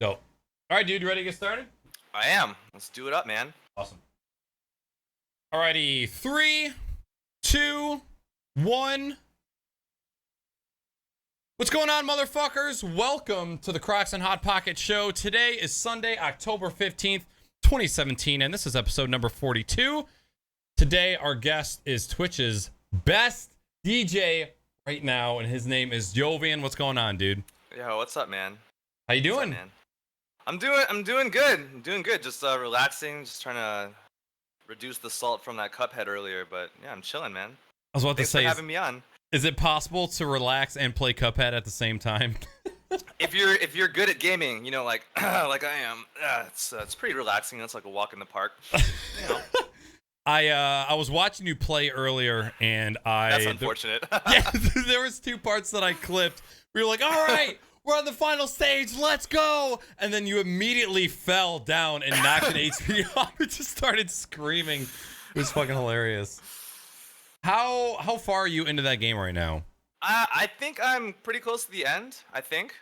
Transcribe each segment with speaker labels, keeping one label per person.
Speaker 1: Dope. All right, dude, you ready to get started?
Speaker 2: I am. Let's do it up, man.
Speaker 1: Awesome. Alrighty, 3, 2, 1. What's going on, motherfuckers? Welcome to the Crocs and Hot Pocket Show. Today is Sunday, October 15th, 2017, and this is episode number 42. Today, our guest is Twitch's best DJ right now, and his name is Jovian. What's going on, dude?
Speaker 2: Yo, what's up, man?
Speaker 1: How you doing?
Speaker 2: What's up, man? I'm doing good. I'm doing good. Just relaxing, just trying to reduce the salt from that Cuphead earlier, but yeah, I'm chilling, man.
Speaker 1: I was about
Speaker 2: Thanks
Speaker 1: to say,
Speaker 2: for having me on.
Speaker 1: Is it possible to relax and play Cuphead at the same time?
Speaker 2: If you're good at gaming, you know, like like I am, it's pretty relaxing. It's like a walk in the park. You know.
Speaker 1: I was watching you play earlier, and
Speaker 2: That's unfortunate.
Speaker 1: Yeah, there was 2 parts that I clipped. We were like, all right, we're on the final stage, let's go. And then you immediately fell down and knocked an HP off and just started screaming. It was fucking hilarious. How far are you into that game right now?
Speaker 2: I think I'm pretty close to the end. I think.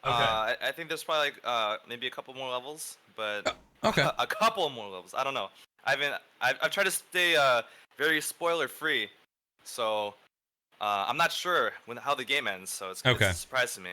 Speaker 1: Okay.
Speaker 2: I think there's probably like maybe a couple more levels, but
Speaker 1: Okay.
Speaker 2: a couple more levels. I don't know. I've tried to stay very spoiler free, so I'm not sure how the game ends. So it's a surprise to me.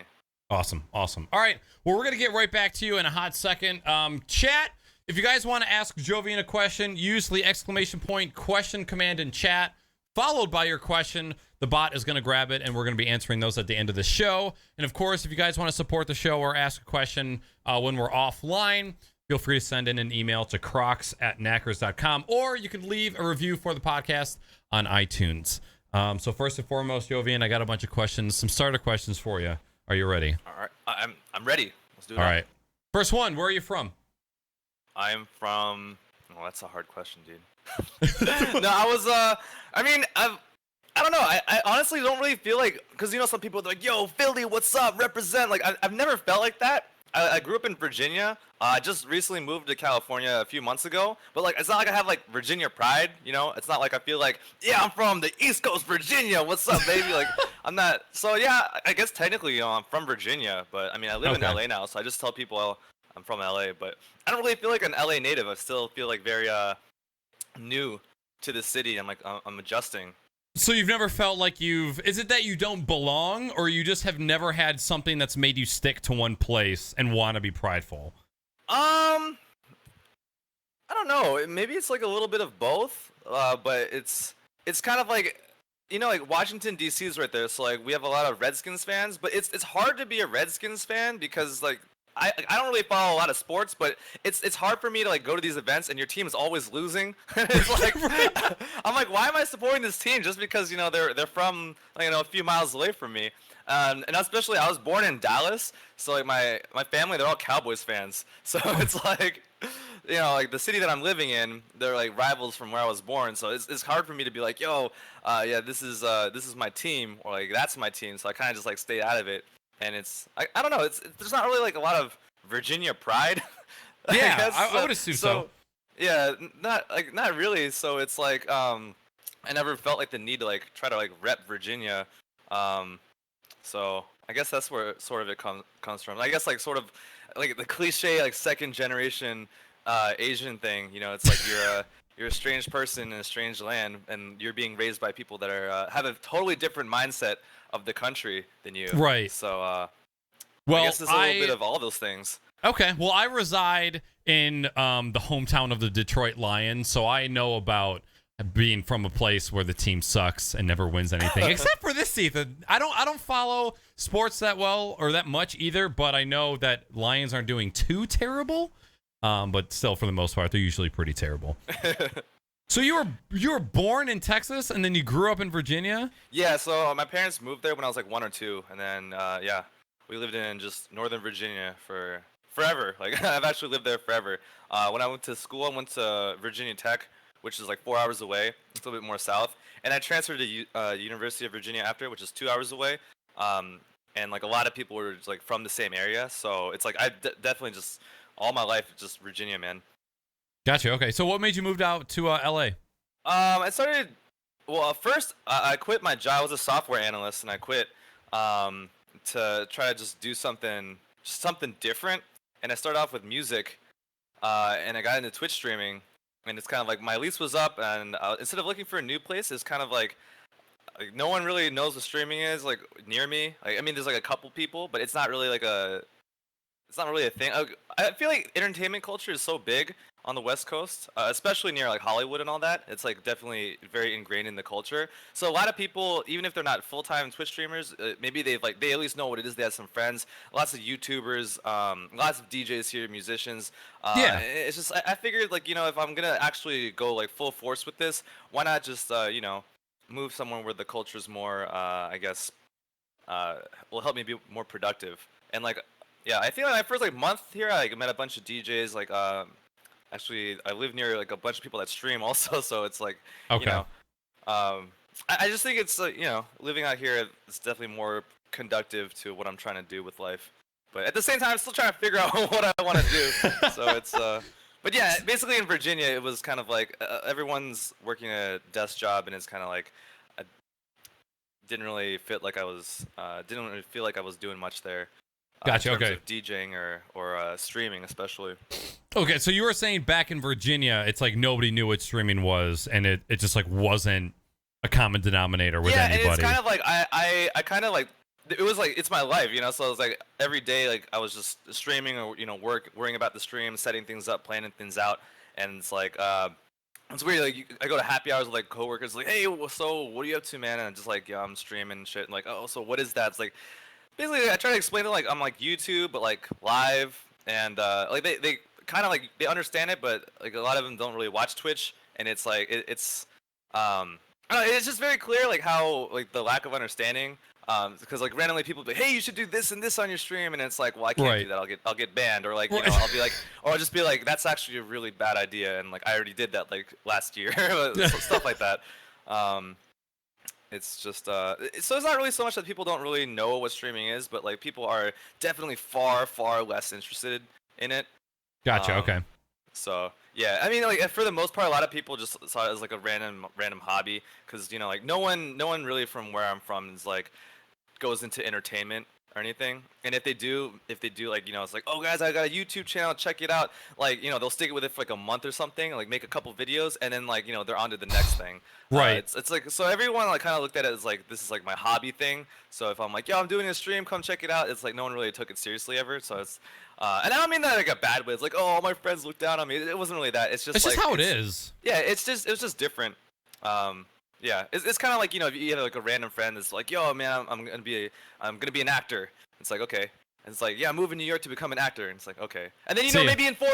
Speaker 1: Awesome. All right. Well, we're going to get right back to you in a hot second. Chat, if you guys want to ask Jovian a question, use the exclamation point question command in chat, followed by your question. The bot is going to grab it, and we're going to be answering those at the end of the show. And, of course, if you guys want to support the show or ask a question when we're offline, feel free to send in an email to crocs@naaackers.com, or you can leave a review for the podcast on iTunes. So first and foremost, Jovian, I got a bunch of questions, some starter questions for you. Are you ready?
Speaker 2: All right, I'm ready. Let's do it.
Speaker 1: All right. First one, where are you from?
Speaker 2: I'm from. Oh, that's a hard question, dude. No, I don't know. I honestly don't really feel like, because you know some people are like, "Yo, Philly, what's up? Represent." Like I've never felt like that. I grew up in Virginia. I just recently moved to California a few months ago. But like, it's not like I have like Virginia pride, you know? It's not like I feel like, yeah, I'm from the East Coast, Virginia. What's up, baby? Like, I'm not. So yeah, I guess technically, you know, I'm from Virginia. But I mean, I live in LA now, so I just tell people I'm from LA. But I don't really feel like an LA native. I still feel like very new to the city. I'm adjusting.
Speaker 1: So you've never felt like is it that you don't belong, or you just have never had something that's made you stick to one place and want to be prideful?
Speaker 2: I don't know. Maybe it's like a little bit of both. But it's kind of like, you know, like Washington D.C. is right there, so like we have a lot of Redskins fans. But it's hard to be a Redskins fan because like I don't really follow a lot of sports, but it's hard for me to like go to these events and your team is always losing. It's like I'm like, why am I supporting this team just because, you know, they're from, like, you know, a few miles away from me. And especially I was born in Dallas, so like my family, they're all Cowboys fans. So it's like, you know, like the city that I'm living in, they're like rivals from where I was born. So it's hard for me to be like, yo, yeah, this is my team, or like that's my team. So I kind of just like stay out of it. And I don't know, there's not really like a lot of Virginia pride.
Speaker 1: Yeah, I would assume so.
Speaker 2: Yeah, not really. So it's like I never felt like the need to like try to like rep Virginia. So I guess that's where sort of it comes from. I guess like sort of like the cliche like second generation Asian thing. You know, it's like you're a strange person in a strange land, and you're being raised by people that are have a totally different mindset of the country than you.
Speaker 1: Right.
Speaker 2: So
Speaker 1: well,
Speaker 2: I guess it's a little bit of all those things.
Speaker 1: Okay. Well, I reside in the hometown of the Detroit Lions, so I know about being from a place where the team sucks and never wins anything, except for this season. I don't follow sports that well or that much either, but I know that Lions aren't doing too terrible. But still, for the most part, they're usually pretty terrible. So you were born in Texas and then you grew up in Virginia?
Speaker 2: Yeah, so my parents moved there when I was like 1 or 2, and then yeah, we lived in just Northern Virginia for forever. Like I've actually lived there forever. When I went to school, I went to Virginia Tech, which is like 4 hours away. It's a little bit more south, and I transferred to University of Virginia after, which is 2 hours away. And like a lot of people were just, like from the same area, so it's like I definitely just all my life just Virginia, man.
Speaker 1: Gotcha. Okay. So what made you move out to LA?
Speaker 2: I started. Well, first I quit my job. I was a software analyst, and I quit to try to just do something different. and I started off with music, and I got into Twitch streaming, and it's kind of like my lease was up, and instead of looking for a new place, it's kind of like no one really knows what streaming is like near me. Like, I mean, there's like a couple people, but it's not really like it's not really a thing. I feel like entertainment culture is so big on the West Coast, especially near like Hollywood and all that. It's like definitely very ingrained in the culture. So a lot of people, even if they're not full-time Twitch streamers, maybe they at least know what it is. They have some friends, lots of YouTubers, lots of DJs here, musicians.
Speaker 1: Yeah.
Speaker 2: It's just I figured like if I'm gonna actually go like full force with this, why not just move somewhere where the culture's more I guess will help me be more productive. And like yeah, I think my first like month here, I met a bunch of DJs. Like, actually, I live near like a bunch of people that stream also, so it's like,
Speaker 1: Okay.
Speaker 2: I just think it's living out here is definitely more conductive to what I'm trying to do with life. But at the same time, I'm still trying to figure out what I want to do. So it's but yeah, basically in Virginia, it was kind of like everyone's working a desk job, and it's kind of like I didn't really feel like I was doing much there.
Speaker 1: Gotcha.
Speaker 2: In terms
Speaker 1: Okay.
Speaker 2: of DJing or streaming, especially.
Speaker 1: Okay. So you were saying back in Virginia, it's like nobody knew what streaming was, and it just like wasn't a common denominator with anybody.
Speaker 2: And it's kind of like I kind of like it was like it's my life, So it was like every day, like I was just streaming or worrying about the stream, setting things up, planning things out, and it's like it's weird. Like I go to happy hours with like coworkers, like, hey, so what are you up to, man? And I'm just like, yeah, I'm streaming and shit. And like, oh, so what is that? It's like. Basically, I try to explain it like I'm like YouTube, but like live, and like they kind of like they understand it, but like a lot of them don't really watch Twitch, and it's like it's I don't know, it's just very clear like how like the lack of understanding, because like randomly people be, hey, you should do this and this on your stream, and it's like, well, I can't do that, I'll get banned, or like I'll be like, or I'll just be like, that's actually a really bad idea, and like I already did that like last year, stuff like that. It's just so it's not really so much that people don't really know what streaming is, but like people are definitely far less interested in it.
Speaker 1: Gotcha. Okay.
Speaker 2: So yeah, I mean, like for the most part, a lot of people just saw it as like a random hobby, because like no one really from where I'm from is like goes into entertainment or anything. And if they do like it's like, oh guys, I got a YouTube channel, check it out. Like they'll stick with it for like a month or something, like make a couple videos, and then like they're on to the next thing.
Speaker 1: Right.
Speaker 2: It's like, so everyone like kind of looked at it as like this is like my hobby thing. So if I'm like, yo, I'm doing a stream, come check it out. It's like no one really took it seriously ever. So it's and I don't mean that like a bad way. It's like, oh, all my friends look down on me. It wasn't really that. It's just like,
Speaker 1: how it is.
Speaker 2: Yeah, it was just different. Yeah, it's kind of like if you have like a random friend that's like, yo, man, I'm gonna be an actor. It's like, okay. And it's like, yeah, I'm moving to New York to become an actor. And it's like, okay. And then maybe in 4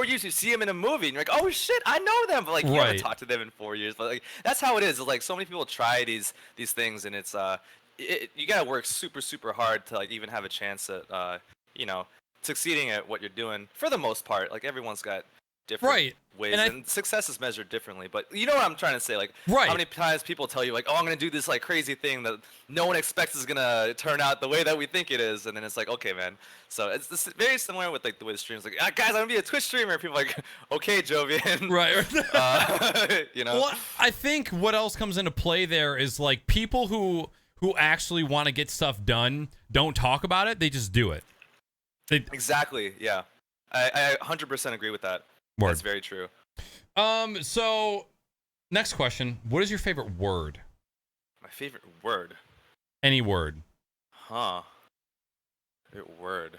Speaker 2: years you see them in a movie, and you're like, oh shit, I know them. But like you haven't talked to them in 4 years. But like that's how it is. It's like so many people try these things, and it's you gotta work super hard to like even have a chance at succeeding at what you're doing. For the most part, like everyone's got different ways, and success is measured differently. But you know what I'm trying to say, like how many times people tell you like, oh, I'm gonna do this like crazy thing that no one expects is gonna turn out the way that we think it is, and then it's like, okay, man. So it's very similar with like the way the streams like, guys, I'm gonna be a Twitch streamer. People are like, okay, Jovian.
Speaker 1: Right.
Speaker 2: Well,
Speaker 1: I think what else comes into play there is like people who actually want to get stuff done don't talk about it, they just do it.
Speaker 2: Exactly. Yeah, I 100% agree with that.
Speaker 1: Word.
Speaker 2: That's very true.
Speaker 1: So next question, what is your favorite word?
Speaker 2: My favorite word?
Speaker 1: Any word.
Speaker 2: Huh. Favorite word.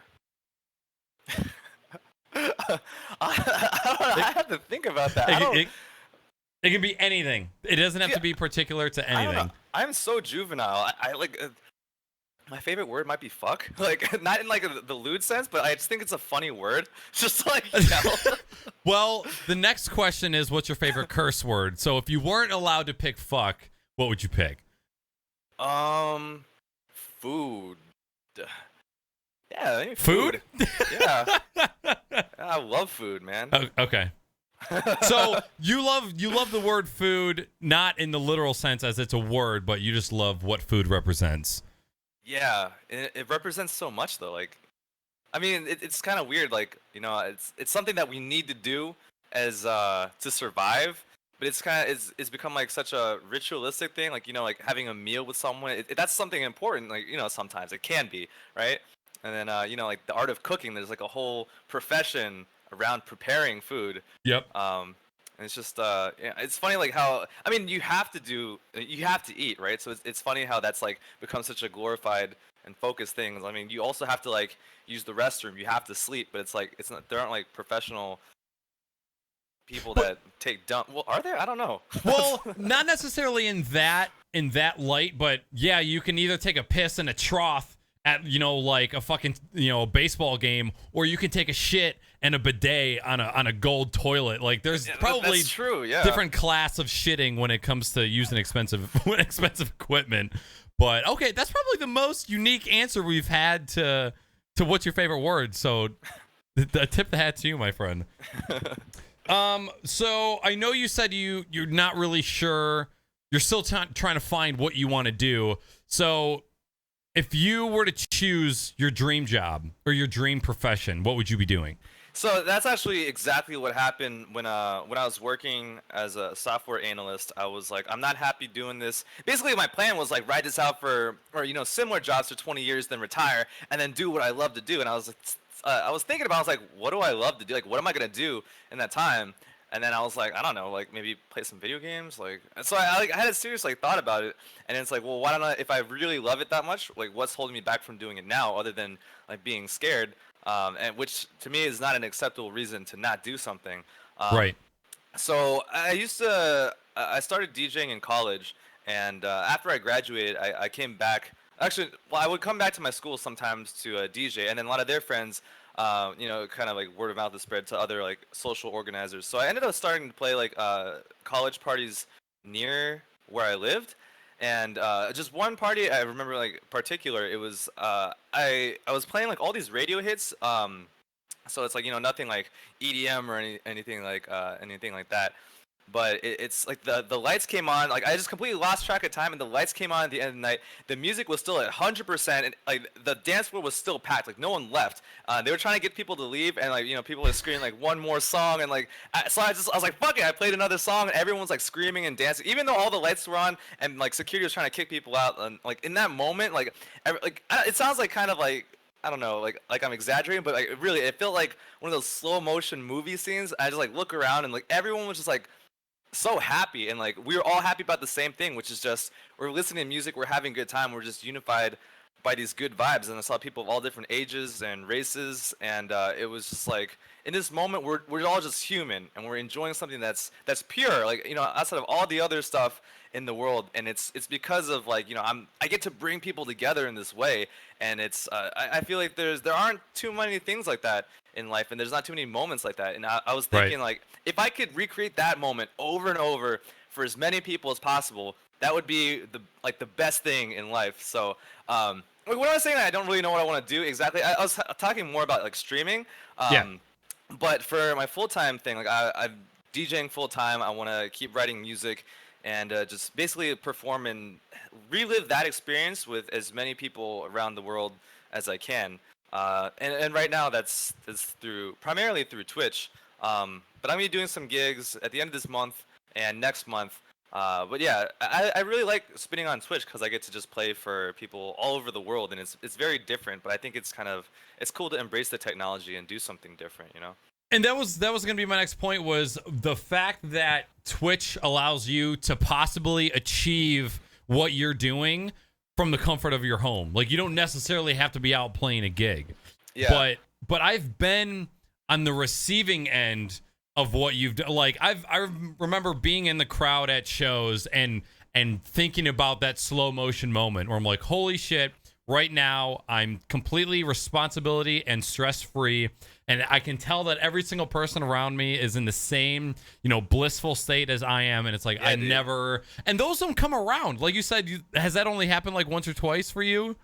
Speaker 2: I have to think about that.
Speaker 1: It can be anything. It doesn't have to be particular to anything.
Speaker 2: I'm so juvenile. I like my favorite word might be fuck. Like not in like the lewd sense, but I just think it's a funny word. Just like
Speaker 1: Well, the next question is, what's your favorite curse word? So if you weren't allowed to pick fuck, what would you pick?
Speaker 2: Food. Yeah, maybe
Speaker 1: food.
Speaker 2: Yeah. I love food, man.
Speaker 1: Okay. So you love the word food, not in the literal sense as it's a word, but you just love what food represents.
Speaker 2: Yeah, it represents so much though. Like, I mean, it's kind of weird. Like, it's something that we need to do as to survive. But it's become like such a ritualistic thing. Like, like having a meal with someone. That's something important. Like, sometimes it can be, right? and then like the art of cooking. There's like a whole profession around preparing food.
Speaker 1: Yep.
Speaker 2: And it's just it's funny like how I mean you have to eat, right? So it's funny how that's like become such a glorified and focused thing. I mean, you also have to like use the restroom, you have to sleep, but it's like there aren't like professional people that take dump. Well, are there? I don't know.
Speaker 1: Well, not necessarily in that light, but yeah, you can either take a piss in a trough at like a fucking baseball game, or you can take a shit and a bidet on a gold toilet. Like there's probably
Speaker 2: that's true, yeah.
Speaker 1: different class of shitting when it comes to using expensive equipment. But okay, that's probably the most unique answer we've had to what's your favorite word. So I tip the hat to you, my friend. So I know you said you're not really sure. You're still trying to find what you want to do. So if you were to choose your dream job or your dream profession, what would you be doing?
Speaker 2: So that's actually exactly what happened when I was working as a software analyst. I was like, I'm not happy doing this. Basically, my plan was like ride this out for similar jobs for 20 years, then retire, and then do what I love to do. And I was like, thinking about, I was like, what do I love to do? Like, what am I gonna do in that time? And then I was like, I don't know, like maybe play some video games. Like, and so I had a serious like thought about it, and it's like, well, why don't I? If I really love it that much, like, what's holding me back from doing it now, other than like being scared? And which to me is not an acceptable reason to not do something.
Speaker 1: Right.
Speaker 2: So I started DJing in college, and after I graduated, I came back. Actually, well, I would come back to my school sometimes to DJ, and then a lot of their friends, kind of like word of mouth is spread to other like social organizers. So I ended up starting to play like college parties near where I lived. And just one party I remember like particular, it was I was playing like all these radio hits. So it's like nothing like EDM or anything like that. But it's like the lights came on, like I just completely lost track of time, and the lights came on at the end of the night. The music was still at 100%, and like the dance floor was still packed, like no one left. They were trying to get people to leave, and like people were screaming like one more song, and like so I was like fuck it, I played another song, and everyone's like screaming and dancing, even though all the lights were on, and like security was trying to kick people out. And like in that moment, it sounds like kind of like, I don't know, like I'm exaggerating, but like really it felt like one of those slow motion movie scenes. I just like look around, and like everyone was just like so happy, and like we were all happy about the same thing, which is just we're listening to music, we're having a good time, we're just unified by these good vibes. And I saw people of all different ages and races, and it was just like in this moment we're all just human, and we're enjoying something that's pure, like outside of all the other stuff in the world. And it's because of like I get to bring people together in this way, and it's I feel like there aren't too many things like that in life, and there's not too many moments like that. And I was thinking, like, if I could recreate that moment over and over for as many people as possible, that would be the best thing in life. So like when I was saying that I don't really know what I want to do exactly, I was talking more about like streaming. But for my full-time thing, like I'm DJing full-time, I want to keep writing music, and just basically perform and relive that experience with as many people around the world as I can. And right now that's primarily through Twitch. But I'm gonna be doing some gigs at the end of this month and next month. But yeah, I really like spinning on Twitch because I get to just play for people all over the world, and it's very different. But I think it's cool to embrace the technology and do something different,
Speaker 1: And that was gonna be my next point, was the fact that Twitch allows you to possibly achieve what you're doing from the comfort of your home. Like you don't necessarily have to be out playing a gig.
Speaker 2: Yeah.
Speaker 1: But I've been on the receiving end of what you've done. Like I remember being in the crowd at shows and thinking about that slow motion moment where I'm like, holy shit, right now I'm completely responsibility and stress free, and I can tell that every single person around me is in the same blissful state as I am. And it's like, yeah, never, and those don't come around. Like you said, has that only happened like once or twice for you?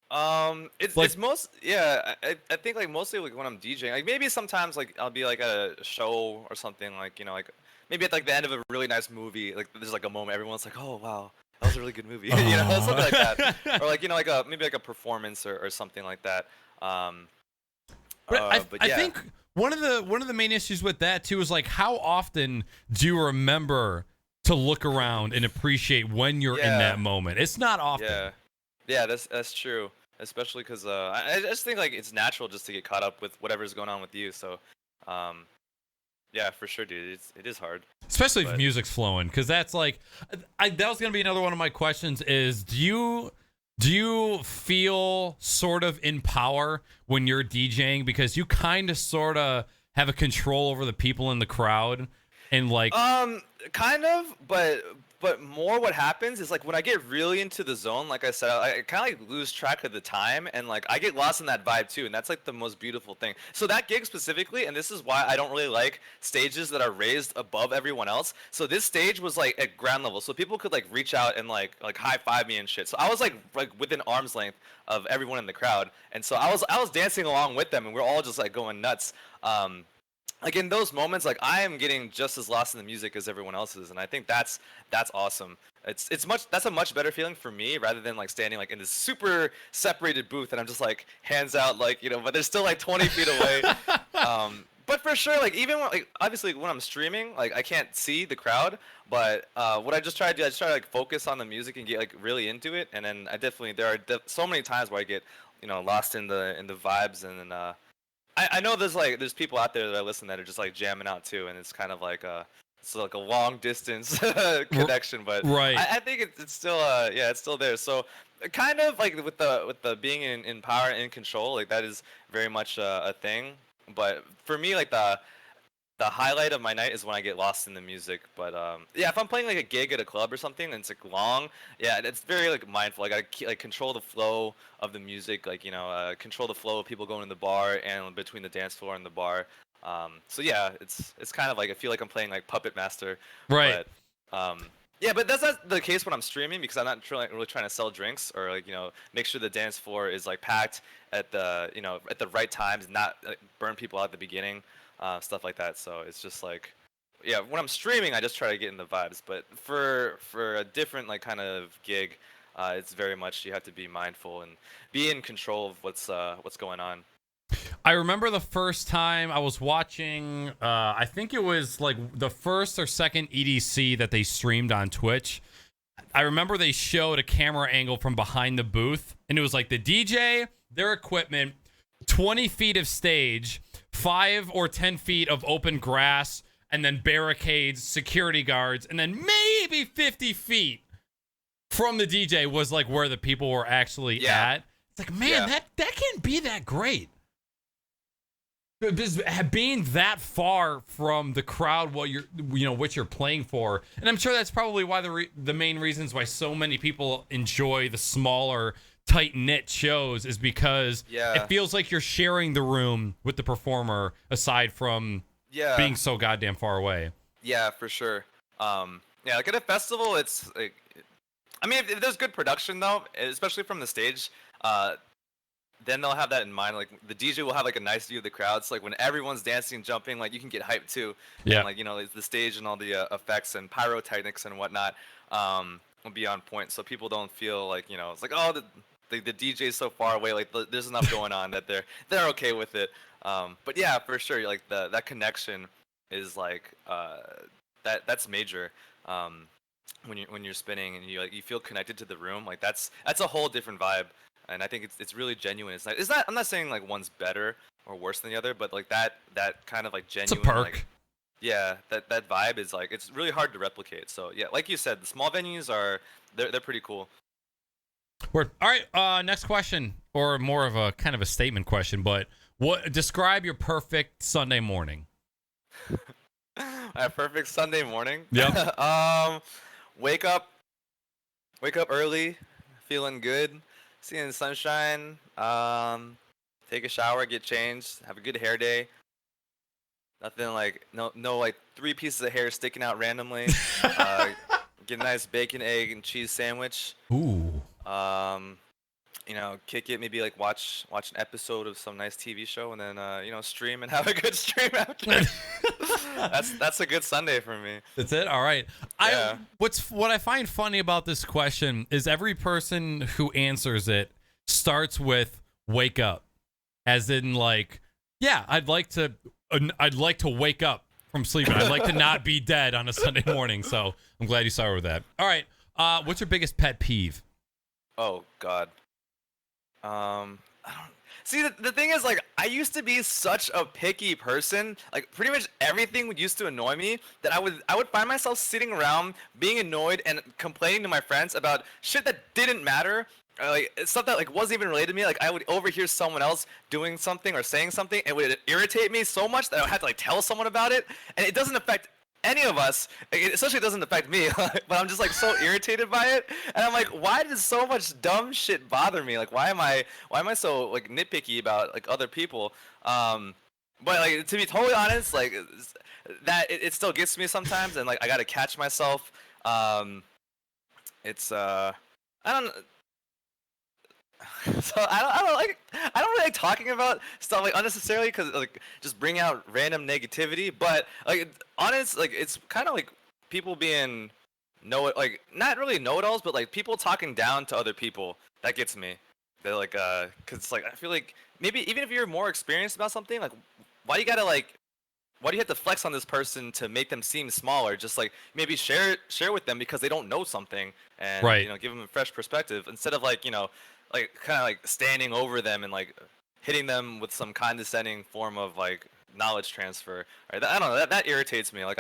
Speaker 2: It's most, yeah, I think like mostly like when I'm DJing, like maybe sometimes like I'll be like at a show or something, like like maybe at like the end of a really nice movie, like there's like a moment everyone's like, oh wow, that was a really good movie, something like that. Or like like maybe like a performance or something like that.
Speaker 1: But
Speaker 2: yeah.
Speaker 1: I think one of the main issues with that too is like, how often do you remember to look around and appreciate when you're in that moment? It's not often.
Speaker 2: Yeah, that's true. especially because I just think like it's natural just to get caught up with whatever's going on with you. So, um, yeah, for sure, dude. It is hard.
Speaker 1: Especially if
Speaker 2: But
Speaker 1: music's flowing, because that's like, that was gonna be another one of my questions. Is do you feel sort of in power when you're DJing, because you kind of sort of have a control over the people in the crowd, and like,
Speaker 2: kind of, but more what happens is like when I get really into the zone, like I said, I kind of like lose track of the time, and like I get lost in that vibe too, and that's like the most beautiful thing. So that gig specifically, and this is why I don't really like stages that are raised above everyone else. So this stage was like at ground level, so people could like reach out and like high five me and shit. So I was like within arm's length of everyone in the crowd, and so I was dancing along with them, and we're all just like going nuts. Like in those moments, like I am getting just as lost in the music as everyone else is, and I think that's awesome. That's a much better feeling for me rather than like standing like in this super separated booth and I'm just like hands out, like, you know, but they're still like 20 feet away. But for sure, like even when, like obviously when I'm streaming, like I can't see the crowd, but what I just try to do, I just try to like focus on the music and get like really into it, and then I definitely so many times where I get, you know, lost in the vibes, and then I know there's people out there that I listen that are just like jamming out too, and it's kind of like it's like a long distance connection, but
Speaker 1: right.
Speaker 2: I think it's still yeah, it's still there. So kind of like with the being in power and in control, like that is very much a thing. But for me, like the highlight of my night is when I get lost in the music. But yeah, if I'm playing like a gig at a club or something and it's like long, yeah, it's very like mindful. I gotta like control the flow of the music, like, you know, control the flow of people going in the bar and between the dance floor and the bar. So yeah, it's kind of like I feel like I'm playing like Puppet Master.
Speaker 1: Right.
Speaker 2: But yeah, but that's not the case when I'm streaming, because I'm not really trying to sell drinks or like, you know, make sure the dance floor is like packed at the, you know, at the right times, not like, burn people out at the beginning. Stuff like that. So it's just like, yeah, when I'm streaming, I just try to get in the vibes. But for a different like kind of gig, it's very much you have to be mindful and be in control of what's going on.
Speaker 1: I remember the first time I was watching, I think it was like the first or second EDC that they streamed on Twitch. I remember they showed a camera angle from behind the booth, and it was like the DJ, their equipment, 20 feet of stage, 5 or 10 feet of open grass, and then barricades, security guards, and then maybe 50 feet from the DJ was like where the people were actually at. It's like, man, that can't be that great. Being that far from the crowd, what you're playing for, and I'm sure that's probably why the main reasons why so many people enjoy the smaller, tight-knit shows is because it feels like you're sharing the room with the performer, aside from being so goddamn far away.
Speaker 2: Yeah, for sure. Yeah, like at a festival, it's like, I mean, if there's good production though, especially from the stage, then they'll have that in mind. Like the DJ will have like a nice view of the crowd, so like when everyone's dancing and jumping, like you can get hyped too.
Speaker 1: Yeah.
Speaker 2: And, like, you know, the stage and all the effects and pyrotechnics and whatnot will be on point, so people don't feel like, you know, it's like, oh, the DJ's so far away, like there's enough going on that they're okay with it. But yeah, for sure, like that connection is like that's major. When you're spinning and you feel connected to the room, like that's a whole different vibe. And I think it's really genuine. It's not. I'm not saying like one's better or worse than the other, but like that kind of like genuine.
Speaker 1: It's a perk.
Speaker 2: Like, yeah, that vibe is like, it's really hard to replicate. So yeah, like you said, the small venues they're pretty cool.
Speaker 1: Word. All right. Next question, or more of a kind of a statement question, but describe your perfect Sunday morning.
Speaker 2: My perfect Sunday morning.
Speaker 1: Yep.
Speaker 2: Wake up early, feeling good. Seeing the sunshine, take a shower, get changed, have a good hair day. Nothing like no like 3 pieces of hair sticking out randomly. Get a nice bacon, egg, and cheese sandwich.
Speaker 1: Ooh.
Speaker 2: You know, kick it, maybe like watch an episode of some nice TV show, and then you know, stream and have a good stream after. That's a good Sunday for me.
Speaker 1: That's it. All right.
Speaker 2: Yeah.
Speaker 1: What I find funny about this question is every person who answers it starts with "wake up," as in like, yeah, I'd like to wake up from sleeping. I'd like to not be dead on a Sunday morning. So I'm glad you started with that. All right. What's your biggest pet peeve?
Speaker 2: Oh God. I don't see the thing is like I used to be such a picky person. Like pretty much everything would used to annoy me that I would find myself sitting around being annoyed and complaining to my friends about shit that didn't matter. Like stuff that like wasn't even related to me. Like I would overhear someone else doing something or saying something, and it would irritate me so much that I would have to like tell someone about it. And it doesn't affect any of us. It especially doesn't affect me. But I'm just like so irritated by it, and I'm like, why does so much dumb shit bother me? Like why am I so like nitpicky about like other people? But like to be totally honest, like that it still gets me sometimes, and like I gotta catch myself. It's I don't. So I don't really like talking about stuff like unnecessarily because like just bring out random negativity. But like honest, like it's kind of like people being like not really know-it-alls, but like people talking down to other people. That gets me. They're like cause like I feel like maybe even if you're more experienced about something, like why you gotta like why do you have to flex on this person to make them seem smaller? Just like maybe share with them because they don't know something, and
Speaker 1: Right.
Speaker 2: you know give them a fresh perspective instead of like like kind of like standing over them and like hitting them with some condescending form of like knowledge transfer. Right? I don't know. That irritates me. Like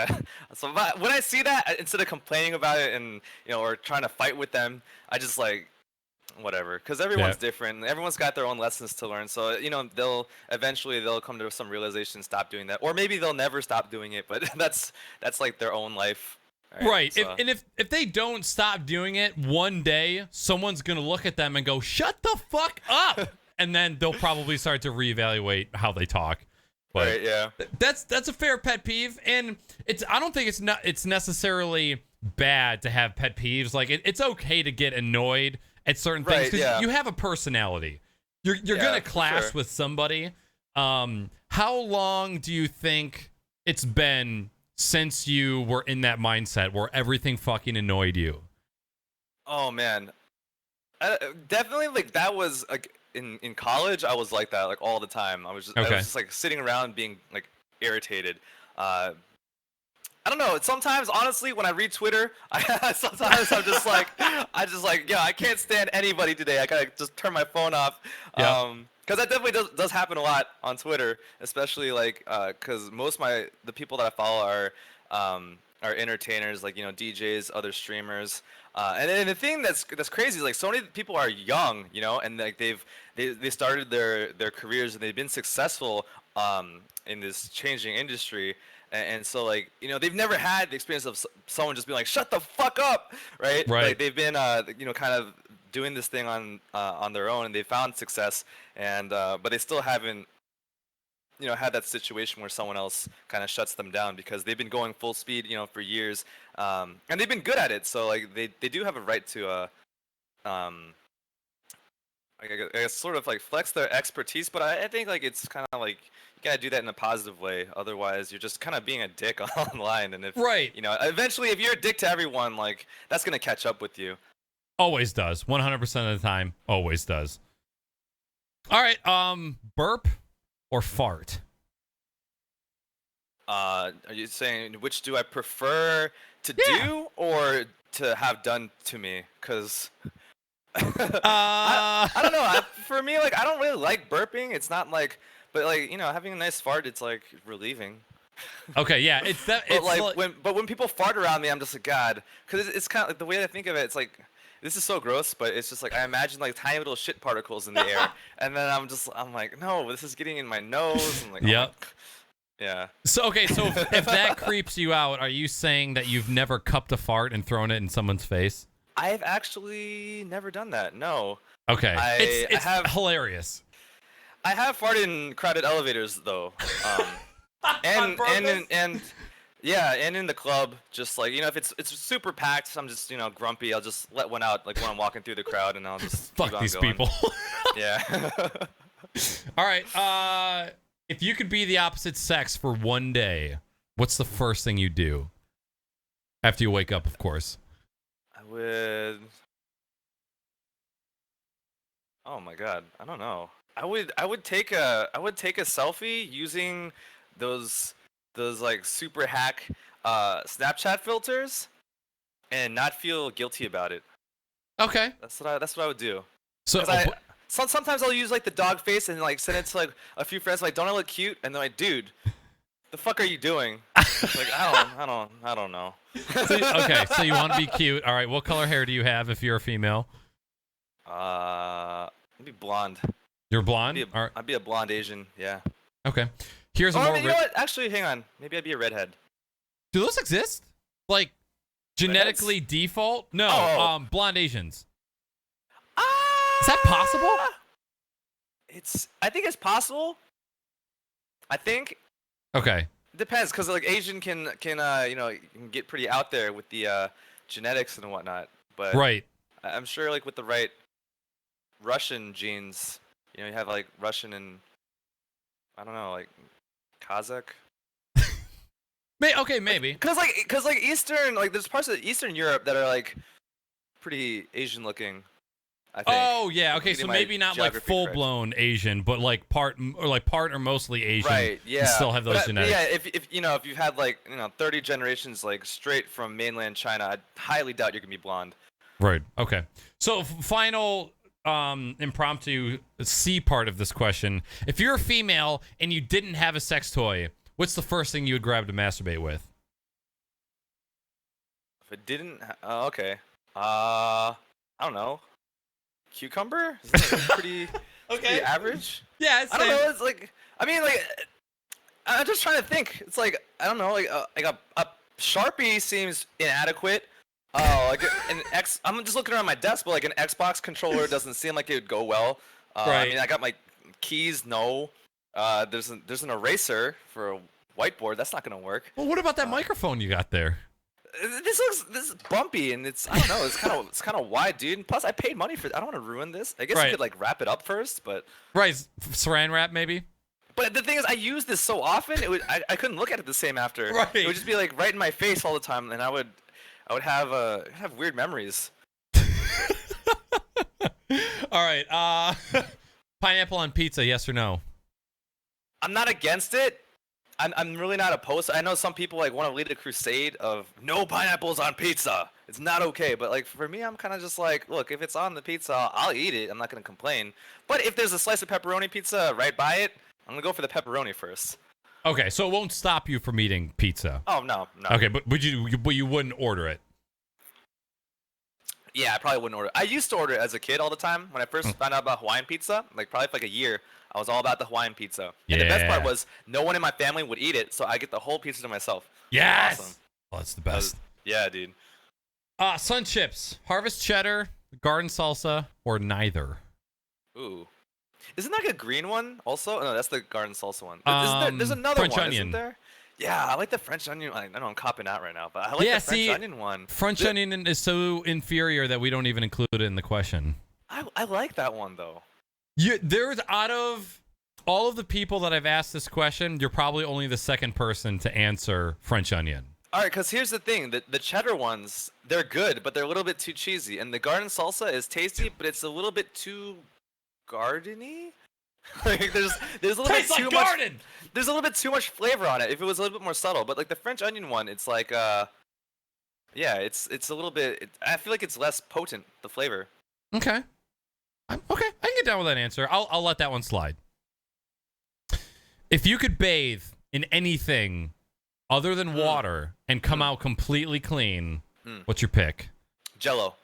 Speaker 2: so when I see that, instead of complaining about it and or trying to fight with them, I just like whatever, because everyone's different. Everyone's got their own lessons to learn. So they'll eventually come to some realization, stop doing that, or maybe they'll never stop doing it. But that's like their own life.
Speaker 1: Right.
Speaker 2: So.
Speaker 1: If they don't stop doing it, one day someone's gonna look at them and go, "Shut the fuck up," and then they'll probably start to reevaluate how they talk. But
Speaker 2: right. Yeah.
Speaker 1: That's a fair pet peeve, and I don't think it's necessarily bad to have pet peeves. Like it's okay to get annoyed at certain things because you have a personality. You're gonna clash with somebody. How long do you think it's been since you were in that mindset where everything fucking annoyed you?
Speaker 2: Oh man, definitely like that was like in college. I was like that like all the time. I was just like sitting around being like irritated. I don't know. Sometimes, honestly, when I read Twitter, sometimes I'm just like, I can't stand anybody today. I gotta just turn my phone off. Because that definitely does happen a lot on Twitter, especially like, because most of the people that I follow are entertainers, like DJs, other streamers. And then the thing that's crazy is like so many people are young, and like they started their careers and they've been successful in this changing industry. And so like they've never had the experience of someone just being like shut the fuck up, right? Like they've been kind of doing this thing on their own, and they found success, and but they still haven't had that situation where someone else kind of shuts them down because they've been going full speed for years, and they've been good at it. So like they do have a right to I guess sort of like flex their expertise, but I think like it's kind of like you gotta do that in a positive way. Otherwise, you're just kind of being a dick online, and if eventually if you're a dick to everyone, like that's gonna catch up with you.
Speaker 1: Always does. 100% of the time, always does. All right, burp or fart?
Speaker 2: Are you saying which do I prefer to do or to have done to me? Because I don't know. For me, like I don't really like burping. It's not like, but like having a nice fart, it's like relieving.
Speaker 1: Okay, yeah, it's that.
Speaker 2: But like when people fart around me, I'm just like God, because it's kind of like the way I think of it. It's like this is so gross, but it's just like I imagine like tiny little shit particles in the air, and then I'm like, no, this is getting in my nose. And like,
Speaker 1: yep.
Speaker 2: Yeah.
Speaker 1: So if that creeps you out, are you saying that you've never cupped a fart and thrown it in someone's face?
Speaker 2: I've actually never done that. No.
Speaker 1: Okay. It's hilarious.
Speaker 2: I have farted in crowded elevators though. And in the club, just like if it's super packed, I'm just grumpy. I'll just let one out like when I'm walking through the crowd, and I'll just
Speaker 1: fuck
Speaker 2: keep on
Speaker 1: these
Speaker 2: going.
Speaker 1: people.
Speaker 2: Yeah.
Speaker 1: All right. If you could be the opposite sex for one day, what's the first thing you do? After you wake up, of course.
Speaker 2: I would. Oh my God, I don't know. I would take a selfie using those like super hack Snapchat filters, and not feel guilty about it.
Speaker 1: Okay.
Speaker 2: That's what I would do.
Speaker 1: So
Speaker 2: Sometimes I'll use like the dog face and like send it to like a few friends. Like, don't I look cute? And they're like, dude, the fuck are you doing? Like, I don't know.
Speaker 1: Okay, so you want to be cute. All right, what color hair do you have if you're a female?
Speaker 2: Maybe blonde.
Speaker 1: You're blonde? All right.
Speaker 2: I'd be a blonde Asian. Yeah.
Speaker 1: Okay. Here's a
Speaker 2: Oh,
Speaker 1: more.
Speaker 2: you know what? Actually, hang on. Maybe I'd be a redhead.
Speaker 1: Do those exist? Like genetically default? No.
Speaker 2: Oh.
Speaker 1: Blonde Asians.
Speaker 2: Ah!
Speaker 1: Is that possible?
Speaker 2: I think it's possible. I think.
Speaker 1: Okay.
Speaker 2: Depends, because like Asian can you know, you can get pretty out there with the genetics and whatnot. But
Speaker 1: Right.
Speaker 2: I'm sure like with the right Russian genes, you know, you have like Russian and I don't know, like Kazakh.
Speaker 1: Okay, maybe.
Speaker 2: Cause like Eastern, like there's parts of Eastern Europe that are like pretty Asian looking. I think.
Speaker 1: Oh yeah. Okay,
Speaker 2: Getting
Speaker 1: so
Speaker 2: my
Speaker 1: maybe not like
Speaker 2: geography
Speaker 1: full
Speaker 2: correct.
Speaker 1: blown Asian, but like part or mostly Asian.
Speaker 2: Right. Yeah.
Speaker 1: You still have those
Speaker 2: But,
Speaker 1: genetics.
Speaker 2: yeah. If you know if you've had like 30 generations like straight from mainland China, I highly doubt you're gonna be blonde.
Speaker 1: Right. Okay. So final impromptu C part of this question. If you're a female and you didn't have a sex toy, what's the first thing you would grab to masturbate with?
Speaker 2: If it didn't, okay. I don't know. Cucumber? Is that like pretty, pretty average?
Speaker 1: Yeah, it's
Speaker 2: I don't know. It's like, I mean, like, I'm just trying to think. It's like, I don't know, like a Sharpie seems inadequate. Oh, like I'm just looking around my desk, but like an Xbox controller doesn't seem like it would go well.
Speaker 1: Right.
Speaker 2: I mean, I got my keys. No. There's an eraser for a whiteboard. That's not gonna work.
Speaker 1: Well, what about that microphone you got there?
Speaker 2: This is bumpy and it's I don't know. It's kind of wide, dude. And plus, I paid money for it. I don't want to ruin this. I guess
Speaker 1: Right.
Speaker 2: you could like wrap it up first, but.
Speaker 1: Right, saran wrap maybe.
Speaker 2: But the thing is, I use this so often, I couldn't look at it the same after.
Speaker 1: Right.
Speaker 2: It would just be like right in my face all the time, and I would have weird memories.
Speaker 1: All right. Pineapple on pizza, yes or no?
Speaker 2: I'm not against it. I'm really not opposed. I know some people like want to lead a crusade of no pineapples on pizza. It's not okay. But like for me, I'm kind of just like, look, if it's on the pizza, I'll eat it. I'm not gonna complain. But if there's a slice of pepperoni pizza right by it, I'm gonna go for the pepperoni first.
Speaker 1: Okay, so it won't stop you from eating pizza.
Speaker 2: Oh no.
Speaker 1: Okay, but you wouldn't order it.
Speaker 2: Yeah, I probably wouldn't order. I used to order it as a kid all the time. When I first found out about Hawaiian pizza, like probably for like a year, I was all about the Hawaiian pizza. And the best part was no one in my family would eat it, so I get the whole pizza to myself.
Speaker 1: Yes.
Speaker 2: Awesome.
Speaker 1: Oh, that's the best.
Speaker 2: Yeah, dude.
Speaker 1: Sun chips, harvest cheddar, garden salsa, or neither.
Speaker 2: Ooh. Isn't that like a green one also? Oh, no, that's the garden salsa one. There's another
Speaker 1: French
Speaker 2: one,
Speaker 1: onion.
Speaker 2: isn't there? Yeah, I like the French onion. I know I'm copping out right now, but I like the French onion one.
Speaker 1: French onion is so inferior that we don't even include it in the question.
Speaker 2: I like that one though.
Speaker 1: There's out of all of the people that I've asked this question, you're probably only the second person to answer French onion.
Speaker 2: All right, because here's the thing: the cheddar ones, they're good, but they're a little bit too cheesy, and the garden salsa is tasty, but it's a little bit too gardeny. Like there's a little bit too much. There's a little bit too much flavor on it. If it was a little bit more subtle, but like the French onion one, it's like yeah, it's a little bit. I feel like it's less potent, the flavor.
Speaker 1: Okay. Okay, I can get down with that answer. I'll let that one slide. If you could bathe in anything other than water and come out completely clean, what's your pick?
Speaker 2: Jello.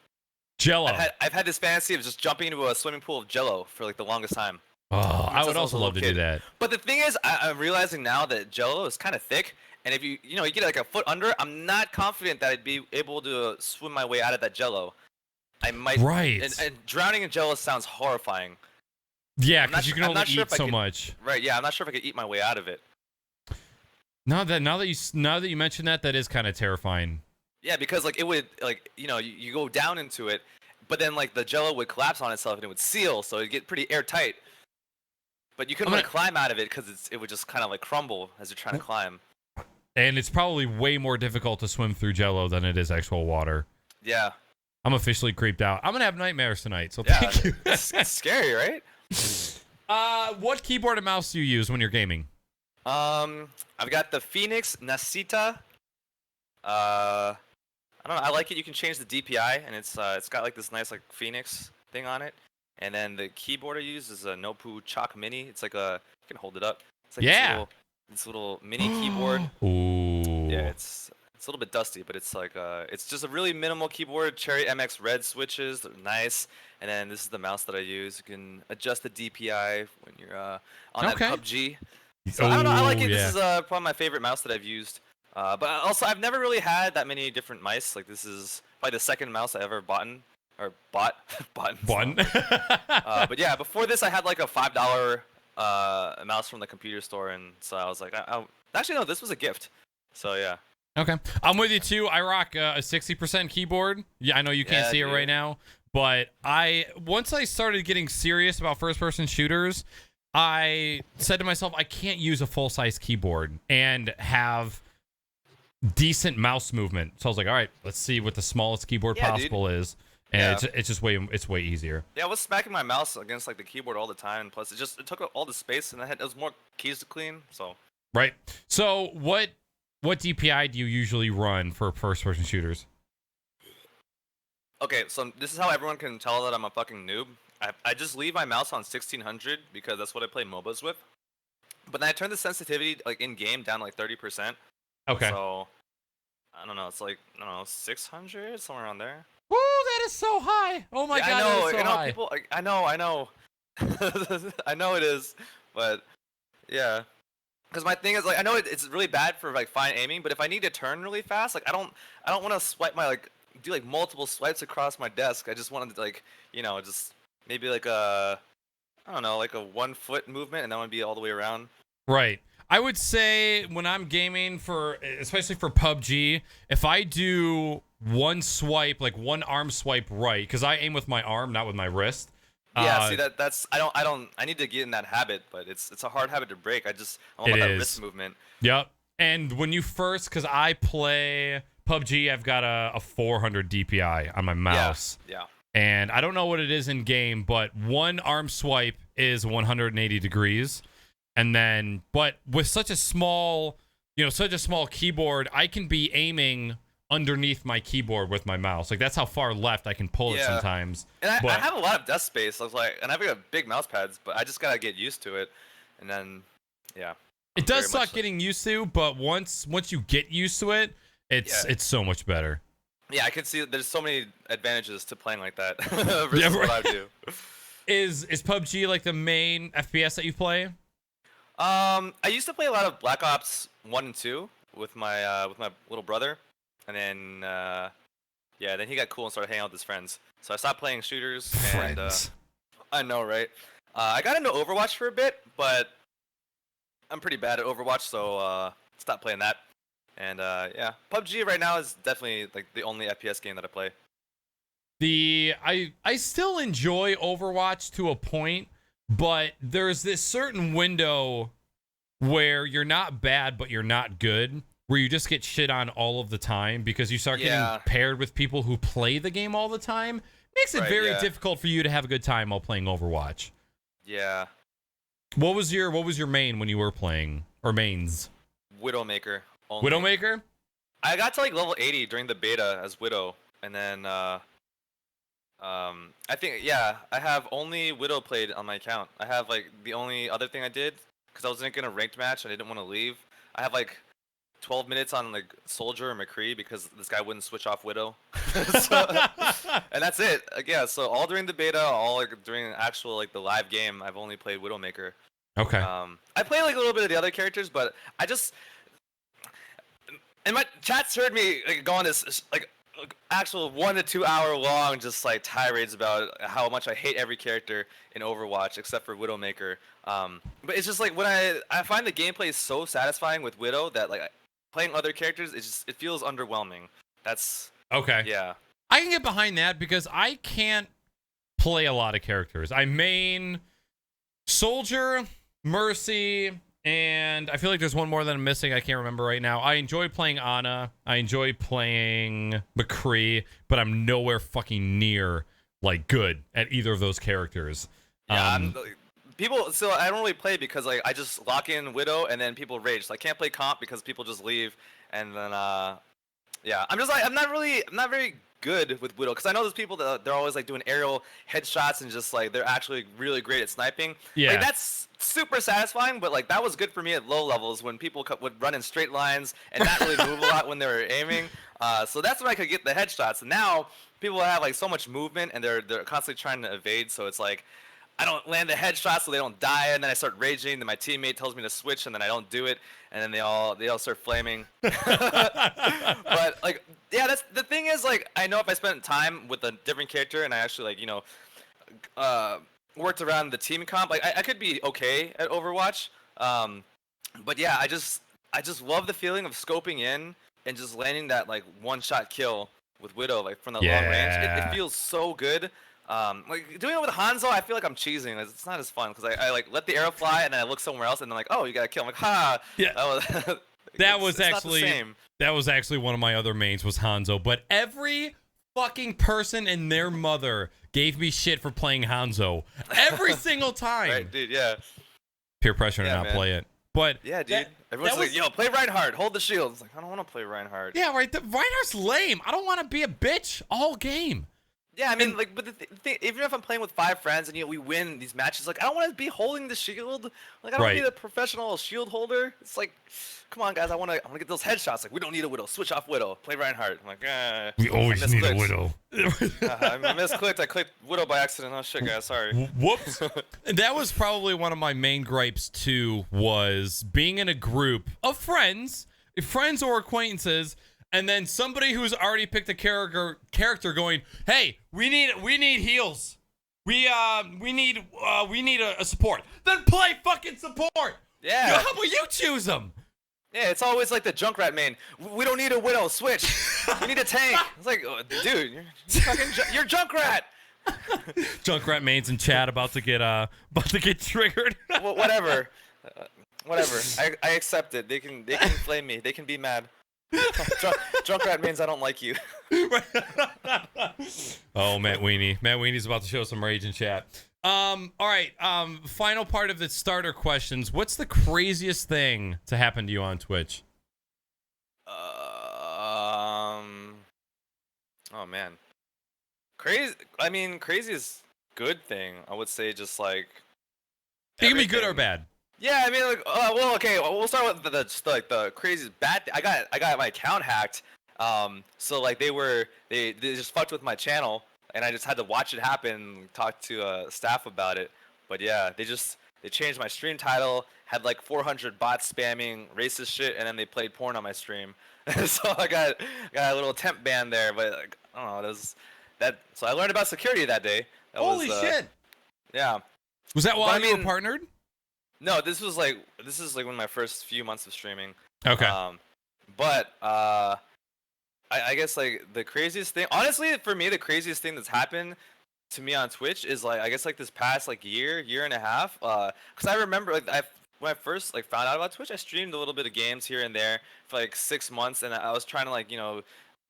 Speaker 1: Jello.
Speaker 2: I've had this fantasy of just jumping into a swimming pool of Jello for like the longest time.
Speaker 1: Oh, I would also love to do that.
Speaker 2: But the thing is, I'm realizing now that Jello is kind of thick, and if you get like a foot under, I'm not confident that I'd be able to swim my way out of that Jello. I might.
Speaker 1: Right.
Speaker 2: And drowning in Jello sounds horrifying.
Speaker 1: Yeah, because you can only eat so much.
Speaker 2: Right. Yeah, I'm not sure if I could eat my way out of it.
Speaker 1: Now that you mention that is kind of terrifying.
Speaker 2: Yeah, because like it would you go down into it, but then like the Jello would collapse on itself and it would seal, so it'd get pretty airtight. But you couldn't really climb out of it because it would just kind of like crumble as you're trying to climb.
Speaker 1: And it's probably way more difficult to swim through Jello than it is actual water.
Speaker 2: Yeah.
Speaker 1: I'm officially creeped out. I'm gonna have nightmares tonight, so thank you.
Speaker 2: It's scary, right?
Speaker 1: What keyboard and mouse do you use when you're gaming?
Speaker 2: I've got the Phoenix Nasita. I don't know. I like it. You can change the DPI, and it's got like this nice like Phoenix thing on it. And then the keyboard I use is a Nopu Chalk Mini. It's like a, you can hold it up. It's like
Speaker 1: Yeah.
Speaker 2: this little mini keyboard.
Speaker 1: Ooh.
Speaker 2: Yeah, it's a little bit dusty, but it's like it's just a really minimal keyboard. Cherry MX Red switches, they're nice. And then this is the mouse that I use. You can adjust the DPI when you're on that
Speaker 1: Okay.
Speaker 2: PUBG. So I don't know. I like
Speaker 1: Ooh,
Speaker 2: it.
Speaker 1: yeah.
Speaker 2: This is probably my favorite mouse that I've used. But also, I've never really had that many different mice. Like this is probably the second mouse I ever bought. Bought.
Speaker 1: Bun.
Speaker 2: But yeah, before this, I had like a $5 mouse from the computer store, and so I was like, actually no, this was a gift. So yeah.
Speaker 1: Okay, I'm with you too. I rock a 60% keyboard. Yeah, I know you can't see it right now, but once I started getting serious about first-person shooters, I said to myself, I can't use a full-size keyboard and have decent mouse movement. So I was like, all right, let's see what the smallest keyboard possible is, and it's way easier.
Speaker 2: Yeah, I was smacking my mouse against like the keyboard all the time, and plus it took up all the space, and it was more keys to clean. So
Speaker 1: right. So what DPI do you usually run for first-person shooters?
Speaker 2: Okay, so this is how everyone can tell that I'm a fucking noob. I just leave my mouse on 1600 because that's what I play MOBAs with. But then I turn the sensitivity like in game down to like 30%.
Speaker 1: Okay.
Speaker 2: So I don't know, it's like 600 somewhere around there.
Speaker 1: Woo, that is so high. Oh my god, that is so high.
Speaker 2: People, I know. I know it is, but yeah. Because my thing is like I know it's really bad for like fine aiming, but if I need to turn really fast, like I don't want to swipe my do like multiple swipes across my desk. I just wanted to like just maybe like I don't know, like a 1 foot movement, and then I would be all the way around.
Speaker 1: Right. I would say when I'm gaming especially for PUBG, if I do one swipe, like one arm swipe right, because I aim with my arm, not with my wrist.
Speaker 2: Yeah, see that's I need to get in that habit, but it's a hard habit to break. I want that wrist movement.
Speaker 1: Yep. And when you first, because I play PUBG, I've got a 400 DPI on my mouse.
Speaker 2: Yeah.
Speaker 1: And I don't know what it is in game, but one arm swipe is 180 degrees. And then, but with such a small keyboard, I can be aiming underneath my keyboard with my mouse. Like that's how far left I can pull it sometimes.
Speaker 2: And I have a lot of desk space. I was like, and I've got big mouse pads, but I just gotta get used to it. And then, yeah.
Speaker 1: It does suck getting used to, but once you get used to it, it's so much better.
Speaker 2: Yeah, I can see there's so many advantages to playing like that versus what I do.
Speaker 1: Is PUBG like the main FPS that you play?
Speaker 2: I used to play a lot of Black Ops 1 and 2 with my little brother. And then, then he got cool and started hanging out with his friends. So I stopped playing shooters.
Speaker 1: Friends.
Speaker 2: And, I know, right? I got into Overwatch for a bit, but I'm pretty bad at Overwatch, so stopped playing that. And PUBG right now is definitely like the only FPS game that I play.
Speaker 1: I still enjoy Overwatch to a point, but there's this certain window where you're not bad, but you're not good. Where you just get shit on all of the time because you start getting paired with people who play the game all the time. Makes it very difficult for you to have a good time while playing Overwatch.
Speaker 2: Yeah.
Speaker 1: What was your main when you were playing, or mains?
Speaker 2: Widowmaker. Only.
Speaker 1: Widowmaker?
Speaker 2: I got to like level 80 during the beta as Widow, and then I think I have only Widow played on my account. I have like the only other thing I did because I was in a ranked match and I didn't want to leave. I have like 12 minutes on like Soldier or McCree because this guy wouldn't switch off Widow. And that's it. Yeah, so all during the beta, all like during actual like the live game, I've only played Widowmaker.
Speaker 1: Okay.
Speaker 2: I play like a little bit of the other characters, but and my chat's heard me like go on this like actual 1 to 2 hour long just like tirades about how much I hate every character in Overwatch except for Widowmaker. But it's just like when I find the gameplay so satisfying with Widow that like playing other characters, it feels underwhelming. That's
Speaker 1: okay.
Speaker 2: Yeah,
Speaker 1: I can get behind that because I can't play a lot of characters. I main Soldier, Mercy, and I feel like there's one more that I'm missing. I can't remember right now. I enjoy playing Ana. I enjoy playing McCree, but I'm nowhere fucking near like good at either of those characters.
Speaker 2: Yeah, so I don't really play because like I just lock in Widow and then people rage. So I can't play comp because people just leave, and then Yeah, I'm just like I'm not very good with Widow because I know there's people that they're always like doing aerial headshots and just like they're actually really great at sniping.
Speaker 1: Yeah.
Speaker 2: Like that's super satisfying, but like that was good for me at low levels when people would run in straight lines and not really move a lot when they were aiming. So that's when I could get the headshots. And now people have like so much movement and they're constantly trying to evade. So it's like I don't land the headshot so they don't die, and then I start raging. Then my teammate tells me to switch, and then I don't do it, and then they all start flaming. But like, yeah, that's the thing is like I know if I spent time with a different character and I actually like worked around the team comp, like I could be okay at Overwatch. But yeah, I just love the feeling of scoping in and just landing that like one-shot kill with Widow like from the long range. It feels so good. Like doing it with Hanzo, I feel like I'm cheesing. It's not as fun because I like let the arrow fly and then I look somewhere else and then like, oh, you got to kill. I'm like, ha.
Speaker 1: Yeah. That was
Speaker 2: actually
Speaker 1: that was actually one of my other mains was Hanzo. But every fucking person and their mother gave me shit for playing Hanzo every single time.
Speaker 2: Right, dude. Yeah.
Speaker 1: Peer pressure to not play it. But
Speaker 2: yeah, dude. Everyone's like, yo, play Reinhardt. Hold the shield. It's like, I don't want to play Reinhardt.
Speaker 1: Yeah, right. Reinhardt's lame. I don't want to be a bitch all game.
Speaker 2: Yeah, I mean, like, but the thing, even if I'm playing with 5 friends and we win these matches, like, I don't want to be holding the shield. Like, I don't want to be the professional shield holder. It's like, come on, guys, I want to get those headshots. Like, we don't need a Widow. Switch off Widow. Play Reinhardt. I'm like,
Speaker 1: we always need a Widow.
Speaker 2: I misclicked. I clicked Widow by accident. Oh shit, guys, sorry.
Speaker 1: Whoops. That was probably one of my main gripes too. Was being in a group of friends or acquaintances. And then somebody who's already picked a character going, hey, we need heals. We need a support. Then play fucking support.
Speaker 2: Yeah.
Speaker 1: Yo, how about you choose them?
Speaker 2: Yeah, it's always like the Junkrat main. We don't need a Widow. Switch. We need a tank. It's like, oh, dude, you're Junkrat.
Speaker 1: Junkrat mains in chat about to get triggered.
Speaker 2: Whatever. Whatever. I accept it. They can flame me. They can be mad. Junkrat means I don't like you.
Speaker 1: Oh, Matt Weenie's about to show some rage in chat. All right. Final part of the starter questions. What's the craziest thing to happen to you on Twitch?
Speaker 2: Oh man. Crazy. I mean, crazy is good thing. I would say just like.
Speaker 1: It can be good or bad.
Speaker 2: Yeah, I mean, like, well, okay, we'll start with the craziest bad thing. I got my account hacked. So like they just fucked with my channel, and I just had to watch it happen, and talk to staff about it. But yeah, they changed my stream title, had like 400 bots spamming racist shit, and then they played porn on my stream. So I got a little temp ban there, but like, I don't know, so I learned about security that day.
Speaker 1: Holy shit!
Speaker 2: Yeah.
Speaker 1: Was that while you were partnered?
Speaker 2: No, this is like one of my first few months of streaming.
Speaker 1: Okay.
Speaker 2: But I guess like the craziest thing, honestly, for me, the craziest thing that's happened to me on Twitch is like I guess like this past like year and a half. Because I remember like when I first like found out about Twitch, I streamed a little bit of games here and there for like 6 months, and I was trying to like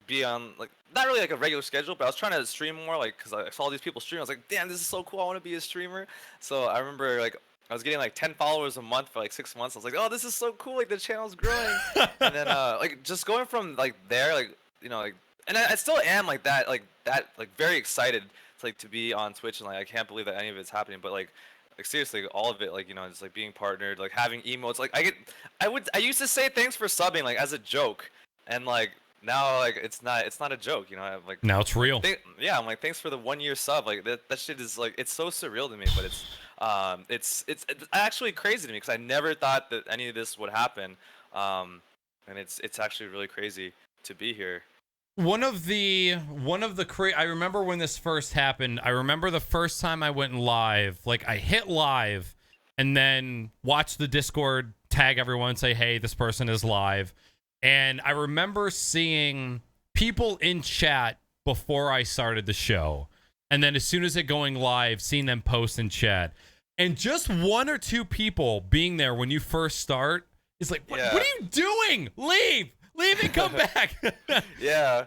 Speaker 2: be on like not really like a regular schedule, but I was trying to stream more like because I saw all these people stream. I was like, damn, this is so cool. I want to be a streamer. So I remember like. I was getting like 10 followers a month for like 6 months. I was like, oh, this is so cool. Like the channel's growing. And then like just going from like there, like, like, and I still am like that, like very excited to like to be on Twitch. And like, I can't believe that any of it's happening, but like seriously, all of it, like, just like being partnered, like having emotes, like I used to say thanks for subbing, like as a joke. And like, now like it's not a joke, I'm like
Speaker 1: now it's real.
Speaker 2: Yeah, I'm like thanks for the 1 year sub. Like that shit is like it's so surreal to me, but it's actually crazy to me because I never thought that any of this would happen, and it's actually really crazy to be here.
Speaker 1: One of the I remember when this first happened. I remember the first time I went live, like I hit live, and then watched the Discord tag everyone, say, hey, this person is live. And I remember seeing people in chat before I started the show. And then as soon as it going live, seeing them post in chat. And just 1 or 2 people being there when you first start is like, what are you doing? Leave and come back.
Speaker 2: Yeah.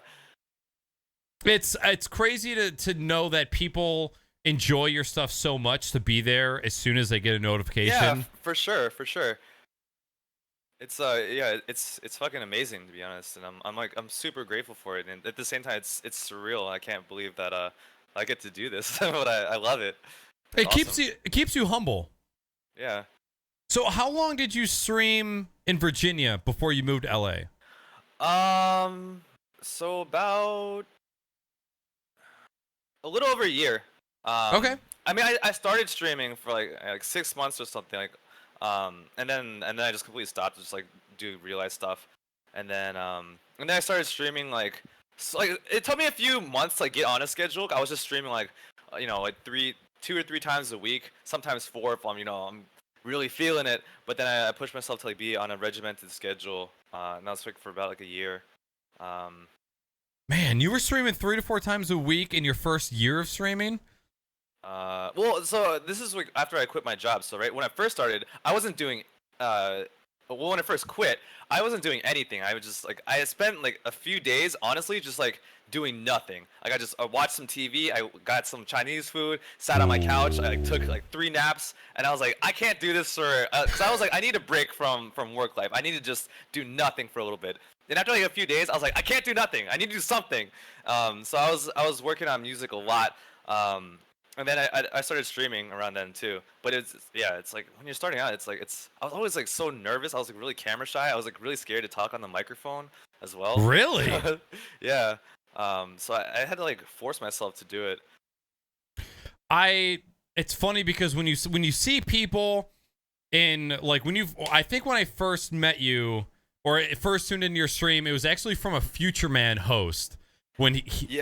Speaker 1: It's crazy to know that people enjoy your stuff so much to be there as soon as they get a notification.
Speaker 2: Yeah, for sure. It's it's fucking amazing to be honest, and I'm super grateful for it, and at the same time it's surreal. I can't believe that I get to do this, but I love it. It's awesome.
Speaker 1: It keeps you humble.
Speaker 2: Yeah.
Speaker 1: So how long did you stream in Virginia before you moved to LA?
Speaker 2: So about a little over a year.
Speaker 1: Okay.
Speaker 2: I mean, I started streaming for like 6 months or something, like, and then I just completely stopped, just like do real life stuff, and then I started streaming like, like it took me a few months to like get on a schedule. I was just streaming like, like 2 or 3 times a week, sometimes 4 if I'm really feeling it. But then I pushed myself to like be on a regimented schedule, and that was like for about like a year.
Speaker 1: Man, you were streaming 3 to 4 times a week in your first year of streaming?
Speaker 2: Well, so this is like after I quit my job. So right when I first started, I wasn't doing. Well, when I first quit, I wasn't doing anything. I was just like I spent like a few days, honestly, just like doing nothing. Like I watched some TV. I got some Chinese food, sat on my couch. I like, took like 3 naps, and I was like, I can't do this for. Cause I was like, I need a break from work life. I need to just do nothing for a little bit. And after like a few days, I was like, I can't do nothing. I need to do something. So I was working on music a lot. And then I started streaming around then too. But it's like when you're starting out, I was always like so nervous. I was like really camera shy. I was like really scared to talk on the microphone as well.
Speaker 1: Really?
Speaker 2: Yeah. So I had to like force myself to do it.
Speaker 1: It's funny because when you see people in like I think when I first met you or first tuned into your stream, it was actually from a Future Man host. When he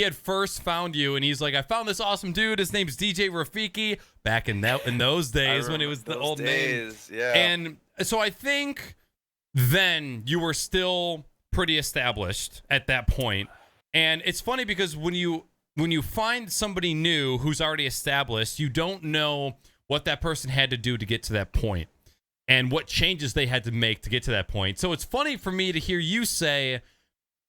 Speaker 1: had first found you, and he's like, I found this awesome dude. His name's DJ Rafiki. Back in those days when it was the old name.
Speaker 2: Yeah.
Speaker 1: And so I think then you were still pretty established at that point. And it's funny because when you find somebody new who's already established, you don't know what that person had to do to get to that point and what changes they had to make to get to that point. So it's funny for me to hear you say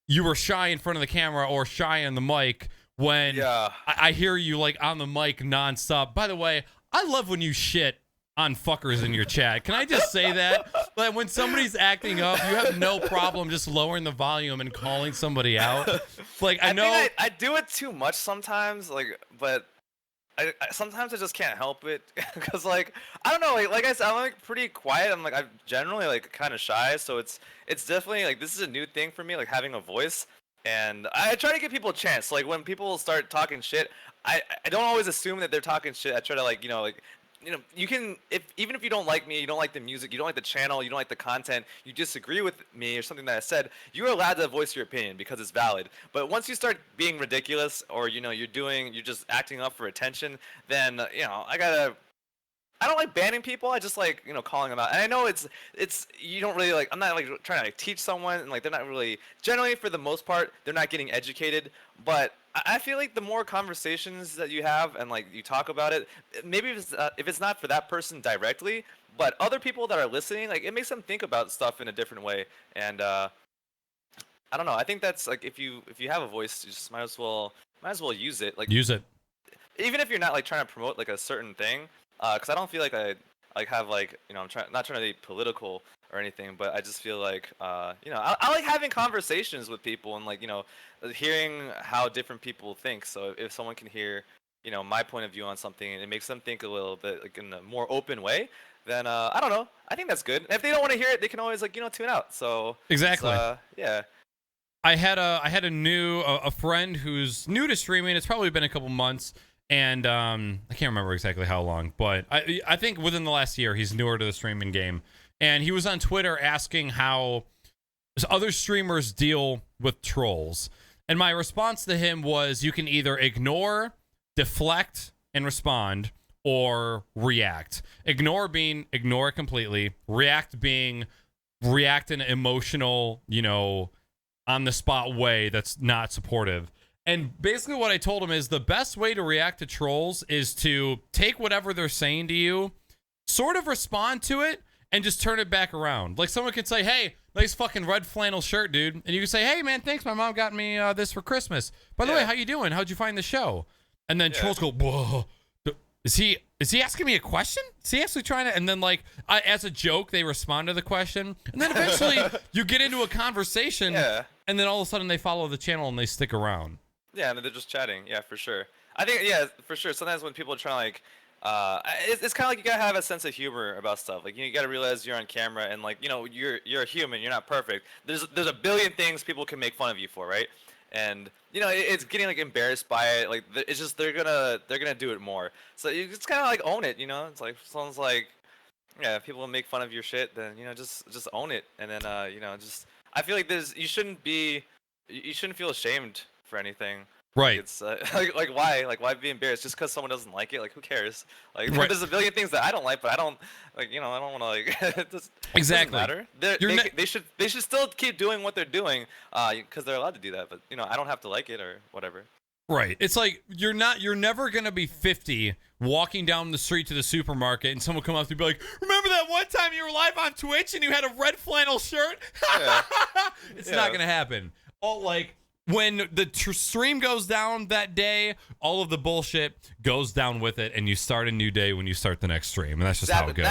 Speaker 1: you were shy in front of the camera or shy on the mic when I hear you like on the mic nonstop. By the way, I love when you shit on fuckers in your chat. Can I just say that? Like when somebody's acting up, you have no problem just lowering the volume and calling somebody out. Like I know
Speaker 2: think I do it too much sometimes, like, but I sometimes I just can't help it because like I don't know, like I said, I'm like pretty quiet. I'm generally like kind of shy, so it's definitely like this is a new thing for me, like having a voice, and I try to give people a chance. Like when people start talking shit, I don't always assume that they're talking shit. I try to like you can even if you don't like me, you don't like the music, you don't like the channel, you don't like the content, you disagree with me or something that I said, you're allowed to voice your opinion because it's valid. But once you start being ridiculous or you're just acting up for attention, then I don't like banning people. I just like calling them out. And I know it's you don't really like. I'm not like trying to like teach someone, and like they're not really generally for the most part they're not getting educated. But I feel like the more conversations that you have and like you talk about it, maybe if it's not for that person directly, but other people that are listening, like it makes them think about stuff in a different way. And I don't know. I think that's like if you have a voice, you just might as well use it. Like
Speaker 1: use it,
Speaker 2: even if you're not like trying to promote like a certain thing. Because I don't feel like I like have like I'm not trying to be political or anything, but I just feel like I like having conversations with people and like hearing how different people think. So if someone can hear my point of view on something and it makes them think a little bit like in a more open way, then I don't know. I think that's good. And if they don't want to hear it, they can always like tune out. So
Speaker 1: exactly.
Speaker 2: Yeah.
Speaker 1: I had a friend who's new to streaming. It's probably been a couple months. And I can't remember exactly how long, but I think within the last year, he's newer to the streaming game. And he was on Twitter asking how other streamers deal with trolls. And my response to him was you can either ignore, deflect, and respond, or react. Ignore being ignore it completely. React being react in an emotional, on the spot way that's not supportive. And basically what I told him is the best way to react to trolls is to take whatever they're saying to you, sort of respond to it, and just turn it back around. Like someone could say, hey, nice fucking red flannel shirt, dude. And you can say, hey, man, thanks. My mom got me this for Christmas. By the way, how you doing? How'd you find the show? And then trolls go, whoa. is he asking me a question? Is he actually trying to? And then like as a joke, they respond to the question, and then eventually you get into a conversation, and then all of a sudden they follow the channel and they stick around.
Speaker 2: Yeah, and they're just chatting. Yeah, for sure. I think for sure. Sometimes when people are trying to it's kind of like you gotta have a sense of humor about stuff. Like you gotta realize you're on camera and like you're a human. You're not perfect. There's a billion things people can make fun of you for, right? And it's getting like embarrassed by it. Like it's just they're gonna do it more. So you just kind of like own it. It's like someone's like, yeah, if people make fun of your shit, then just own it. And then just I feel like you shouldn't feel ashamed for anything.
Speaker 1: Right.
Speaker 2: It's like why be embarrassed just because someone doesn't like it? Like who cares? Like
Speaker 1: right.
Speaker 2: There's a billion things that I don't like, but I don't I don't want to like. It
Speaker 1: exactly.
Speaker 2: Doesn't matter. They should still keep doing what they're doing because they're allowed to do that. But I don't have to like it or whatever.
Speaker 1: Right. It's like you're never gonna be 50 walking down the street to the supermarket and someone come up to you and be like, remember that one time you were live on Twitch and you had a red flannel shirt?
Speaker 2: Yeah.
Speaker 1: It's not gonna happen. When the stream goes down that day, all of the bullshit goes down with it, and you start a new day when you start the next stream, and that's just how it goes.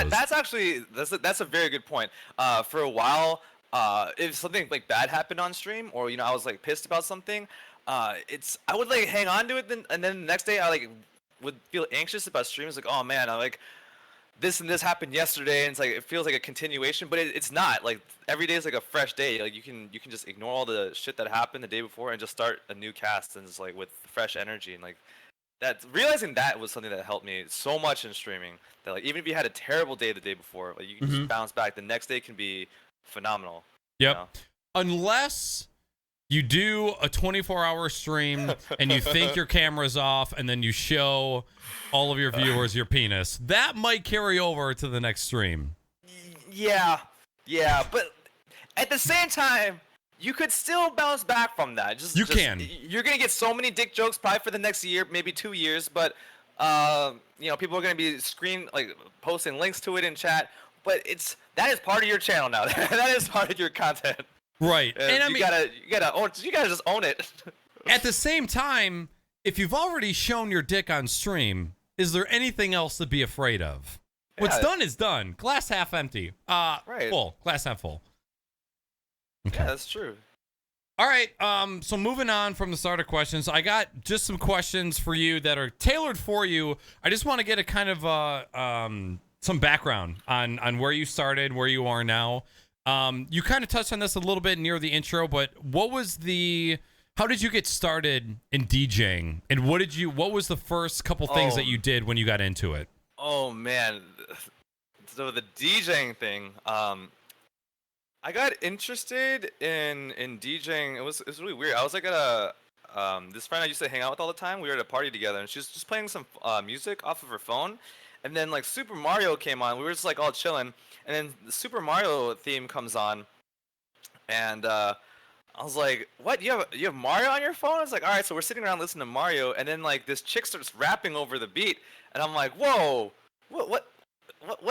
Speaker 2: That's a very good point. For a while, if something like bad happened on stream, or I was like pissed about something, I would like hang on to it, and then the next day I like would feel anxious about streams. Like, oh man, I like. This and this happened yesterday, and it's like it feels like a continuation, but it's not. Like every day is like a fresh day. Like you can just ignore all the shit that happened the day before and just start a new cast and just like with fresh energy and like that. Realizing that was something that helped me so much in streaming. That like even if you had a terrible day the day before, like you can just bounce back. The next day can be phenomenal.
Speaker 1: Yep. Unless you do a 24-hour stream and you think your camera's off and then you show all of your viewers your penis. That might carry over to the next stream.
Speaker 2: Yeah, but at the same time, you could still bounce back from that.
Speaker 1: You can.
Speaker 2: You're going to get so many dick jokes probably for the next year, maybe 2 years, but people are going to be posting links to it in chat, but that is part of your channel now. That is part of your content.
Speaker 1: Right. And I mean,
Speaker 2: you gotta just own it.
Speaker 1: At the same time, if you've already shown your dick on stream, is there anything else to be afraid of? What's done is done. Glass half empty.
Speaker 2: Right.
Speaker 1: Full. Glass half full. Okay.
Speaker 2: Yeah, that's true.
Speaker 1: All right. So moving on from the starter questions, I got just some questions for you that are tailored for you. I just want to get a kind of some background on where you started, where you are now. You kind of touched on this a little bit near the intro, but how did you get started in DJing, and what was the first couple things that you did when you got into it?
Speaker 2: Oh man, so the DJing thing, I got interested in DJing. It was really weird. I was like at this friend I used to hang out with all the time. We were at a party together, and she was just playing some music off of her phone. And then like Super Mario came on. We were just like all chilling, and then the Super Mario theme comes on, and I was like, "What? You have Mario on your phone?" I was like, "All right." So we're sitting around listening to Mario, and then like this chick starts rapping over the beat, and I'm like, "Whoa, what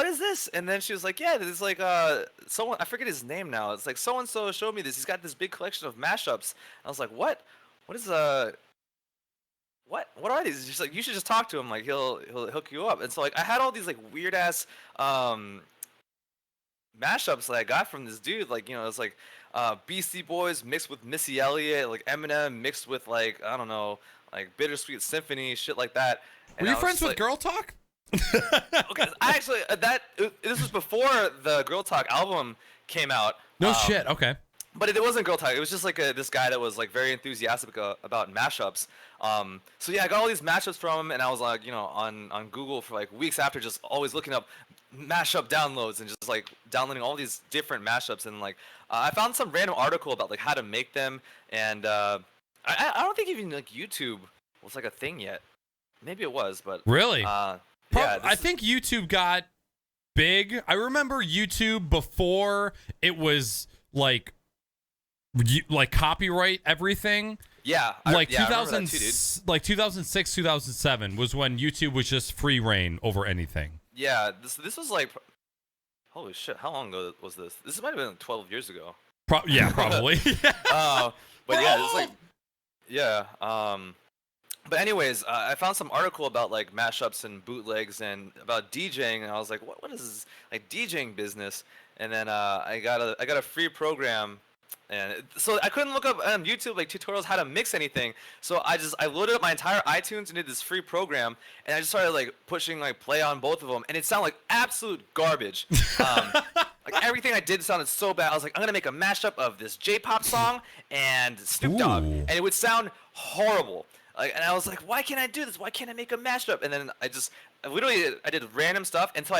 Speaker 2: is this?" And then she was like, "Yeah, this is like someone, I forget his name now. It's like so and so showed me this. He's got this big collection of mashups." I was like, "What? What is What are these?" She's like, "You should just talk to him. Like he'll hook you up." And so like I had all these like weird ass mashups that I got from this dude. Like it's like Beastie Boys mixed with Missy Elliott, like Eminem mixed with like I don't know, like Bittersweet Symphony, shit like that.
Speaker 1: Were you friends with Girl Talk?
Speaker 2: Okay, I actually this was before the Girl Talk album came out.
Speaker 1: No shit. Okay.
Speaker 2: But it wasn't Girl Talk. It was just like this guy that was like very enthusiastic about mashups. So yeah, I got all these mashups from him, and I was like, on Google for like weeks after, just always looking up mashup downloads and just like downloading all these different mashups. And like I found some random article about like how to make them, and I don't think even like YouTube was like a thing yet. Maybe it was, but
Speaker 1: really,
Speaker 2: yeah.
Speaker 1: I think YouTube got big. I remember YouTube before it was like copyright everything.
Speaker 2: Yeah,
Speaker 1: like
Speaker 2: I
Speaker 1: 2000,
Speaker 2: too, dude.
Speaker 1: like 2006, 2007 was when YouTube was just free reign over anything.
Speaker 2: Yeah, this was like, holy shit, how long ago was this? This might have been 12 years ago.
Speaker 1: Yeah, probably.
Speaker 2: But yeah, it's like, yeah. But anyways, I found some article about like mashups and bootlegs and about DJing, and I was like, what is this like DJing business? And then I got a free program, and so I couldn't look up on YouTube like tutorials how to mix anything. So I loaded up my entire iTunes and did this free program, and I just started like pushing like play on both of them, and it sounded like absolute garbage. Like everything I did sounded so bad. I was like, I'm gonna make a mashup of this J-pop song and Snoop Dogg,
Speaker 1: Ooh.
Speaker 2: and it would sound horrible. Like, and I was like, why can't I do this? Why can't I make a mashup? And then I did random stuff until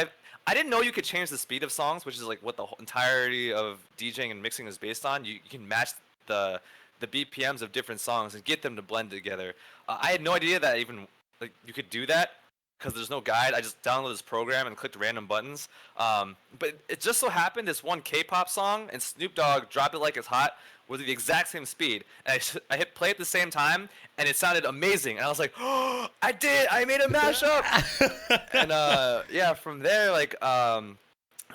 Speaker 2: I didn't know you could change the speed of songs, which is like what the whole entirety of DJing and mixing is based on. You can match the BPMs of different songs and get them to blend together. I had no idea that even like you could do that because there's no guide. I just downloaded this program and clicked random buttons. But it just so happened this one K-pop song and Snoop Dogg "Drop It Like It's Hot" was the exact same speed. And I hit play at the same time, and it sounded amazing. And I was like, "Oh, I did! I made a mashup!" And yeah, from there, like I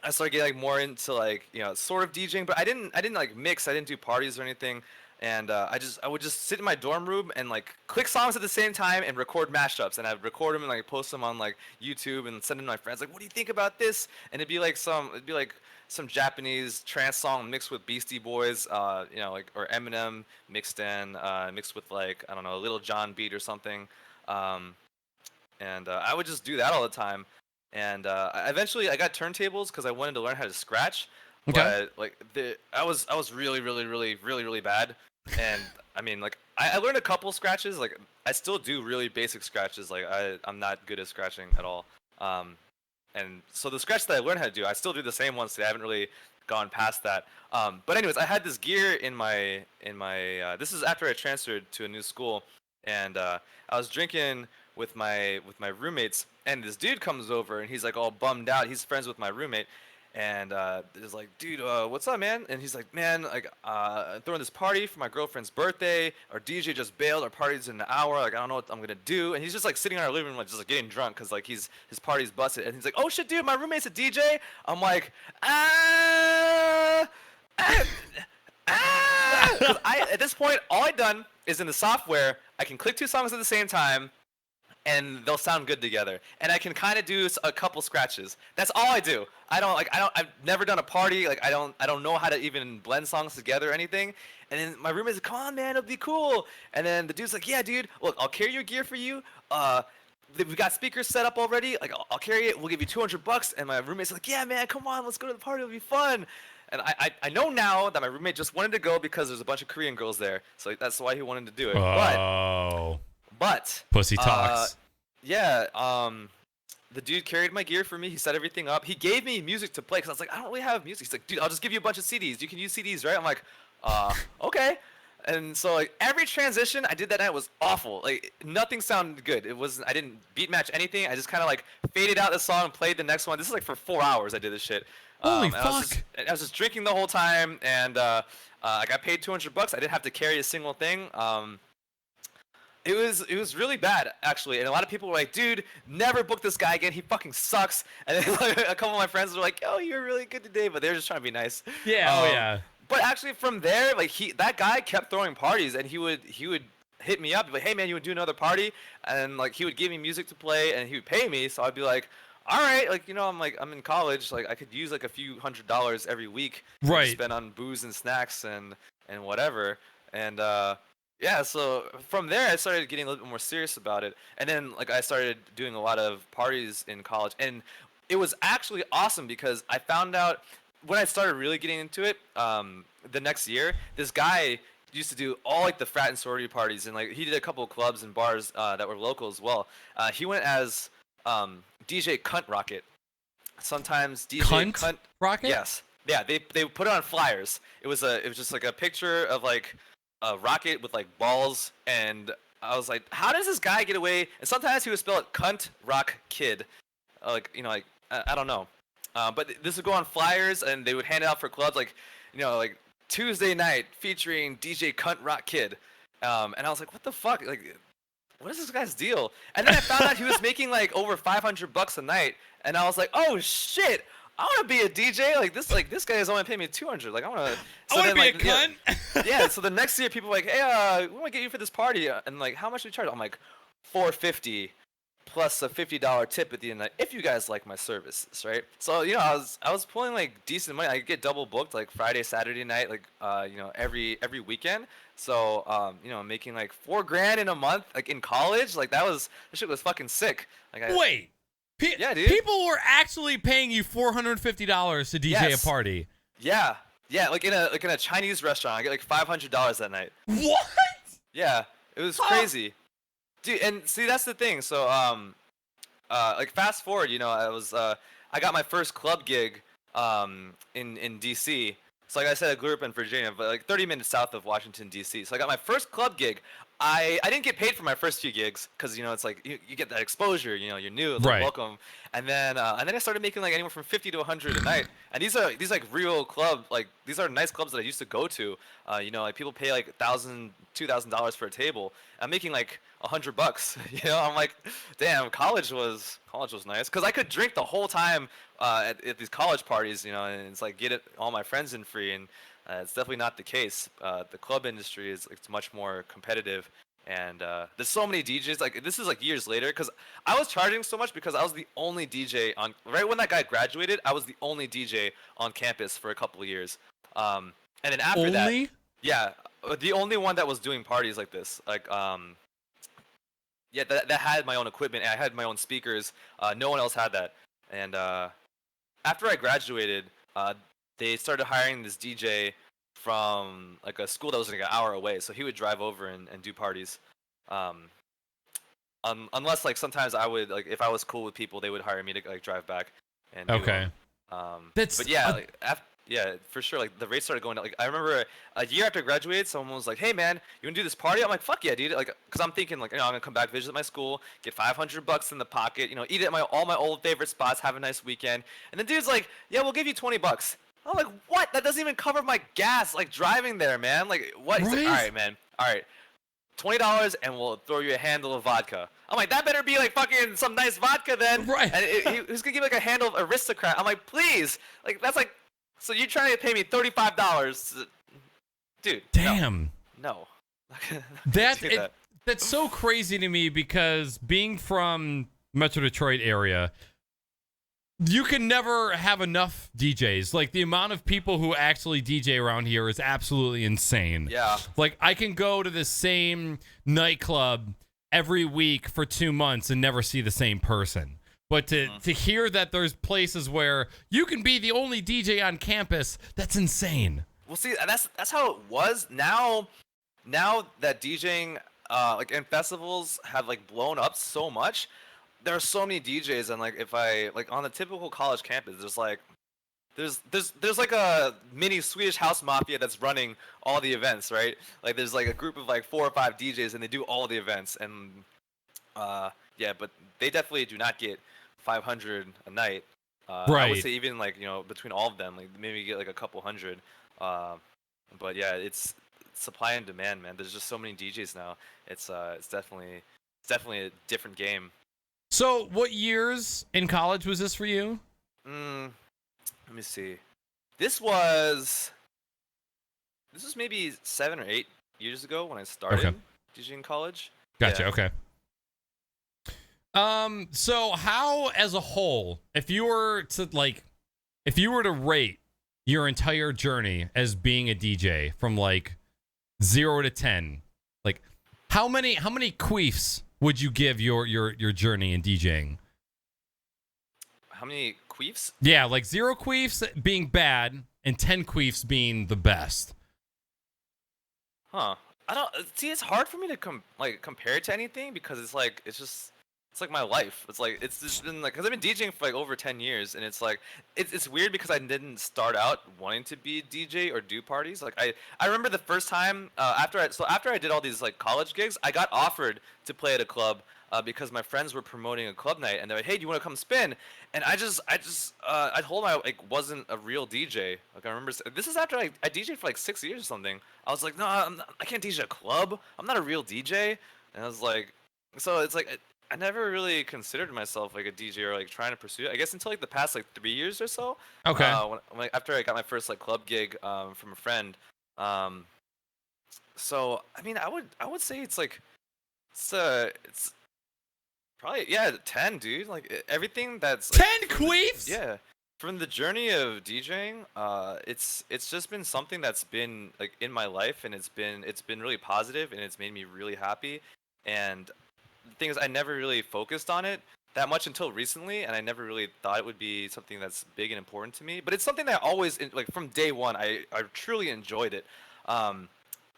Speaker 2: started getting like more into like sort of DJing, but I didn't like mix. I didn't do parties or anything. And I would just sit in my dorm room and like click songs at the same time and record mashups, and I'd record them and like post them on like YouTube and send them to my friends like, what do you think about this? And it'd be like some Japanese trance song mixed with Beastie Boys, like, or Eminem mixed with like, I don't know, a Little John beat or something. And I would just do that all the time. And eventually I got turntables because I wanted to learn how to scratch.
Speaker 1: Okay.
Speaker 2: But like I was really really really really really bad. And I mean, like I learned a couple scratches. Like I still do really basic scratches. Like I'm not good at scratching at all. And so the scratch that I learned how to do, I still do the same ones today. I haven't really gone past that. But anyways, I had this gear in my this is after I transferred to a new school, and I was drinking with my roommates, and this dude comes over and he's like all bummed out. He's friends with my roommate. And is like, dude, what's up, man? And he's like, man, like, I'm throwing this party for my girlfriend's birthday. Our DJ just bailed. Our party's in an hour. Like, I don't know what I'm gonna do. And he's just like sitting in our living room, like, just like getting drunk, cause like his party's busted. And he's like, oh shit, dude, my roommate's a DJ. I'm like, ah, ah, ah. 'Cause at this point, all I've done is in the software, I can click two songs at the same time, and they'll sound good together. And I can kind of do a couple scratches. That's all I do. I've never done a party. Like I don't know how to even blend songs together or anything. And then my roommate's like, come on, man, it'll be cool. And then the dude's like, yeah, dude, look, I'll carry your gear for you. We got speakers set up already. Like I'll carry it. We'll give you $200. And my roommate's like, yeah, man, come on, let's go to the party. It'll be fun. And I know now that my roommate just wanted to go because there's a bunch of Korean girls there. So that's why he wanted to do it.
Speaker 1: Oh.
Speaker 2: But
Speaker 1: Pussy talks.
Speaker 2: Yeah, the dude carried my gear for me. He set everything up. He gave me music to play because I was like, I don't really have music. He's like, dude, I'll just give you a bunch of CDs. You can use CDs, right? I'm like, okay. And so like every transition I did that night was awful. Like nothing sounded good. I didn't beat match anything. I just kind of like faded out the song and played the next one. This is like for 4 hours I did this shit.
Speaker 1: Holy fuck!
Speaker 2: I was just drinking the whole time, and I got paid $200. I didn't have to carry a single thing. It was really bad, actually, and a lot of people were like, dude, never book this guy again, he fucking sucks. And then like, a couple of my friends were like, oh, you're really good today, but they're just trying to be nice.
Speaker 1: Yeah, yeah.
Speaker 2: But actually from there, like that guy kept throwing parties, and he would hit me up, be like, hey man, you would do another party? And like he would give me music to play, and he would pay me, so I'd be like, all right, like, I'm in college, like I could use like a few $100s every week to spend on booze and snacks and whatever. And yeah, so from there I started getting a little bit more serious about it, and then like I started doing a lot of parties in college, and it was actually awesome because I found out when I started really getting into it, the next year, this guy used to do all like the frat and sorority parties, and like he did a couple of clubs and bars that were local as well. He went as DJ Cunt Rocket. Sometimes DJ Cunt
Speaker 1: Rocket.
Speaker 2: Yes, yeah. They put it on flyers. It was just like a picture of like a rocket with like balls, and I was like, how does this guy get away? And sometimes he would spell it Cunt Rock Kid, like I don't know, but this would go on flyers, and they would hand it out for clubs, like like Tuesday night featuring DJ Cunt Rock Kid, and I was like, what the fuck, like what is this guy's deal? And then I found out he was making like over $500 a night, and I was like, oh shit, I want to be a DJ. Like this guy is only paying me $200. Like I want to.
Speaker 1: I want to be a cunt.
Speaker 2: Yeah. So the next year, people were like, hey, we want to get you for this party, and like, how much do you charge? I'm like, $450 plus a $50 tip at the end of the night if you guys like my services, right? So I was pulling like decent money. I get double booked like Friday, Saturday night, like every weekend. So I'm making like $4,000 in a month, like in college. Like that shit was fucking sick. Like
Speaker 1: Wait.
Speaker 2: Yeah, dude.
Speaker 1: People were actually paying you $450 to DJ a party.
Speaker 2: Yeah, like in a Chinese restaurant, I get like $500 that night.
Speaker 1: What?
Speaker 2: Yeah, it was crazy, dude. And see, that's the thing. So like fast forward, I got my first club gig in DC. So like I said, I grew up in Virginia, but like 30 minutes south of Washington DC. So I got my first club gig. I didn't get paid for my first few gigs because it's like you get that exposure. You're new, like,
Speaker 1: Right.
Speaker 2: welcome. And then I started making like anywhere from 50 to 100 a night. And these like real club, like these are nice clubs that I used to go to. Like people pay like $1,000, $2,000 for a table. I'm making like $100. I'm like, damn, college was nice because I could drink the whole time at these college parties. And it's like get all my friends in free, and it's definitely not the case. The club industry it's much more competitive, and there's so many DJs. Like this is like years later because I was charging so much because I was the only DJ on right when that guy graduated. I was the only DJ on campus for a couple of years, and then after that, yeah, the only one that was doing parties like this, like yeah, that had my own equipment and I had my own speakers. No one else had that, and after I graduated, they started hiring this DJ from like a school that was like an hour away, so he would drive over and do parties. Unless like sometimes I would like if I was cool with people, they would hire me to like drive back and do
Speaker 1: Okay.
Speaker 2: but yeah, like yeah, for sure. Like the rates started going down. Like I remember a year after I graduated, someone was like, "Hey man, you wanna do this party?" I'm like, "Fuck yeah, dude!" Like, cause I'm thinking like, I'm gonna come back, visit my school, get $500 in the pocket, eat at all my old favorite spots, have a nice weekend. And the dude's like, "Yeah, we'll give you $20." I'm like, "What? That doesn't even cover my gas, like driving there, man. Like what?" He's like, "All right, man. All right, $20 and we'll throw you a handle of vodka." I'm like, that better be like fucking some nice vodka then.
Speaker 1: Right.
Speaker 2: And he was gonna give me like a handle of Aristocrat. I'm like, please, like that's like. So you're trying to pay me $35, dude?
Speaker 1: Damn.
Speaker 2: No.
Speaker 1: That's so crazy to me because being from Metro Detroit area, you can never have enough DJs. Like the amount of people who actually DJ around here is absolutely insane.
Speaker 2: Yeah.
Speaker 1: Like I can go to the same nightclub every week for 2 months and never see the same person. But to hear that there's places where you can be the only DJ on campus, that's insane.
Speaker 2: Well, see, that's how it was. Now that DJing like in festivals have like blown up so much, there are so many DJs, and like if I like on the typical college campus, there's like a mini Swedish house mafia that's running all the events, right? Like there's like a group of like 4 or 5 DJs, and they do all the events, and yeah, but they definitely do not get 500 a night.
Speaker 1: Right.
Speaker 2: I would say even like between all of them, like maybe get like a couple hundred. But yeah, it's supply and demand, man. There's just so many DJs now. It's definitely a different game.
Speaker 1: So, what years in college was this for you?
Speaker 2: Let me see. This was maybe 7 or 8 years ago when I started DJing in college.
Speaker 1: Gotcha.
Speaker 2: Yeah.
Speaker 1: Okay. So how, as a whole, if you were to rate your entire journey as being a DJ from like 0 to 10, like how many queefs would you give your journey in DJing?
Speaker 2: How many queefs?
Speaker 1: Yeah, like 0 queefs being bad and 10 queefs being the best.
Speaker 2: Huh. I don't see. It's hard for me to compare it to anything because it's like my life. It's just been like, because I've been DJing for like over 10 years, and it's like it's weird because I didn't start out wanting to be a DJ or do parties. Like I remember the first time after I did all these like college gigs, I got offered to play at a club because my friends were promoting a club night, and they're like, "Hey, do you want to come spin?" And I told them I like wasn't a real DJ. Like I remember this is after I DJed for like 6 years or something. I was like, "No, I can't DJ a club. I'm not a real DJ." And I was like, so it's like. I never really considered myself like a DJ or like trying to pursue it. I guess until like the past like 3 years or so.
Speaker 1: Okay.
Speaker 2: After I got my first like club gig from a friend. So I mean I would say it's Probably, yeah, 10, dude. Like everything that's like
Speaker 1: 10 queefs?
Speaker 2: yeah, from the journey of DJing, it's just been something that's been like in my life, and it's been really positive, and it's made me really happy. And the thing is, I never really focused on it that much until recently, and I never really thought it would be something that's big and important to me. But it's something that I always like from day one. I truly enjoyed it. Um,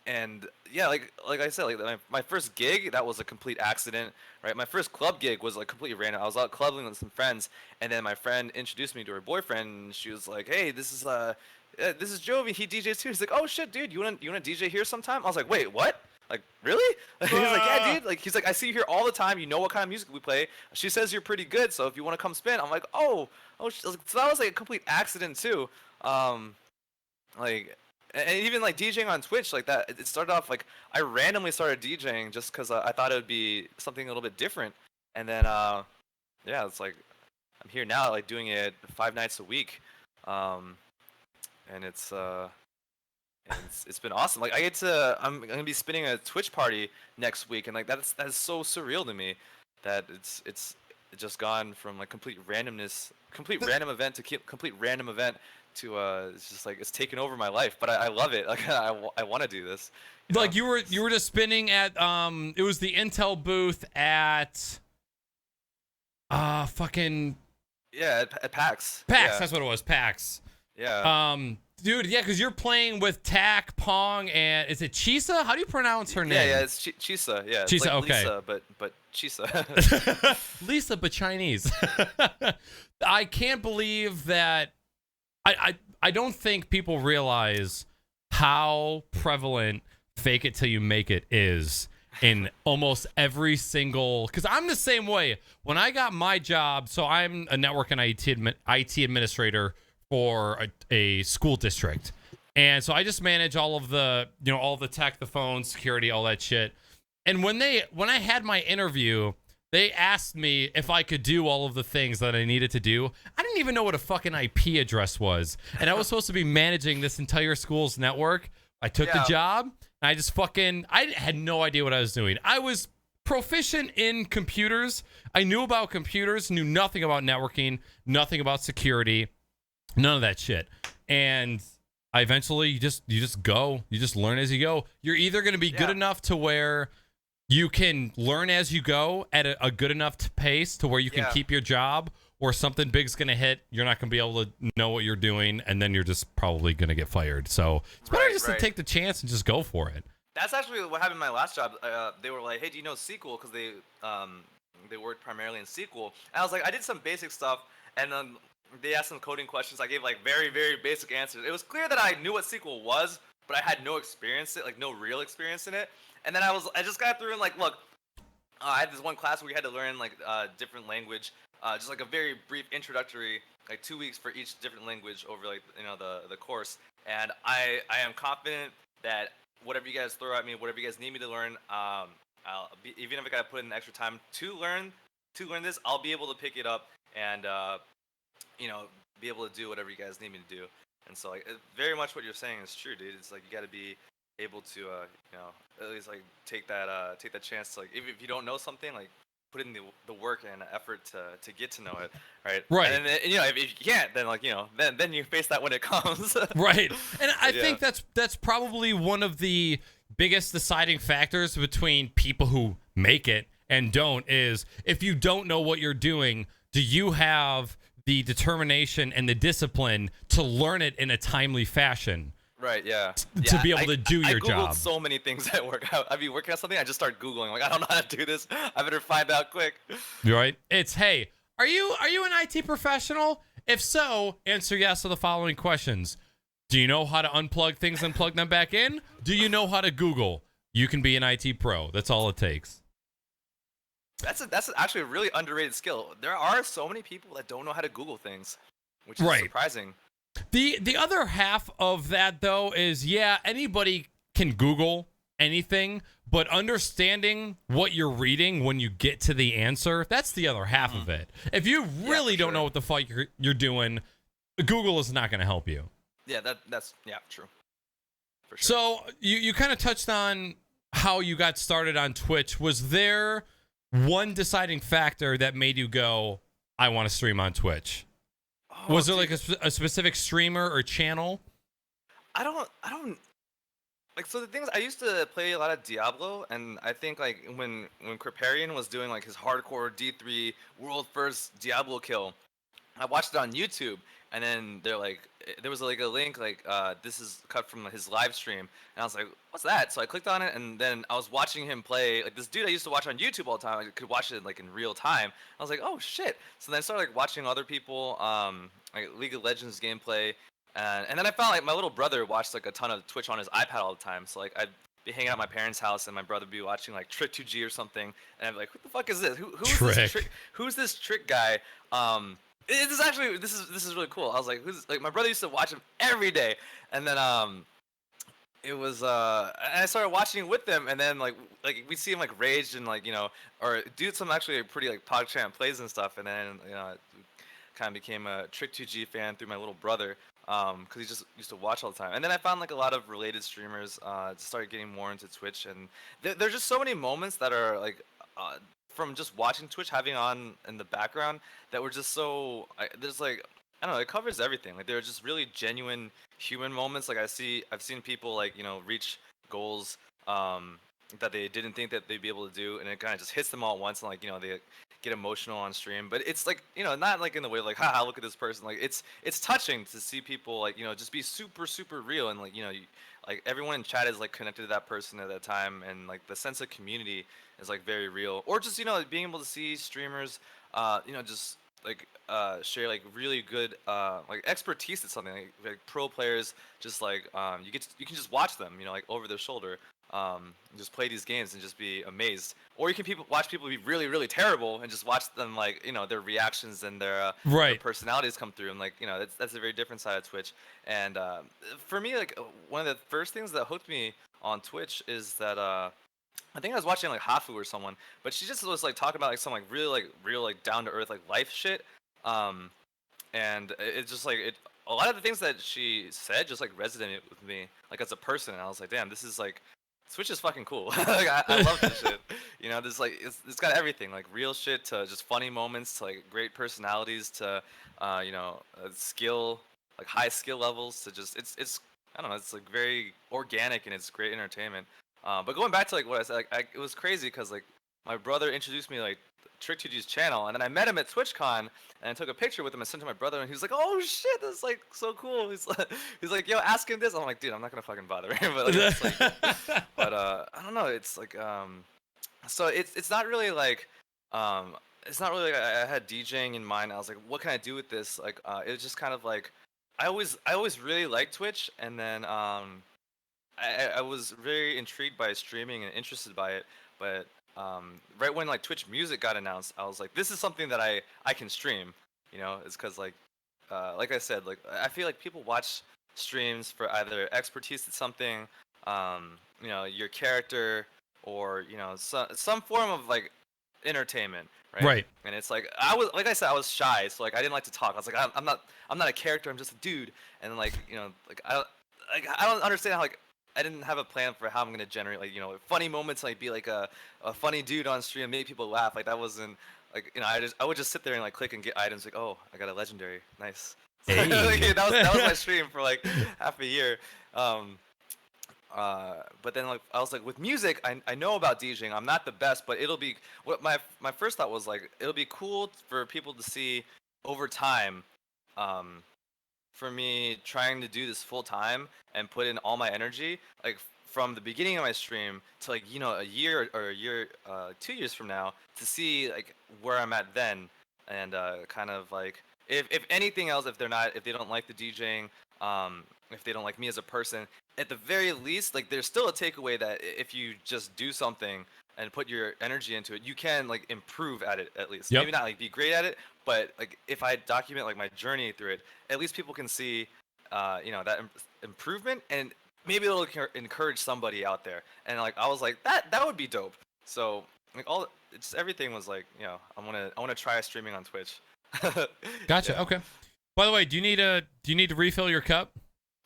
Speaker 2: and yeah, like I said, like my first gig, that was a complete accident, right? My first club gig was like completely random. I was out clubbing with some friends, and then my friend introduced me to her boyfriend, and she was like, "Hey, this is Jovi. He DJs too." He's like, "Oh shit, dude, you wanna DJ here sometime?" I was like, "Wait, what? Like, really?" He's like, "Yeah, dude. Like, he's like, I see you here all the time. You know what kind of music we play. She says you're pretty good, so if you want to come spin," I'm like, "Oh." So that was like a complete accident too. Um, like and even like DJing on Twitch like that, it started off like I randomly started DJing just because I thought it would be something a little bit different, and then yeah, it's like I'm here now like doing it 5 nights a week, um and it's been awesome. Like I'm gonna be spinning a Twitch party next week, and like that is so surreal to me that it's just gone from like complete random event to complete random event to it's just like it's taken over my life. But I love it. Like I want to do this.
Speaker 1: Like you were just spinning at it was the Intel booth at fucking
Speaker 2: Yeah, at PAX.
Speaker 1: PAX,
Speaker 2: Yeah.
Speaker 1: that's what it was, PAX.
Speaker 2: Yeah.
Speaker 1: Dude, yeah, because you're playing with Tack, Pong, and is it Chisa? How do you pronounce her name?
Speaker 2: Yeah, it's Chisa. Yeah, it's
Speaker 1: Chisa,
Speaker 2: like
Speaker 1: okay.
Speaker 2: Lisa, but Chisa.
Speaker 1: Lisa, but Chinese. I can't believe that. I don't think people realize how prevalent fake it till you make it is in almost every single. Because I'm the same way. When I got my job, so I'm a network and IT administrator for a school district, and so I just manage all of the all the tech, the phone, security, all that shit. And when I had my interview, they asked me if I could do all of the things that I needed to do. I didn't even know what a fucking IP address was, and I was supposed to be managing this entire school's network. I took the job, and I had no idea what I was doing. I was proficient in computers. I knew about computers, knew nothing about networking, nothing about security. None of that shit. And I eventually you just learn as you go. You're either going to be good enough to where you can learn as you go at a good enough pace to where you can keep your job, or something big's going to hit. You're not going to be able to know what you're doing, and then you're just probably going to get fired. So it's better just to take the chance and just go for it.
Speaker 2: That's actually what happened in my last job. They were like, "Hey, do you know SQL?" Because they worked primarily in SQL. And I was like, I did some basic stuff, and then they asked some coding questions. I gave like very, very basic answers. It was clear that I knew what SQL was, but I had no experience in it, like no real experience in it. And then I just got through and like, look, I had this one class where we had to learn like different language, just like a very brief introductory, like 2 weeks for each different language over like the course. And I am confident that whatever you guys throw at me, whatever you guys need me to learn, even if I gotta put in extra time to learn this, I'll be able to pick it up and be able to do whatever you guys need me to do. And so like very much what you're saying is true, dude. It's like you got to be able to at least like take that chance to, like, if you don't know something, like put in the work and effort to get to know it, right. And then, if you can't, then like then you face that when it comes.
Speaker 1: Right. And I think that's probably one of the biggest deciding factors between people who make it and don't, is if you don't know what you're doing, do you have the determination and the discipline to learn it in a timely fashion?
Speaker 2: Right, yeah.
Speaker 1: To be able to do your job.
Speaker 2: I Googled so many things at work. I'd be working on something, I just start Googling. Like, I don't know how to do this. I better find out quick.
Speaker 1: Right? It's, hey, are you an IT professional? If so, answer yes to the following questions. Do you know how to unplug things and plug them back in? Do you know how to Google? You can be an IT pro. That's all it takes.
Speaker 2: That's actually a really underrated skill. There are so many people that don't know how to Google things, which is surprising.
Speaker 1: The other half of that, though, is, anybody can Google anything, but understanding what you're reading when you get to the answer, that's the other half of it. If you really don't know what the fuck you're doing, Google is not going to help you.
Speaker 2: Yeah, that's true. For sure.
Speaker 1: So you kind of touched on how you got started on Twitch. Was there one deciding factor that made you go, I want to stream on Twitch?
Speaker 2: Oh,
Speaker 1: Was there
Speaker 2: dude,
Speaker 1: like a specific streamer or channel?
Speaker 2: I don't like. So the things I used to play a lot of Diablo, and I think like when Kriparian was doing like his hardcore D3 world first Diablo kill, I watched it on YouTube, and then there was like a link like this is cut from his live stream, and I was like, what's that? So I clicked on it, and then I was watching him play like this dude I used to watch on YouTube all the time. I could watch it like in real time. I was like, oh shit! So then I started like watching other people, like League of Legends gameplay, and then I found like my little brother watched like a ton of Twitch on his iPad all the time. So like I'd be hanging out at my parents' house, and my brother would be watching like Trick 2G or something, and I'd be like, "Who the fuck is this? Who's
Speaker 1: Trick.
Speaker 2: this trick? Who's this trick guy?" This is actually this is really cool. I was like, "Who's like?" My brother used to watch him every day, and then it was and I started watching it with them, and then like we see him like raged and like or do some actually pretty like PogChamp plays and stuff, and then kind of became a Trick 2G fan through my little brother. Because he just used to watch all the time, and then I found like a lot of related streamers. Started getting more into Twitch, and there's just so many moments that are like from just watching Twitch, having on in the background that were just so. There's like I don't know, it covers everything. Like they're just really genuine human moments. Like I've seen people like reach goals that they didn't think that they'd be able to do, and it kind of just hits them all at once, and like they get emotional on stream. But it's like not like in the way like haha look at this person. Like it's touching to see people like just be super super real, and like like everyone in chat is like connected to that person at that time, and like the sense of community is like very real. Or just being able to see streamers just like share like really good like expertise at something, like pro players just like you can just watch them like over their shoulder, just play these games and just be amazed. Or you can watch people be really really terrible and just watch them like their reactions and their
Speaker 1: Right.
Speaker 2: personalities come through, and like that's a very different side of Twitch. And for me, like one of the first things that hooked me on Twitch is that I think I was watching like Hafu or someone, but she just was like talking about like some like really like real like down to earth like life shit. Um, and it's just like a lot of the things that she said just like resonated with me like as a person, and I was like, damn, this is like Switch is fucking cool. Like I love this shit. This like it's got everything, like real shit to just funny moments to like great personalities to skill, like high skill levels to just it's I don't know, it's like very organic and it's great entertainment. But going back to like what I said, like it was crazy because like my brother introduced me like Trick 2G's channel, and then I met him at TwitchCon, and I took a picture with him and sent it to my brother, and he was like, "Oh shit, that's like so cool." He's like, "Yo, ask him this." I'm like, "Dude, I'm not gonna fucking bother." But like, but I don't know. It's like so it's not really like it's not really like I had DJing in mind. I was like, what can I do with this? Like it was just kind of like I always really liked Twitch, and then I was very intrigued by streaming and interested by it, but right when like Twitch Music got announced, I was like, this is something that I can stream. It's because like I said, like I feel like people watch streams for either expertise at something, your character, or some form of like entertainment, right?
Speaker 1: Right.
Speaker 2: And it's like like I said, I was shy, so like I didn't like to talk. I was like, I'm not a character, I'm just a dude, and like like I don't understand how like I didn't have a plan for how I'm gonna generate like funny moments, like be like a funny dude on stream and make people laugh. Like that wasn't like I would just sit there and like click and get items like, oh, I got a legendary, nice.
Speaker 1: Hey.
Speaker 2: Like, that was my stream for like half a year. But then like I was like with music, I know about DJing. I'm not the best, but it'll be what my first thought was like it'll be cool for people to see over time. For me trying to do this full time and put in all my energy, like from the beginning of my stream to like a year or a year 2 years from now, to see like where I'm at then, and kind of like if anything else, if they don't like the DJing, if they don't like me as a person, at the very least like there's still a takeaway that if you just do something and put your energy into it, you can like improve at it at least.
Speaker 1: Yep.
Speaker 2: Maybe not like be great at it, but like if I document like my journey through it, at least people can see, that improvement, and maybe it'll encourage somebody out there. And like I was like that would be dope. So like it's everything was like I want to try streaming on Twitch.
Speaker 1: Gotcha.
Speaker 2: Yeah.
Speaker 1: Okay. By the way, do you need to refill your cup?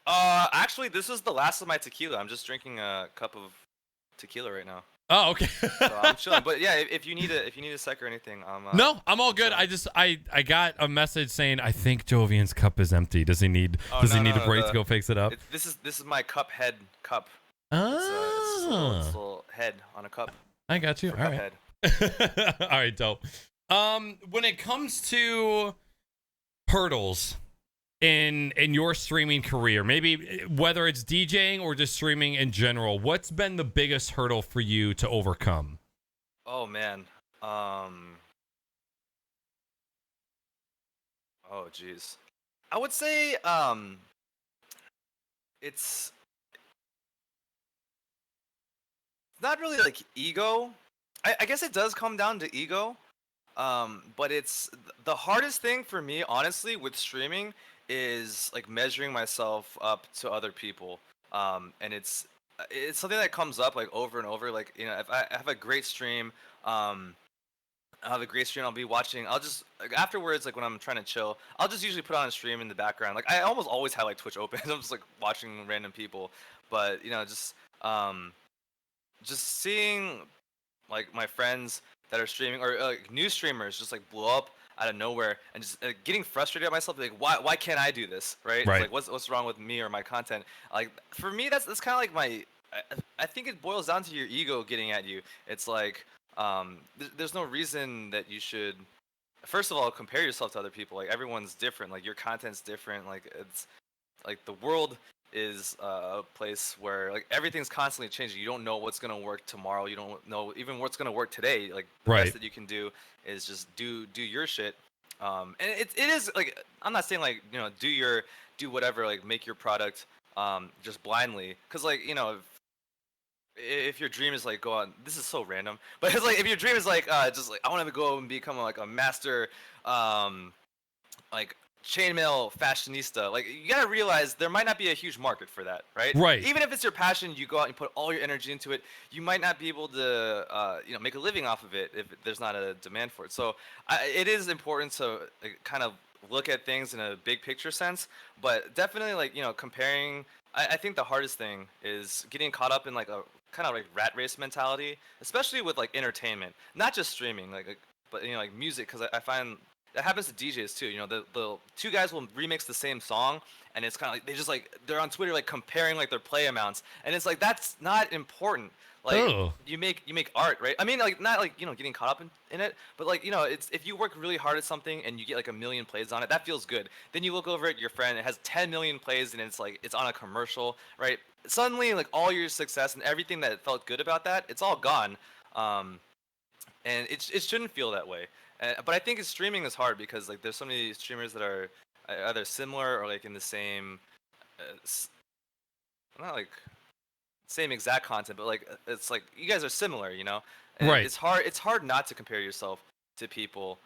Speaker 2: Actually, this is the last of my tequila. I'm just drinking a cup of tequila right now.
Speaker 1: Oh, okay.
Speaker 2: So I'm chilling. But yeah, if you need a sec or anything,
Speaker 1: No, I'm all good.
Speaker 2: chilling.
Speaker 1: I got a message saying I think Jovian's cup is empty. Does he need
Speaker 2: Oh
Speaker 1: does he
Speaker 2: no,
Speaker 1: need
Speaker 2: no,
Speaker 1: a
Speaker 2: no.
Speaker 1: break to go fix it up?
Speaker 2: This is my cup head cup. It's just
Speaker 1: Ah,
Speaker 2: a little head on a cup
Speaker 1: I got you.
Speaker 2: for
Speaker 1: All
Speaker 2: cup
Speaker 1: right.
Speaker 2: head.
Speaker 1: All right, dope. When it comes to hurdles in your streaming career, maybe whether it's DJing or just streaming in general, what's been the biggest hurdle for you to overcome?
Speaker 2: Oh man. Oh jeez. I would say it's not really like ego. I guess it does come down to ego. But it's the hardest thing for me, honestly, with streaming is like measuring myself up to other people. And it's something that comes up like over and over. Like if I have a great stream, um, I'll have a great stream. I'll be watching. I'll just like afterwards, like when I'm trying to chill, I'll just usually put on a stream in the background. Like I almost always have like Twitch open. I'm just like watching random people. But just seeing like my friends that are streaming or like new streamers just like blow up out of nowhere and just getting frustrated at myself like why can't I do this, right? It's
Speaker 1: Right.
Speaker 2: like what's wrong with me or my content? Like for me that's kind of like I think it boils down to your ego getting at you. It's like there's no reason that you should first of all compare yourself to other people. Like everyone's different, like your content's different, like it's like the world is a place where like everything's constantly changing. You don't know what's gonna work tomorrow. You don't know even what's gonna work today. Like the
Speaker 1: Right.
Speaker 2: best that you can do is just do your shit. And it is like I'm not saying like do whatever like make your product just blindly because like if your dream is like go on this is so random but it's like if your dream is like just like I want to go and become like a master um like chainmail fashionista. Like you gotta realize there might not be a huge market for that, right?
Speaker 1: Right.
Speaker 2: Even if it's your passion, you go out and put all your energy into it. You might not be able to, make a living off of it if there's not a demand for it. So it is important to like, kind of look at things in a big picture sense. But definitely, like comparing. I think the hardest thing is getting caught up in like a kind of like rat race mentality, especially with like entertainment, not just streaming, but like music, because I find that happens to DJs too. The two guys will remix the same song, and it's kind of like they're on Twitter like comparing like their play amounts, and it's like that's not important. Like
Speaker 1: Oh.
Speaker 2: you make art, right? I mean, like not like getting caught up in it, but like it's if you work really hard at something and you get like 1 million plays on it, that feels good. Then you look over at your friend, it has 10 million plays, and it's like it's on a commercial, right? Suddenly, like all your success and everything that felt good about that, it's all gone. Um, and it shouldn't feel that way. But I think streaming is hard because like there's so many streamers that are either similar or like in the same, not like same exact content, but like it's like you guys are similar, and
Speaker 1: Right.
Speaker 2: it's hard not to compare yourself to people.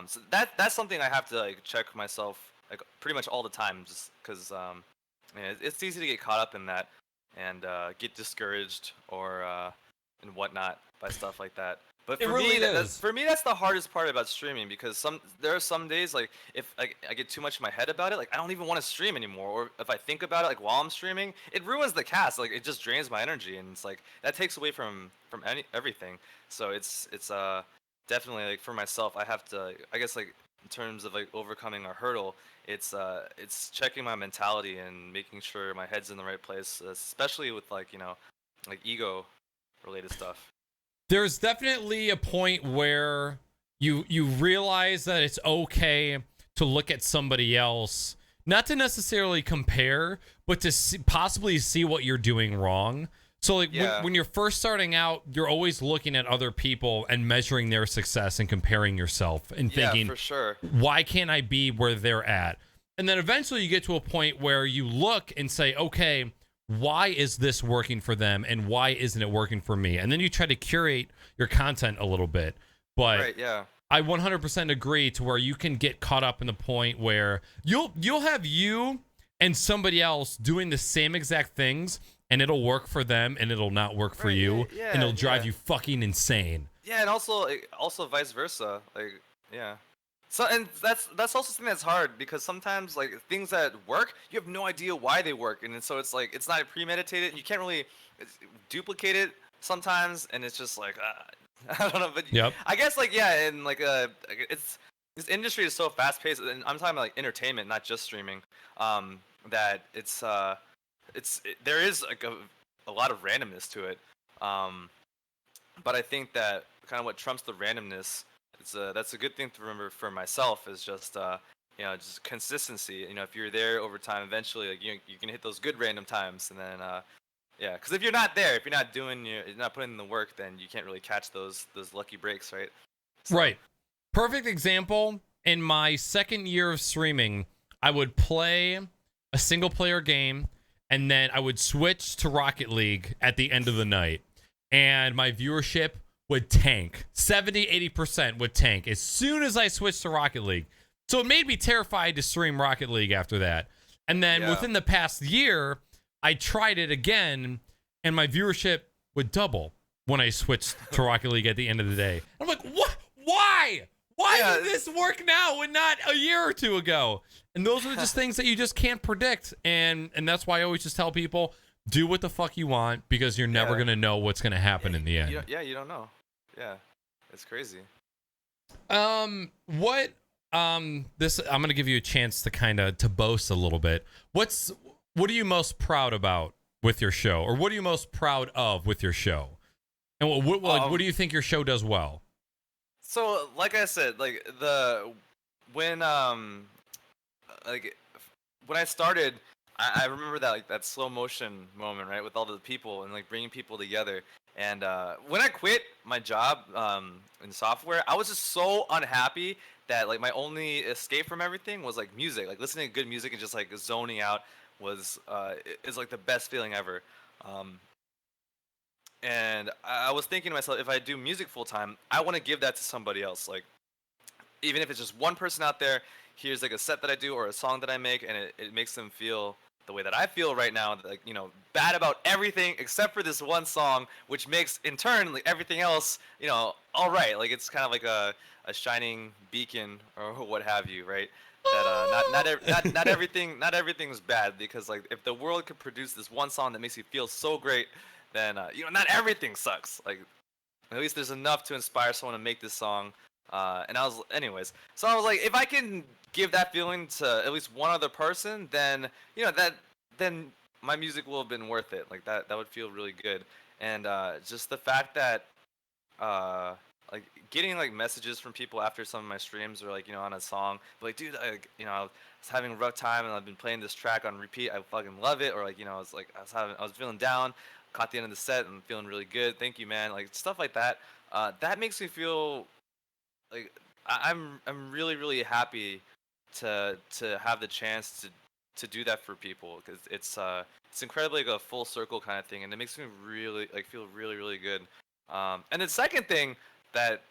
Speaker 2: So that's something I have to like check myself like pretty much all the time, just because it's easy to get caught up in that and get discouraged or and whatnot by stuff like that. But
Speaker 1: It
Speaker 2: for
Speaker 1: really
Speaker 2: me,
Speaker 1: is.
Speaker 2: that's the hardest part about streaming because there are some days like if I get too much in my head about it, like I don't even want to stream anymore. Or if I think about it like while I'm streaming, it ruins the cast. Like it just drains my energy, and it's like that takes away from everything. So it's definitely like for myself, I have to I guess like in terms of like overcoming a hurdle, it's checking my mentality and making sure my head's in the right place, especially with like like ego related stuff.
Speaker 1: There's definitely a point where you realize that it's okay to look at somebody else, not to necessarily compare, but to possibly see what you're doing wrong. So like
Speaker 2: Yeah.
Speaker 1: when you're first starting out, you're always looking at other people and measuring their success and comparing yourself and
Speaker 2: Yeah,
Speaker 1: thinking,
Speaker 2: for sure.
Speaker 1: why can't I be where they're at? And then eventually you get to a point where you look and say, okay, why is this working for them and why isn't it working for me? And then you try to curate your content a little bit. But
Speaker 2: Right, yeah.
Speaker 1: I 100% agree to where you can get caught up in the point where you'll have you and somebody else doing the same exact things and it'll work for them and it'll not work for
Speaker 2: Right,
Speaker 1: you
Speaker 2: yeah,
Speaker 1: and it'll drive
Speaker 2: yeah.
Speaker 1: you fucking insane.
Speaker 2: Yeah, and also vice versa. Like, yeah. So and that's also something that's hard because sometimes like things that work, you have no idea why they work, and so it's like it's not premeditated, and you can't really duplicate it sometimes, and it's just like I don't know, but
Speaker 1: Yep.
Speaker 2: I guess like yeah, and like it's this industry is so fast paced, and I'm talking about like entertainment, not just streaming. That there is like a lot of randomness to it. Um, but I think that kind of what trumps the randomness, that's a good thing to remember for myself is just just consistency. If you're there over time, eventually like you can hit those good random times, and then yeah, because if you're not there, if you're not putting in the work, then you can't really catch those lucky breaks, right? So
Speaker 1: Right. Perfect example. In my second year of streaming, I would play a single player game and then I would switch to Rocket League at the end of the night. And my viewership would tank. 70-80% would tank as soon as I switched to Rocket League. So it made me terrified to stream Rocket League after that. And then
Speaker 2: yeah.
Speaker 1: within the past year, I tried it again and my viewership would double when I switched to Rocket League at the end of the day. I'm like, what? Why? Why did this work now and not a year or two ago? And those are just things that you just can't predict. And that's why I always just tell people, do what the fuck you want because you're never going to know what's going to happen in the end.
Speaker 2: You don't know. Yeah, it's crazy.
Speaker 1: What this I'm going to give you a chance to kind of to boast a little bit. What are you most proud about with your show, or what are you most proud of with your show? And what do you think your show does well?
Speaker 2: So, like I said, like when like when I started, I remember that like that slow motion moment, right, with all the people and like bringing people together. And when I quit my job in software, I was just so unhappy that like my only escape from everything was like music, like listening to good music and just like zoning out was is like the best feeling ever. And I was thinking to myself, if I do music full time, I want to give that to somebody else. Like, even if it's just one person out there, here's like a set that I do or a song that I make, and it makes them feel the way that I feel right now, like bad about everything except for this one song, which makes in turn like everything else, all right. Like it's kind of like a shining beacon or what have you, right? That not everything's bad, because like if the world could produce this one song that makes you feel so great, then not everything sucks. Like at least there's enough to inspire someone to make this song. And anyways. So I was like, if I can give that feeling to at least one other person, then then my music will have been worth it. Like that would feel really good. And just the fact that like getting like messages from people after some of my streams or like on a song, like dude, I was having a rough time and I've been playing this track on repeat. I fucking love it. Or like I was feeling down, caught the end of the set and feeling really good. Thank you, man. Like stuff like that. That makes me feel like I'm really happy to have the chance to do that for people, because it's incredibly like a full circle kind of thing, and it makes me really like feel really good. And the second thing that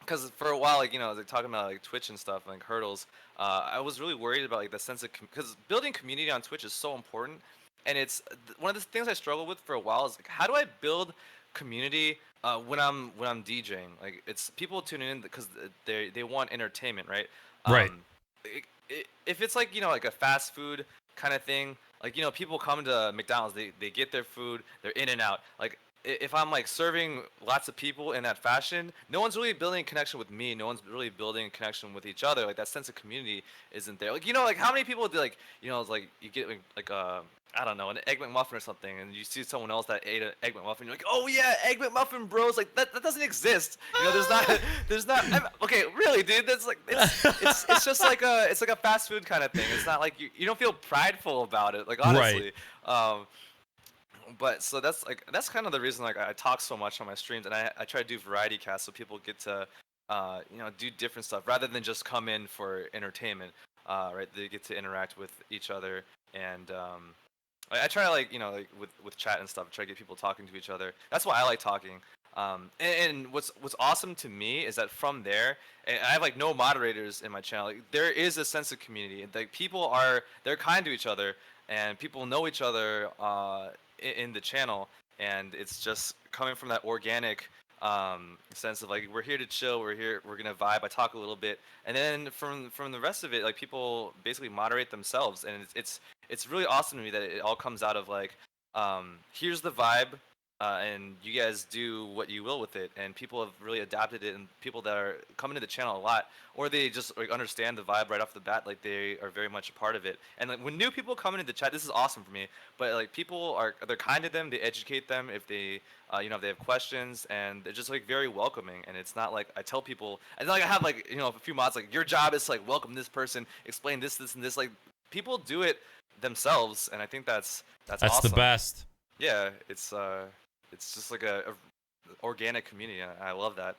Speaker 2: because for a while like like talking about like Twitch and stuff, like hurdles, I was really worried about like the sense of because building community on Twitch is so important, and it's one of the things I struggled with for a while is like, how do I build community when I'm DJing? Like it's people tuning in because they want entertainment, right?
Speaker 1: Right.
Speaker 2: If it's like like a fast food kind of thing, like people come to McDonald's, they get their food, they're in and out. Like if I'm like serving lots of people in that fashion, no one's really building a connection with me. No one's really building a connection with each other. Like that sense of community isn't there. Like like how many people do like it's like you get like I don't know, an egg McMuffin or something, and you see someone else that ate an egg McMuffin, you're like, oh yeah, egg McMuffin, bros. Like that doesn't exist. There's not. Okay, really, dude. That's like it's just like a fast food kind of thing. It's not like you don't feel prideful about it. Like honestly.
Speaker 1: Right.
Speaker 2: But so that's kind of the reason like I talk so much on my streams, and I try to do variety casts so people get to do different stuff rather than just come in for entertainment. Right? They get to interact with each other, and I try to like like with chat and stuff, try to get people talking to each other. That's why I like talking. And what's awesome to me is that from there, and I have like no moderators in my channel. Like, there is a sense of community. Like they're kind to each other, and people know each other in the channel, and it's just coming from that organic sense of like we're here to chill, we're gonna vibe. I talk a little bit, and then from the rest of it, like people basically moderate themselves, and it's really awesome to me that it all comes out of like here's the vibe, and you guys do what you will with it, and people have really adapted it, and people that are coming to the channel a lot, or they just like understand the vibe right off the bat, like they are very much a part of it. And like when new people come into the chat, this is awesome for me. But like people they're kind to them, they educate them if they if they have questions, and they're just like very welcoming. And it's not like I tell people, and like I have like a few mods like your job is to like welcome this person, explain this, this, and this. Like people do it themselves, and I think that's awesome.
Speaker 1: the best.
Speaker 2: Yeah, it's just like a organic community. I love that.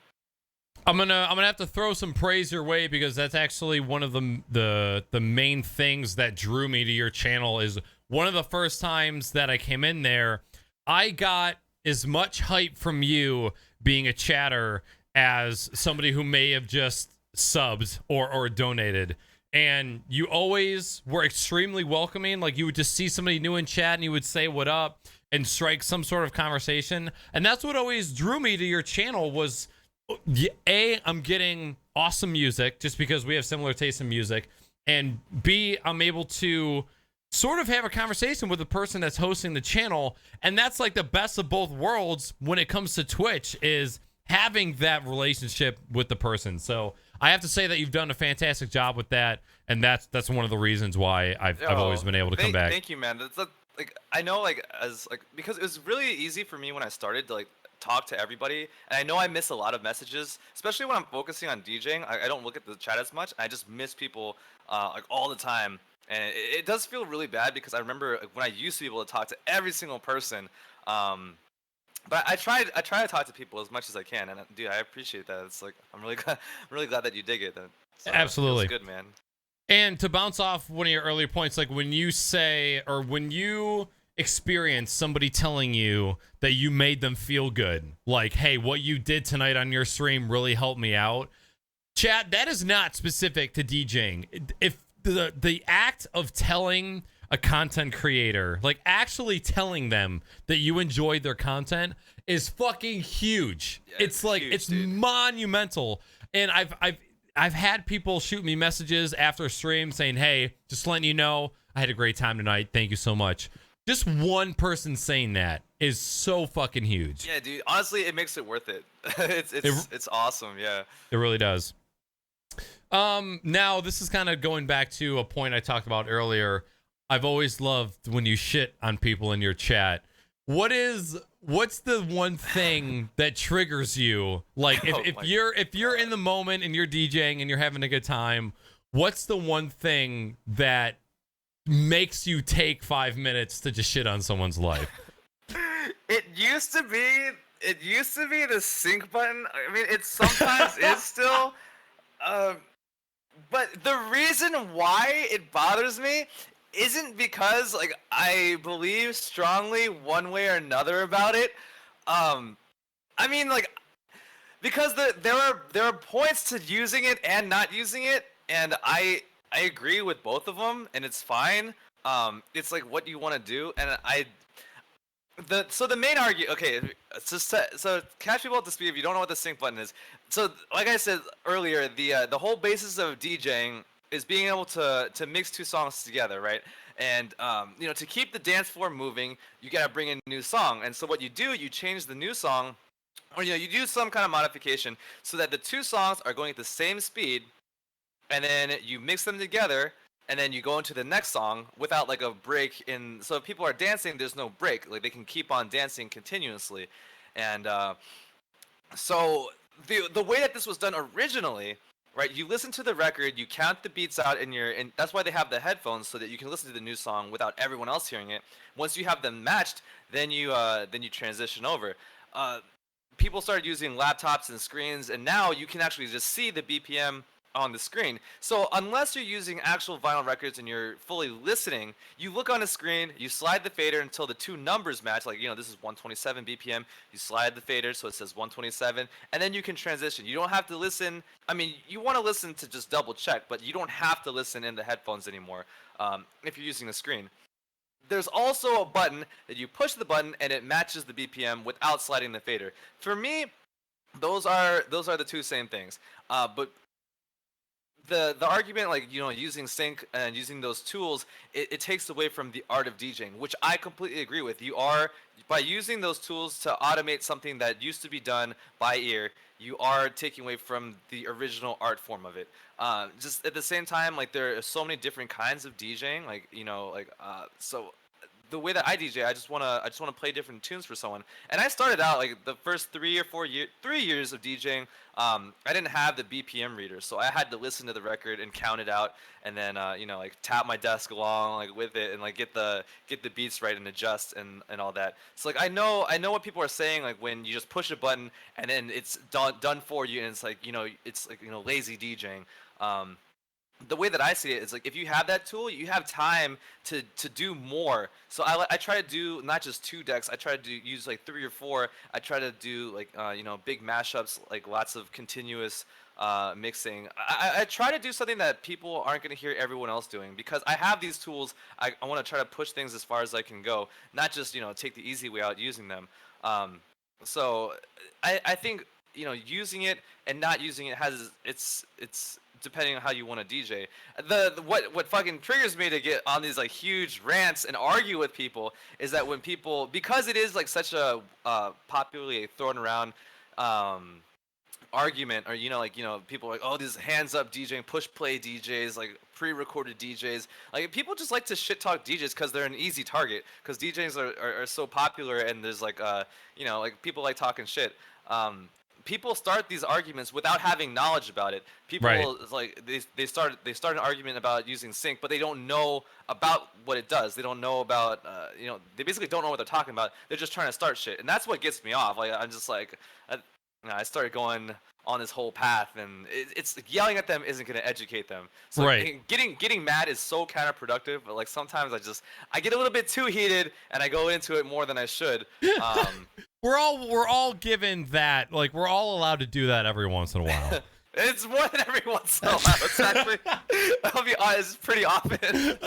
Speaker 1: I'm gonna have to throw some praise your way, because that's actually one of the main things that drew me to your channel. Is one of the first times that I came in there, I got as much hype from you being a chatter as somebody who may have just subbed or donated. And you always were extremely welcoming. Like you would just see somebody new in chat and you would say what up and strike some sort of conversation. And that's what always drew me to your channel was, A, I'm getting awesome music just because we have similar tastes in music. And B, I'm able to sort of have a conversation with the person that's hosting the channel. And that's like the best of both worlds when it comes to Twitch, is having that relationship with the person. So I have to say that you've done a fantastic job with that. And that's one of the reasons why I've always been able to come back.
Speaker 2: Thank you, man. That's like I know because it was really easy for me when I started to like talk to everybody, and I know I miss a lot of messages, especially when I'm focusing on DJing. I don't look at the chat as much. I just miss people like all the time, and it does feel really bad because I remember when I used to be able to talk to every single person. But I try to talk to people as much as I can, and dude, I appreciate that. It's like I'm really glad that you dig it.
Speaker 1: Absolutely,
Speaker 2: it feels good, man.
Speaker 1: And to bounce off one of your earlier points, like when you say, or when you experience somebody telling you that you made them feel good, like, hey, what you did tonight on your stream really helped me out. Chat, that is not specific to DJing. If the act of telling a content creator, like actually telling them that you enjoyed their content, is fucking huge. Yeah, it's like huge, it's dude. Monumental. And I've had people shoot me messages after stream saying, hey, just letting you know, I had a great time tonight. Thank you so much. Just one person saying that is so fucking huge.
Speaker 2: Yeah, dude. Honestly, it makes it worth it. It's awesome. Yeah.
Speaker 1: It really does. Now, this is kind of going back to a point I talked about earlier. I've always loved when you shit on people in your chat. What's the one thing that triggers you? Like if you're in the moment and you're DJing and you're having a good time, what's the one thing that makes you take 5 minutes to just shit on someone's life?
Speaker 2: It used to be the sync button. I mean, it sometimes is still. But the reason why it bothers me isn't because like I believe strongly one way or another about it. I mean, like, because there are points to using it and not using it, and I agree with both of them, and it's fine. It's like what you want to do, and the main argument. Okay, so catch people up to speed if you don't know what the sync button is. So like I said earlier, the whole basis of DJing is being able to mix two songs together, right? And to keep the dance floor moving, you gotta bring in a new song. And so what you do, you change the new song, or you do some kind of modification so that the two songs are going at the same speed, and then you mix them together, and then you go into the next song without like a break in. So if people are dancing, there's no break. Like they can keep on dancing continuously. And so the way that this was done originally, right? You listen to the record, you count the beats out and that's why they have the headphones, so that you can listen to the new song without everyone else hearing it. Once you have them matched, then you transition over. People started using laptops and screens, and now you can actually just see the BPM on the screen. So unless you're using actual vinyl records and you're fully listening, you look on the screen, you slide the fader until the two numbers match. Like, this is 127 BPM. You slide the fader so it says 127, and then you can transition. You don't have to listen. I mean, you want to listen to just double check, but you don't have to listen in the headphones anymore if you're using the screen. There's also a button that you push the button and it matches the BPM without sliding the fader. For me, those are the two same things. But the argument, like, using sync and using those tools, it takes away from the art of DJing, which I completely agree with. You are, by using those tools to automate something that used to be done by ear, you are taking away from the original art form of it. Just at the same time, like, there are so many different kinds of DJing, like, so the way that I DJ, I just wanna play different tunes for someone. And I started out, like, the first 3 years of DJing. I didn't have the BPM reader, so I had to listen to the record and count it out, and then like, tap my desk along, like, with it, and, like, get the beats right and adjust and all that. So, like, I know what people are saying, like, when you just push a button and then it's done for you, and it's like, it's like, lazy DJing. The way that I see it is, like, if you have that tool, you have time to do more. So I try to do not just 2 decks. I try to use like 3 or 4. I try to do, like, big mashups, like lots of continuous mixing. I try to do something that people aren't going to hear everyone else doing, because I have these tools. I want to try to push things as far as I can go, not just take the easy way out using them. So I think using it and not using it has it's depending on how you want to DJ. What fucking triggers me to get on these, like, huge rants and argue with people is that when people, because it is, like, such a popularly thrown around argument, or people are like, oh, these hands up DJing, push play DJs, like, pre-recorded DJs, like, people just like to shit talk DJs because they're an easy target, because DJs are so popular, and there's, like, like, people like talking shit. People start these arguments without having knowledge about it. People,
Speaker 1: Right.
Speaker 2: like, they start an argument about using sync, but they don't know about what it does. They don't know about they basically don't know what they're talking about. They're just trying to start shit, and that's what gets me off. Like, I'm just like, I started going on this whole path, and it's yelling at them isn't going to educate them. So
Speaker 1: Right.
Speaker 2: getting mad is so counterproductive. But, like, sometimes I get a little bit too heated, and I go into it more than I should.
Speaker 1: We're all given that, like, we're all allowed to do that every once in a while.
Speaker 2: It's more than every once in a while. It's actually, I'll be honest, it's pretty often.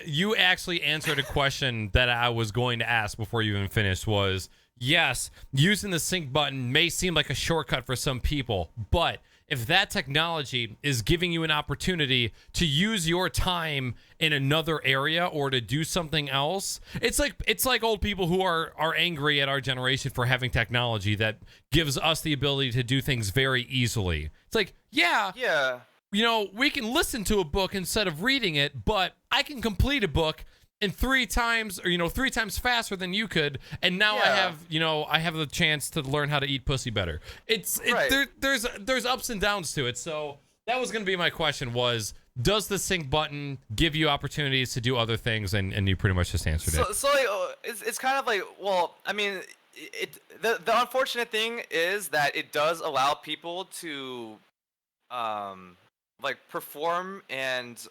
Speaker 1: You actually answered a question that I was going to ask before you even finished. Was, yes, using the sync button may seem like a shortcut for some people, but if that technology is giving you an opportunity to use your time in another area or to do something else, it's like old people who are angry at our generation for having technology that gives us the ability to do things very easily. It's like, yeah, we can listen to a book instead of reading it, but I can complete a book in 3 times, or 3 times faster than you could, and now I have the chance to learn how to eat pussy better.
Speaker 2: Right.
Speaker 1: There's ups and downs to it. So that was going to be my question: was, does the sync button give you opportunities to do other things? And you pretty much just answered it.
Speaker 2: So like, it's kind of like, well, I mean, the unfortunate thing is that it does allow people to like, perform and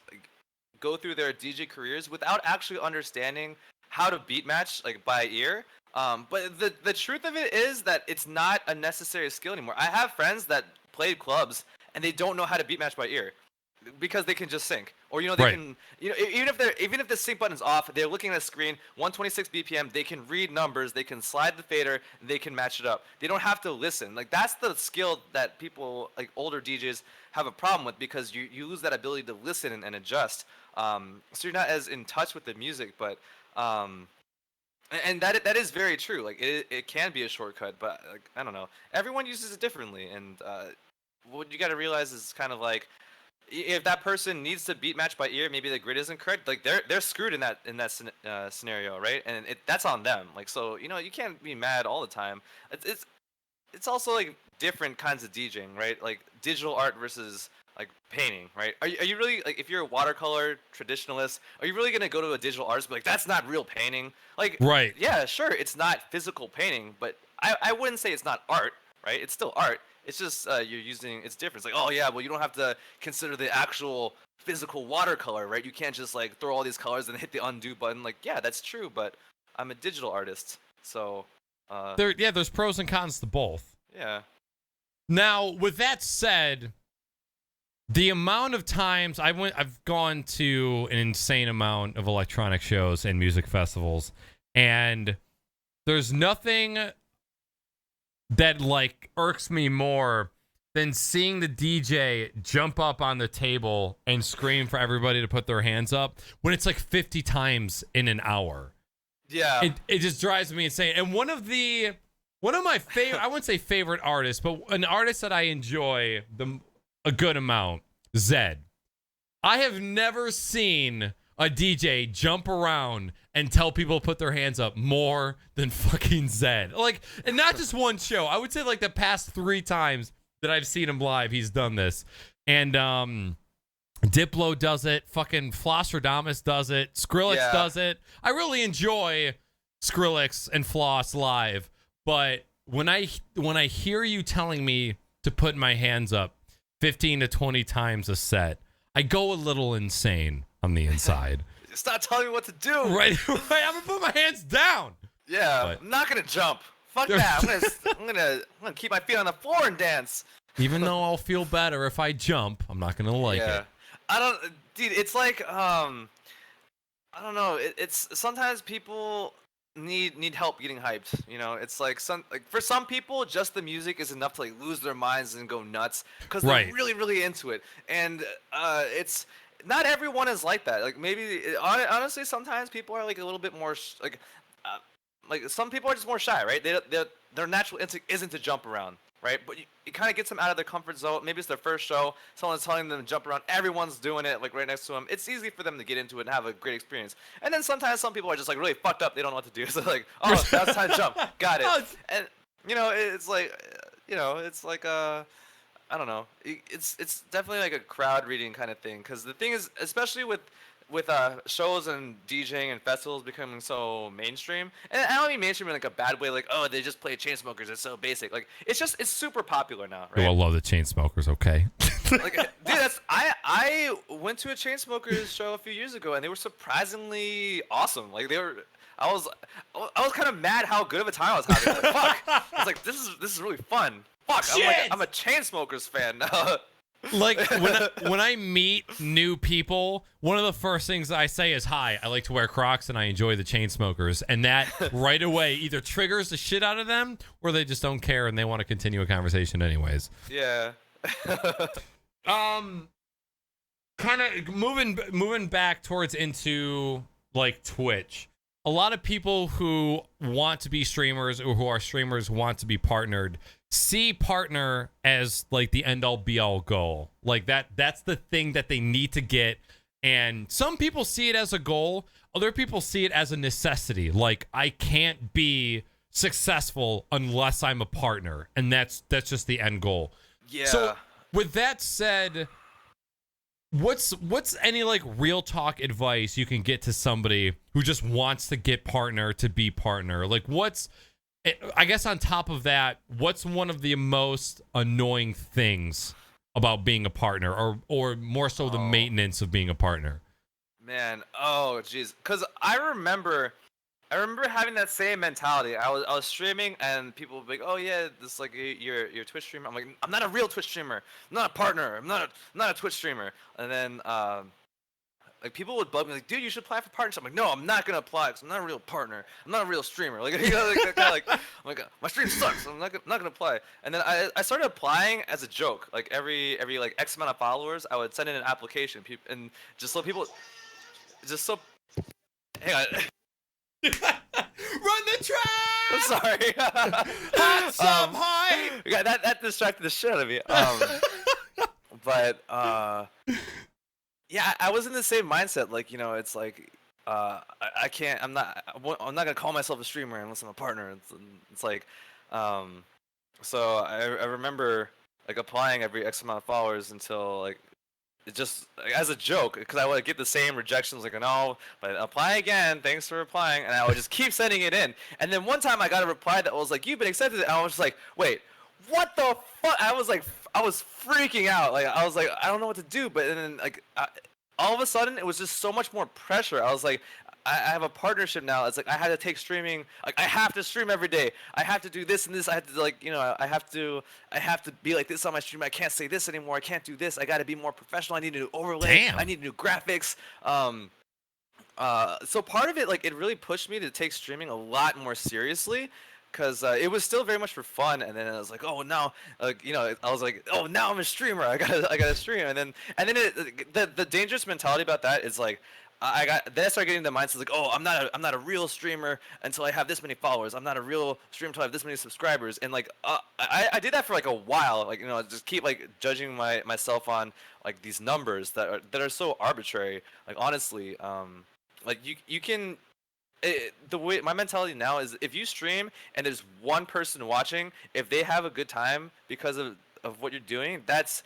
Speaker 2: go through their DJ careers without actually understanding how to beat match, like, by ear. But the truth of it is that it's not a necessary skill anymore. I have friends that played clubs and they don't know how to beat match by ear because they can just sync, or they
Speaker 1: Right.
Speaker 2: can, even if the sync button's off, they're looking at a screen, 126 BPM, they can read numbers, they can slide the fader, they can match it up. They don't have to listen. Like, that's the skill that people, like, older DJs have a problem with, because you lose that ability to listen and adjust. So you're not as in touch with the music, but and that is very true. Like, it can be a shortcut, but, like, I don't know. Everyone uses it differently, and what you got to realize is kind of like, if that person needs to beat match by ear, maybe the grid isn't correct. Like, they're screwed in that scenario, right? And that's on them. Like, so you can't be mad all the time. It's also, like, different kinds of DJing, right? Like, digital art versus, like, painting, right? Are you really, like, if you're a watercolor traditionalist, are you really gonna go to a digital artist and be like, that's not real painting? Like,
Speaker 1: Right.
Speaker 2: yeah, sure, it's not physical painting, but I wouldn't say it's not art, right? It's still art. It's just it's different. It's like, oh yeah, well, you don't have to consider the actual physical watercolor, right? You can't just, like, throw all these colors and hit the undo button. Like, yeah, that's true, but I'm a digital artist, so
Speaker 1: There's pros and cons to both.
Speaker 2: yeah.
Speaker 1: Now, with that said, the amount of times I've gone to an insane amount of electronic shows and music festivals, and there's nothing that, like, irks me more than seeing the DJ jump up on the table and scream for everybody to put their hands up when it's like 50 times in an hour.
Speaker 2: Yeah.
Speaker 1: It just drives me insane. And one of my favorite, I wouldn't say favorite artists, but an artist that I enjoy a good amount, Zed. I have never seen a DJ jump around and tell people to put their hands up more than fucking Zed. Like, and not just one show. I would say like the past 3 times that I've seen him live, he's done this. And Diplo does it. Fucking Flostradamus does it. Skrillex does it. I really enjoy Skrillex and Floss live, but when I hear you telling me to put my hands up 15 to 20 times a set, I go a little insane on the inside.
Speaker 2: Stop telling me what to do.
Speaker 1: Right. I'm gonna put my hands down.
Speaker 2: Yeah,
Speaker 1: But-
Speaker 2: I'm not gonna jump. Fuck that. I'm gonna keep my feet on the floor and dance.
Speaker 1: Even though I'll feel better if I jump, I'm not gonna like it.
Speaker 2: I don't, dude. It's like I don't know. It's sometimes people need help getting hyped. You know, it's like for some people, just the music is enough to like lose their minds and go nuts because they're
Speaker 1: Right.
Speaker 2: really really into it. And it's not everyone is like that. Like maybe honestly, sometimes people are like a little bit more like some people are just more shy, right? Their natural instinct isn't to jump around, right? But it kind of gets them out of their comfort zone. Maybe it's their first show. Someone's telling them to jump around. Everyone's doing it, like right next to them. It's easy for them to get into it and have a great experience. And then sometimes some people are just like really fucked up. They don't know what to do. So like, oh, that's time to jump. Got it. And you know, it's like, I don't know. It's definitely like a crowd reading kind of thing. Because the thing is, especially with shows and DJing and festivals becoming so mainstream, and I don't mean mainstream in like a bad way, like, oh, they just play Chainsmokers, it's so basic. Like, it's super popular now, right?
Speaker 1: I love the Chainsmokers, okay?
Speaker 2: Like, dude, I went to a Chainsmokers show a few years ago, and they were surprisingly awesome. Like, I was kind of mad how good of a time I was having. Like, fuck, I was like, this is really fun. Fuck, I'm a Chainsmokers fan now.
Speaker 1: Like when I meet new people, one of the first things I say is, "Hi, I like to wear Crocs and I enjoy the Chainsmokers," and that right away either triggers the shit out of them or they just don't care and they want to continue a conversation anyways.
Speaker 2: Yeah.
Speaker 1: Kind of moving back towards into like Twitch. A lot of people who want to be streamers or who are streamers want to be partnered see partner as like the end all be all goal. Like that's the thing that they need to get. And some people see it as a goal. Other people see it as a necessity. Like, I can't be successful unless I'm a partner. And that's just the end goal.
Speaker 2: Yeah.
Speaker 1: So with that said, what's any like real talk advice you can get to somebody who just wants to get partner to be partner? Like, I guess on top of that, what's one of the most annoying things about being a partner, or more so the maintenance of being a partner?
Speaker 2: Man, oh jeez, because I remember having that same mentality. I was streaming and people would be like, "Oh yeah, this is like you're a Twitch streamer." I'm like, "I'm not a real Twitch streamer. I'm not a partner. I'm not a Twitch streamer." And then like people would bug me like, "Dude, you should apply for partnership." I'm like, "No, I'm not gonna apply because I'm not a real partner. I'm not a real streamer." Like, you know, like I'm like, my stream sucks. I'm not gonna apply. And then I started applying as a joke. Like every like X amount of followers, I would send in an application, and just so people, hang on.
Speaker 1: Run the track!
Speaker 2: I'm sorry.
Speaker 1: Hot some hype!
Speaker 2: Yeah, that distracted the shit out of me. But yeah, I was in the same mindset. Like, you know, it's like I can't. I'm not gonna call myself a streamer unless I'm a partner. It's like so I remember like applying every X amount of followers until like it just like, as a joke, because I would get the same rejections like, no, but apply again, thanks for replying, and I would just keep sending it in. And then one time I got a reply that was like, you've been accepted, and I was just like, wait, what the fuck? I was freaking out. Like, I was like, I don't know what to do. But then like all of a sudden it was just so much more pressure. I was like, I have a partnership now. It's like I had to take streaming. Like, I have to stream every day. I have to do this and this. I have to, like, you know, I have to be like this on my stream. I can't say this anymore. I can't do this. I got to be more professional. I need a new overlay.
Speaker 1: Damn.
Speaker 2: I need new graphics. So part of it, like, it really pushed me to take streaming a lot more seriously. because it was still very much for fun, and then I was like, oh now, I was like, oh now I'm a streamer, I gotta stream, and then the dangerous mentality about that is like, then I started getting the mindset like, oh I'm not a real streamer until I have this many followers. I'm not a real streamer until I have this many subscribers, and like I did that for like a while, like just keep like judging myself on like these numbers that are so arbitrary. Like honestly, like you can the way my mentality now is if you stream and there's one person watching, if they have a good time because of what you're doing, that's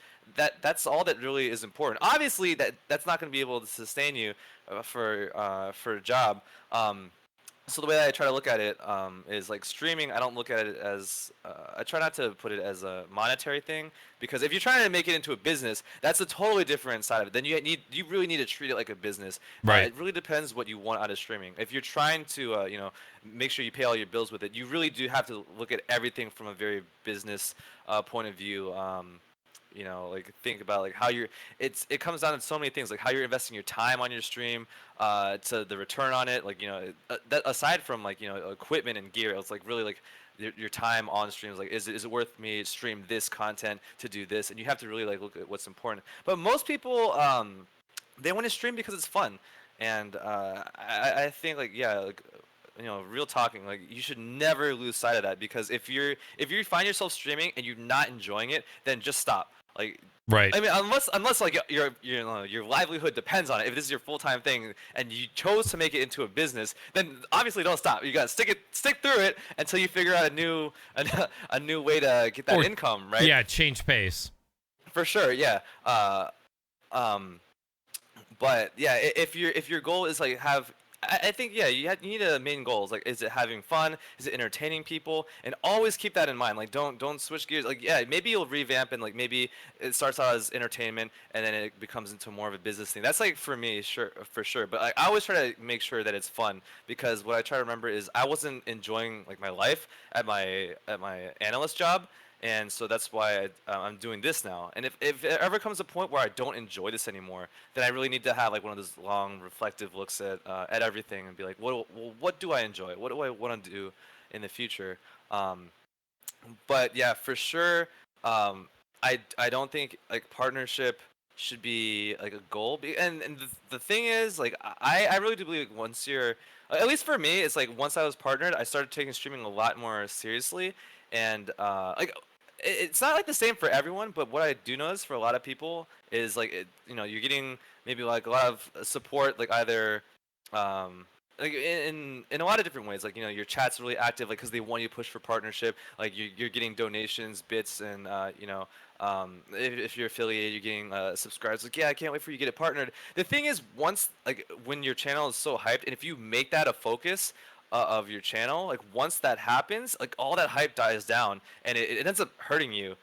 Speaker 2: all that really is important. Obviously that's not going to be able to sustain you for a job. So the way that I try to look at it is like streaming. I don't look at it as I try not to put it as a monetary thing, because if you're trying to make it into a business, that's a totally different side of it. Then you really need to treat it like a business.
Speaker 1: Right.
Speaker 2: It really depends what you want out of streaming. If you're trying to make sure you pay all your bills with it, you really do have to look at everything from a very business point of view. Like think about like how it comes down to so many things, like how you're investing your time on your stream, to the return on it, like that aside from like equipment and gear, it's like really like your time on streams, like is it worth me to stream this content to do this, and you have to really like look at what's important. But most people they want to stream because it's fun, and I think like yeah, like real talking, like you should never lose sight of that, because if you find yourself streaming and you're not enjoying it, then just stop. Like,
Speaker 1: Right.
Speaker 2: I mean, unless like your livelihood depends on it. If this is your full-time thing and you chose to make it into a business, then obviously don't stop. You gotta stick through it until you figure out a new way to get that income, right?
Speaker 1: Yeah, change pace.
Speaker 2: For sure, yeah. But yeah, if your goal is like have, I think yeah, you need a main goals. Like, is it having fun? Is it entertaining people? And always keep that in mind. Like, don't switch gears. Like, yeah, maybe you'll revamp and like maybe it starts out as entertainment and then it becomes into more of a business thing. That's like for me, sure, for sure. But like, I always try to make sure that it's fun, because what I try to remember is I wasn't enjoying like my life at my analyst job. And so that's why I'm doing this now. And if it ever comes a point where I don't enjoy this anymore, then I really need to have like one of those long, reflective looks at everything and be like, what do I enjoy? What do I want to do in the future? But yeah, for sure, I don't think like partnership should be like a goal. And the thing is, like I really do believe like, once you're, at least for me, it's like once I was partnered, I started taking streaming a lot more seriously. And like it's not like the same for everyone, but what I do notice for a lot of people is like you're getting maybe like a lot of support, like either like in a lot of different ways, like your chat's really active, like because they want you to push for partnership, like you're getting donations, bits, and if you're affiliated, you're getting subscribers. Like, yeah, I can't wait for you to get it partnered. The thing is, once like when your channel is so hyped, and if you make that a focus of your channel, like once that happens, like all that hype dies down, and it ends up hurting you.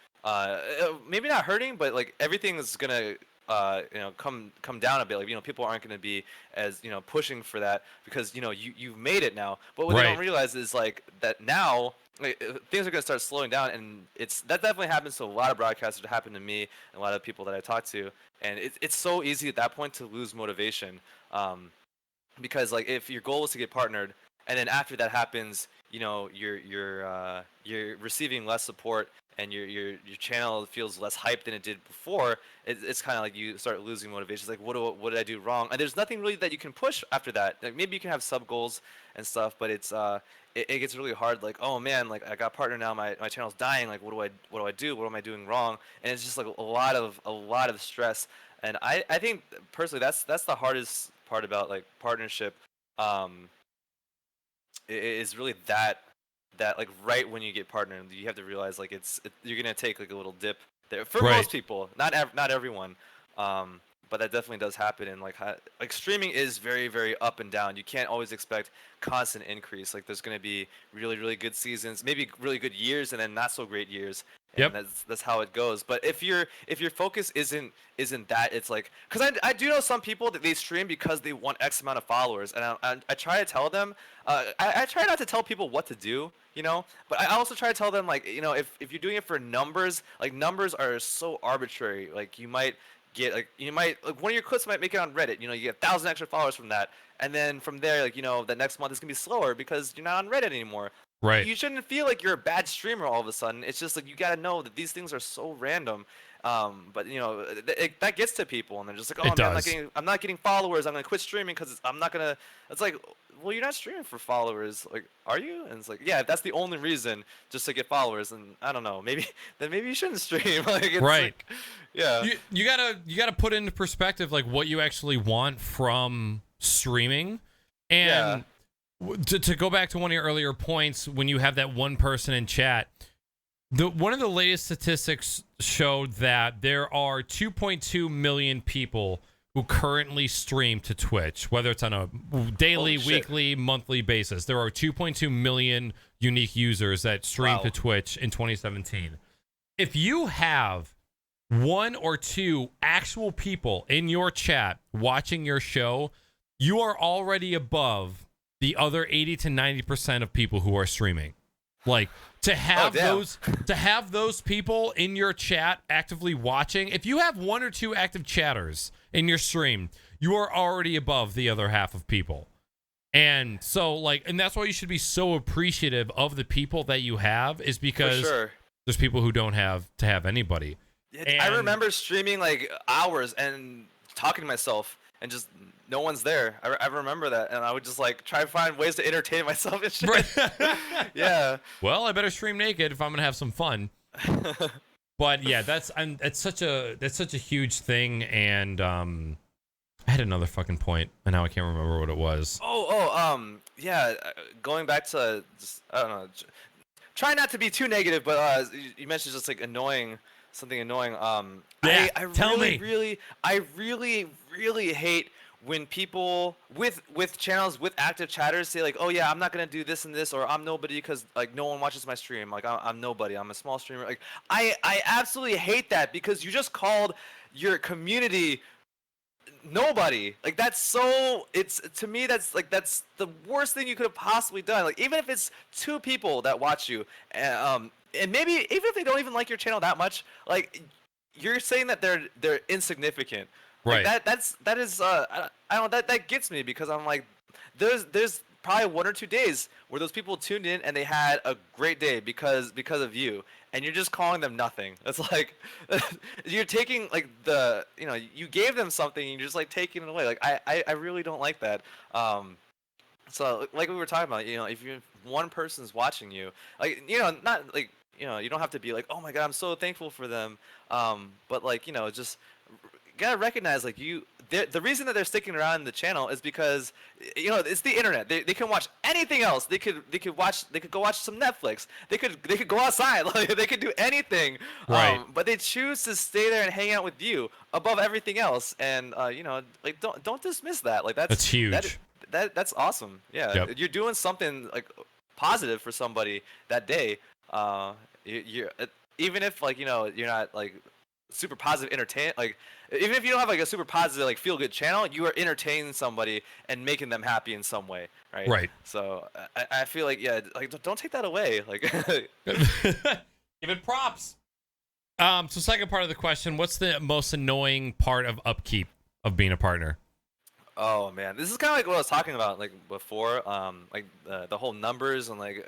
Speaker 2: Maybe not hurting, but like everything is gonna come down a bit. Like people aren't gonna be as pushing for that, because you've made it now. But what they don't realize is like that now, like, things are gonna start slowing down, and that definitely happens to a lot of broadcasters. It happened to me and a lot of people that I talk to, and it's so easy at that point to lose motivation, because like if your goal is to get partnered, and then after that happens, you're receiving less support, and your channel feels less hyped than it did before. It's kind of like you start losing motivation. It's like, what did I do wrong? And there's nothing really that you can push after that. Like maybe you can have sub goals and stuff, but it gets really hard. Like, oh man, like I got partner now, my channel's dying. Like what do I do? What am I doing wrong? And it's just like a lot of stress. And I think personally that's the hardest part about like partnership. Is really that like right when you get partnered, you have to realize like you're gonna take like a little dip there for most people, not everyone, but that definitely does happen. And like streaming is very, very up and down. You can't always expect constant increase. Like there's gonna be really, really good seasons, maybe really good years, and then not so great years. And that's how it goes. But if your focus isn't that, it's like, because I do know some people that they stream because they want X amount of followers, and I try to tell them, I try not to tell people what to do, but I also try to tell them like, if you're doing it for numbers, like numbers are so arbitrary. Like you might get like one of your clips might make it on Reddit, you get 1,000 extra followers from that, and then from there, like the next month is gonna be slower because you're not on Reddit anymore.
Speaker 1: Right.
Speaker 2: you shouldn't feel like you're a bad streamer all of a sudden. It's just like you gotta know that these things are so random. But that gets to people, and they're just like, oh
Speaker 1: It
Speaker 2: man,
Speaker 1: does.
Speaker 2: I'm not getting followers. I'm gonna quit streaming because I'm not gonna. It's like, well, you're not streaming for followers, like, are you? And it's like, yeah, if that's the only reason, just to get followers, then I don't know, maybe you shouldn't stream. Like, it's
Speaker 1: Right.
Speaker 2: like, yeah,
Speaker 1: You gotta put into perspective like what you actually want from streaming,
Speaker 2: yeah.
Speaker 1: and to go back to one of your earlier points, when you have that one person in chat, one of the latest statistics showed that there are 2.2 million people who currently stream to Twitch, whether it's on a daily, weekly, monthly basis. There are 2.2 million unique users that stream to Twitch in 2017. If you have one or two actual people in your chat watching your show, you are already above the other 80 to 90% of people who are streaming. Like, to have those people in your chat actively watching, if you have one or two active chatters in your stream, you are already above the other half of people. And so, like, and that's why you should be so appreciative of the people that you have, is because there's people who don't have to have anybody.
Speaker 2: I remember streaming like hours and talking to myself and just no one's there. I remember that, and I would just like try to find ways to entertain myself and shit.
Speaker 1: Right.
Speaker 2: Yeah.
Speaker 1: Well, I better stream naked if I'm gonna have some fun. But yeah, that's such a huge thing. And I had another fucking point, and now I can't remember what it was.
Speaker 2: Yeah. Going back to just, I don't know. Try not to be too negative, but you mentioned just like something annoying.
Speaker 1: Yeah,
Speaker 2: I
Speaker 1: tell
Speaker 2: really,
Speaker 1: me.
Speaker 2: I really hate when people with channels with active chatters say like, oh yeah, I'm not gonna do this and this, or I'm nobody because like no one watches my stream. Like I'm nobody. I'm a small streamer. Like I absolutely hate that, because you just called your community nobody. Like that's so, it's, to me, that's the worst thing you could have possibly done. Like even if it's two people that watch you, and maybe even if they don't even like your channel that much, like you're saying that they're insignificant.
Speaker 1: Right.
Speaker 2: Like that is I don't know, that gets me, because I'm like, there's probably 1 or 2 days where those people tuned in and they had a great day because of you, and you're just calling them nothing. It's like you're taking like you gave them something and you're just like taking it away. Like I really don't like that. So like we were talking about, if one person's watching you, like not like you don't have to be like, oh my god, I'm so thankful for them. But like just gotta recognize like the reason that they're sticking around in the channel is because it's the internet. They can watch anything else. They could go watch some Netflix. They could go outside. Like they could do anything.
Speaker 1: Right.
Speaker 2: But they choose to stay there and hang out with you above everything else. And like don't dismiss that. Like that's
Speaker 1: huge.
Speaker 2: That's awesome. Yeah.
Speaker 1: Yep.
Speaker 2: You're doing something like positive for somebody that day. You're even if like you're not like super positive entertain, like even if you don't have like a super positive like feel good channel, you are entertaining somebody and making them happy in some way, right?
Speaker 1: Right.
Speaker 2: So I feel like don't take that away, like
Speaker 1: Give it props. So second part of the question, what's the most annoying part of upkeep of being a partner?
Speaker 2: Oh man, this is kind of like what I was talking about like before, like the whole numbers and like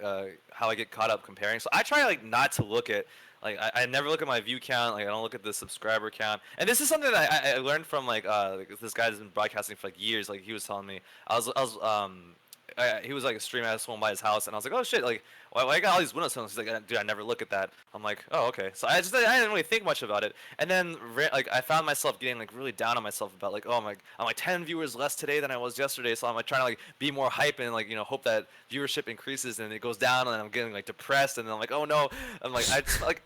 Speaker 2: how I get caught up comparing. So I try like not to look at, like I never look at my view count. Like I don't look at the subscriber count. And this is something that I learned from like this guy who's been broadcasting for like years. Like he was telling me, he was like a stream at someone by his house, and I was like, oh shit, like why I got all these Windows phones? He's like, dude, I never look at that. I'm like, oh okay. So I didn't really think much about it, and then like I found myself getting like really down on myself about like, oh my, I'm like 10 viewers less today than I was yesterday, so I'm like trying to like be more hype and like hope that viewership increases, and it goes down, and I'm getting like depressed, and then I'm like, oh no, I'm like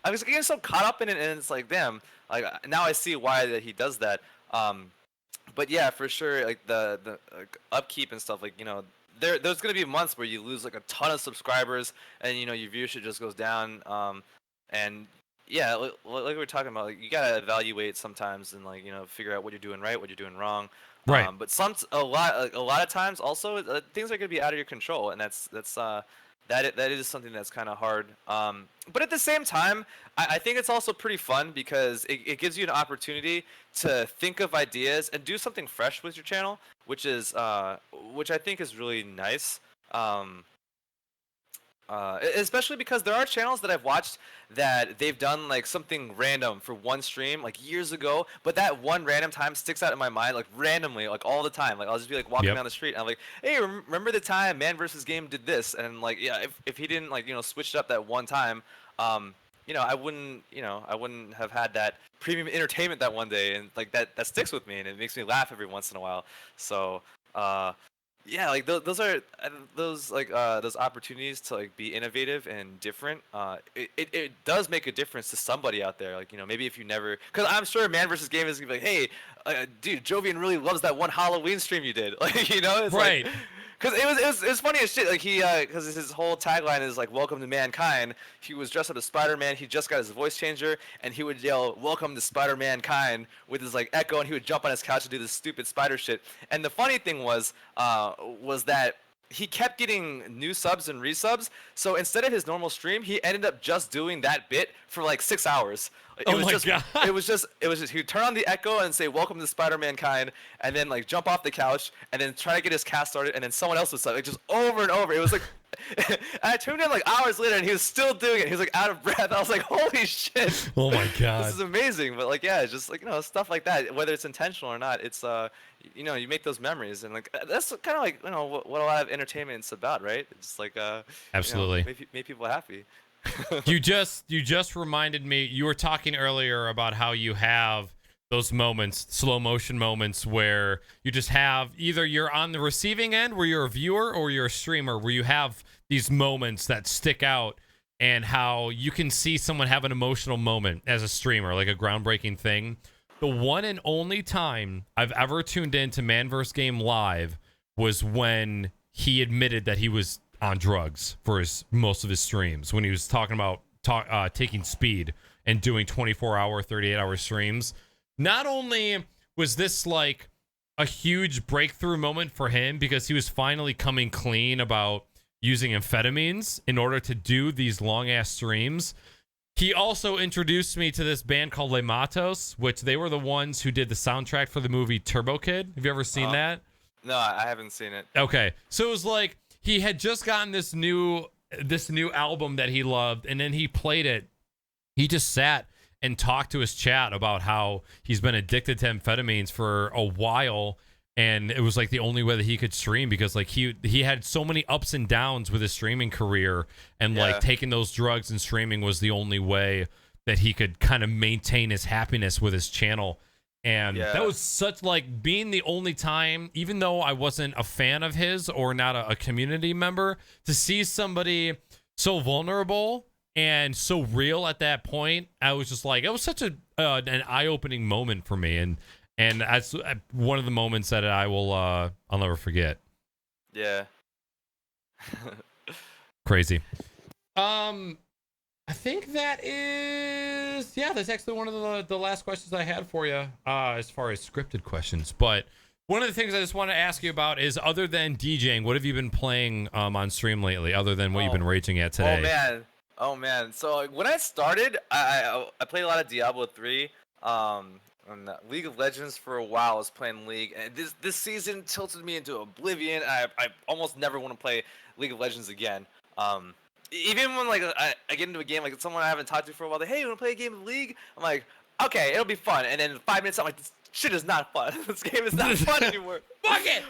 Speaker 2: I was getting so caught up in it, and it's like, damn, like now I see why that he does that. But yeah, for sure, like the like, upkeep and stuff, like there's gonna be months where you lose like a ton of subscribers, and your viewership just goes down. And yeah, like we were talking about, like, you gotta evaluate sometimes and like figure out what you're doing right, what you're doing wrong.
Speaker 1: Right.
Speaker 2: But a lot of times also things are gonna be out of your control, and that is something that's kind of hard. But at the same time, I think it's also pretty fun because it gives you an opportunity to think of ideas and do something fresh with your channel, which I think is really nice. Especially because there are channels that I've watched that they've done like something random for one stream like years ago, but that one random time sticks out in my mind like randomly, like all the time. Like I'll just be like walking
Speaker 1: Yep.
Speaker 2: down the street and I'm like, hey, remember the time Man versus Game did this? And like, yeah, if he didn't like switch it up that one time, I wouldn't have had that premium entertainment that one day, and like that sticks with me and it makes me laugh every once in a while. So. Yeah, like those are those opportunities to like be innovative and different. It does make a difference to somebody out there. Like maybe if you never, because I'm sure Man versus Game is gonna be like, hey, dude, Jovian really loves that one Halloween stream you did. Like it's
Speaker 1: Right.
Speaker 2: like, because it was funny as shit. Like because his whole tagline is like "Welcome to mankind." He was dressed up as Spider-Man. He just got his voice changer, and he would yell "Welcome to Spider-Mankind" with his like echo, and he would jump on his couch and do this stupid spider shit. And the funny thing was that he kept getting new subs and resubs. So instead of his normal stream, he ended up just doing that bit for like 6 hours. It was just,
Speaker 1: God.
Speaker 2: It was just he would turn on the echo and say "Welcome to Spider-Mankind," and then like jump off the couch and then try to get his cast started, and then someone else would start, like just over and over. It was like and I tuned in like hours later and he was still doing it. He was like out of breath. I was like, holy shit.
Speaker 1: Oh my God.
Speaker 2: This is amazing. But like yeah, it's just like stuff like that, whether it's intentional or not, it's you make those memories, and like that's kind of like what a lot of entertainment is about, right? It's like
Speaker 1: Absolutely.
Speaker 2: make people happy.
Speaker 1: You just reminded me, you were talking earlier about how you have those moments, slow motion moments, where you just have either you're on the receiving end where you're a viewer or you're a streamer, where you have these moments that stick out, and how you can see someone have an emotional moment as a streamer, like a groundbreaking thing. The one and only time I've ever tuned in to Man vs. Game live was when he admitted that he was on drugs for most of his streams, when he was talking about taking speed and doing 24-hour, 38-hour streams. Not only was this like a huge breakthrough moment for him because he was finally coming clean about using amphetamines in order to do these long-ass streams, he also introduced me to this band called Le Matos, which they were the ones who did the soundtrack for the movie Turbo Kid. Have you ever seen that?
Speaker 2: No, I haven't seen it.
Speaker 1: Okay. So it was like he had just gotten this new album that he loved, and then he played it. He just sat and talked to his chat about how he's been addicted to amphetamines for a while, and it was like the only way that he could stream because like he had so many ups and downs with his streaming career, and like taking those drugs and streaming was the only way that he could kind of maintain his happiness with his channel. And that was such like being the only time, even though I wasn't a fan of his or not a community member, to see somebody so vulnerable and so real at that point. I was just like, it was such an eye-opening moment for me, and that's one of the moments that I'll never forget.
Speaker 2: Yeah.
Speaker 1: Crazy. I think that's actually one of the last questions I had for you, as far as scripted questions. But one of the things I just want to ask you about is, other than DJing, what have you been playing on stream lately, other than what you've been raging at today?
Speaker 2: Oh man. So like, when I started, I played a lot of Diablo 3. And League of Legends for a while. I was playing League, and this season tilted me into oblivion. I almost never want to play League of Legends again. Even when like I get into a game, like someone I haven't talked to for a while, like, hey, you want to play a game of League? I'm like, okay, it'll be fun. And then 5 minutes, I'm like, this shit is not fun. This game is not fun anymore.
Speaker 1: Fuck it.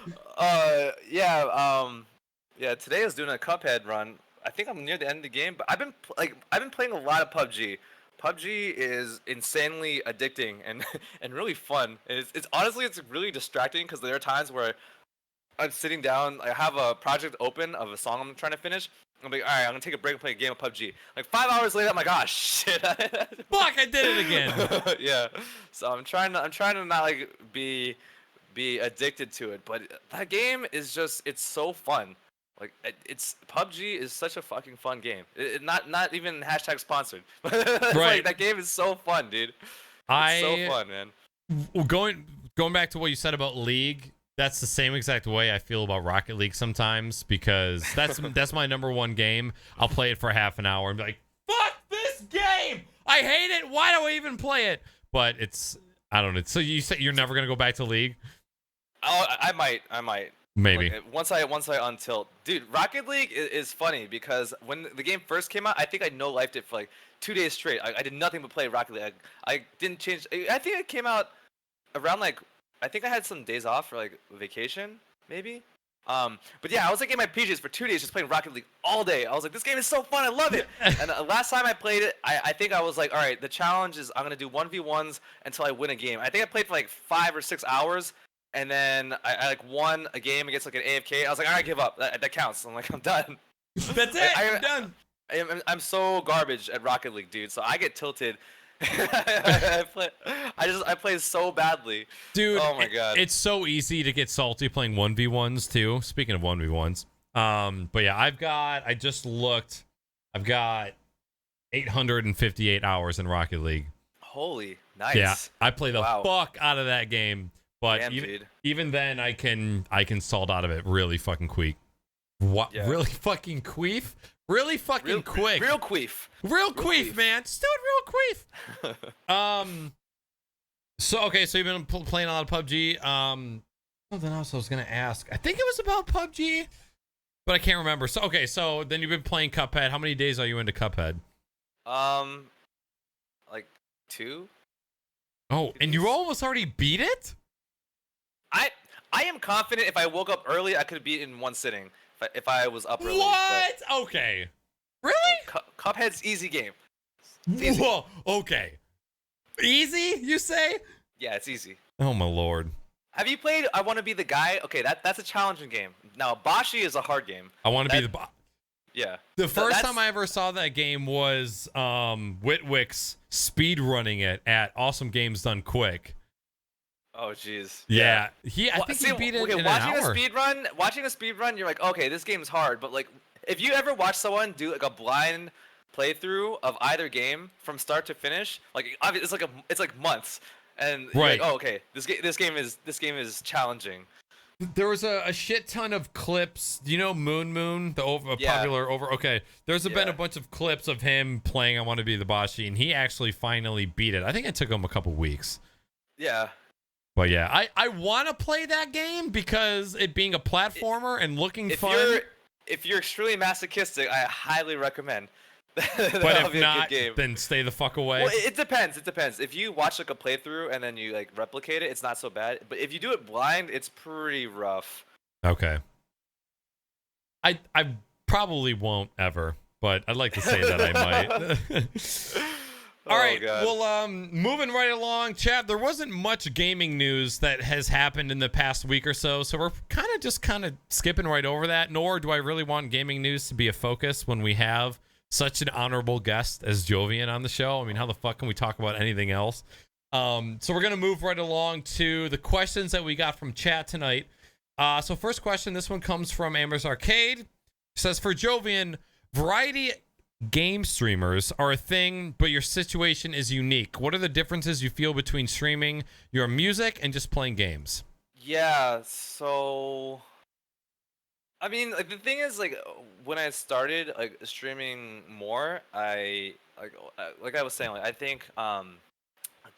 Speaker 2: Yeah. Today I was doing a Cuphead run. I think I'm near the end of the game, but I've been playing a lot of PUBG. PUBG is insanely addicting and and really fun. And it's honestly really distracting because there are times where I'm sitting down, I have a project open of a song I'm trying to finish. I'm like, all right, I'm gonna take a break and play a game of PUBG. Like 5 hours later, I'm like, oh shit.
Speaker 1: Fuck, I did it again.
Speaker 2: Yeah. So I'm trying to not like be addicted to it, but that game is just, it's so fun. Like it's PUBG is such a fucking fun game. Not even hashtag sponsored. Right. Like, that game is so fun, dude. It's so fun, man.
Speaker 1: Going back to what you said about League, that's the same exact way I feel about Rocket League sometimes, because that's my number one game. I'll play it for half an hour and be like, fuck this game! I hate it! Why do I even play it? But I don't know. So you said you're never gonna go back to League?
Speaker 2: Oh, I might.
Speaker 1: Maybe.
Speaker 2: Like, once I untilt, dude, Rocket League is funny because when the game first came out, I think I no-lifed it for like 2 days straight. I did nothing but play Rocket League. I didn't change. I think it came out around like, I think I had some days off for like vacation, maybe. But yeah, I was like in my PJs for 2 days just playing Rocket League all day. I was like, this game is so fun, I love it. And last time I played it, I think I was like, all right, the challenge is I'm gonna do 1v1s until I win a game. I think I played for like 5 or 6 hours, and then I like won a game against like an AFK. I was like, all right, give up. That counts. I'm like, I'm done.
Speaker 1: That's it. You're done.
Speaker 2: I'm so garbage at Rocket League, dude. So I get tilted. I play so badly,
Speaker 1: dude.
Speaker 2: Oh my god,
Speaker 1: it's so easy to get salty playing 1v1s too. Speaking of 1v1s, but yeah, I just looked. I've got 858 hours in Rocket League.
Speaker 2: Holy, nice.
Speaker 1: Yeah, I play the fuck out of that game, but
Speaker 2: Damn,
Speaker 1: even then, I can salt out of it really fucking quick. What? Yeah. Really fucking queef? Really fucking quick.
Speaker 2: Real queef.
Speaker 1: Real queef, man. Just do it real queef. So okay, so you've been playing a lot of PUBG. Something else I was gonna ask. I think it was about PUBG, but I can't remember. So okay, so then you've been playing Cuphead. How many days are you into Cuphead?
Speaker 2: Like 2.
Speaker 1: Oh, and you almost already beat it?
Speaker 2: I am confident if I woke up early, I could beat it in one sitting. If I was up early.
Speaker 1: What? Okay. Really?
Speaker 2: Cuphead's easy game. Easy.
Speaker 1: Whoa. Okay. Easy, you say?
Speaker 2: Yeah, it's easy.
Speaker 1: Oh my lord.
Speaker 2: Have you played I Want to Be the Guy? Okay, that's a challenging game. Now, Bashi is a hard game.
Speaker 1: I Want to Be the
Speaker 2: Yeah.
Speaker 1: The first time I ever saw that game was Witwick's speed running it at Awesome Games Done Quick.
Speaker 2: Oh jeez.
Speaker 1: Yeah. I think he beat it in an hour.
Speaker 2: Watching a speed run, you're like, okay, this game's hard. But like, if you ever watch someone do like a blind playthrough of either game from start to finish, like it's like months, and you're like, oh, okay, this game is challenging.
Speaker 1: There was a shit ton of clips. Do you know Moon, the popular over? Okay, there's been a bunch of clips of him playing I Want to Be the Bashi, and he actually finally beat it. I think it took him a couple weeks.
Speaker 2: Yeah.
Speaker 1: But yeah, I want to play that game because it being a platformer and looking fun.
Speaker 2: If you're extremely masochistic, I highly recommend.
Speaker 1: But if not, then stay the fuck away.
Speaker 2: Well, it depends. If you watch like a playthrough and then you like replicate it, it's not so bad. But if you do it blind, it's pretty rough.
Speaker 1: Okay. I probably won't ever, but I'd like to say that I might. All right, well, moving right along, chat, there wasn't much gaming news that has happened in the past week or so, so we're kind of skipping right over that, nor do I really want gaming news to be a focus when we have such an honorable guest as Jovian on the show. I mean, how the fuck can we talk about anything else? So we're going to move right along to the questions that we got from chat tonight. So first question, this one comes from Amber's Arcade. It says, for Jovian, variety game streamers are a thing, but your situation is unique. What are the differences you feel between streaming your music and just playing games?
Speaker 2: Yeah, so I mean, like the thing is, like when I started like streaming more, I like I was saying, like I think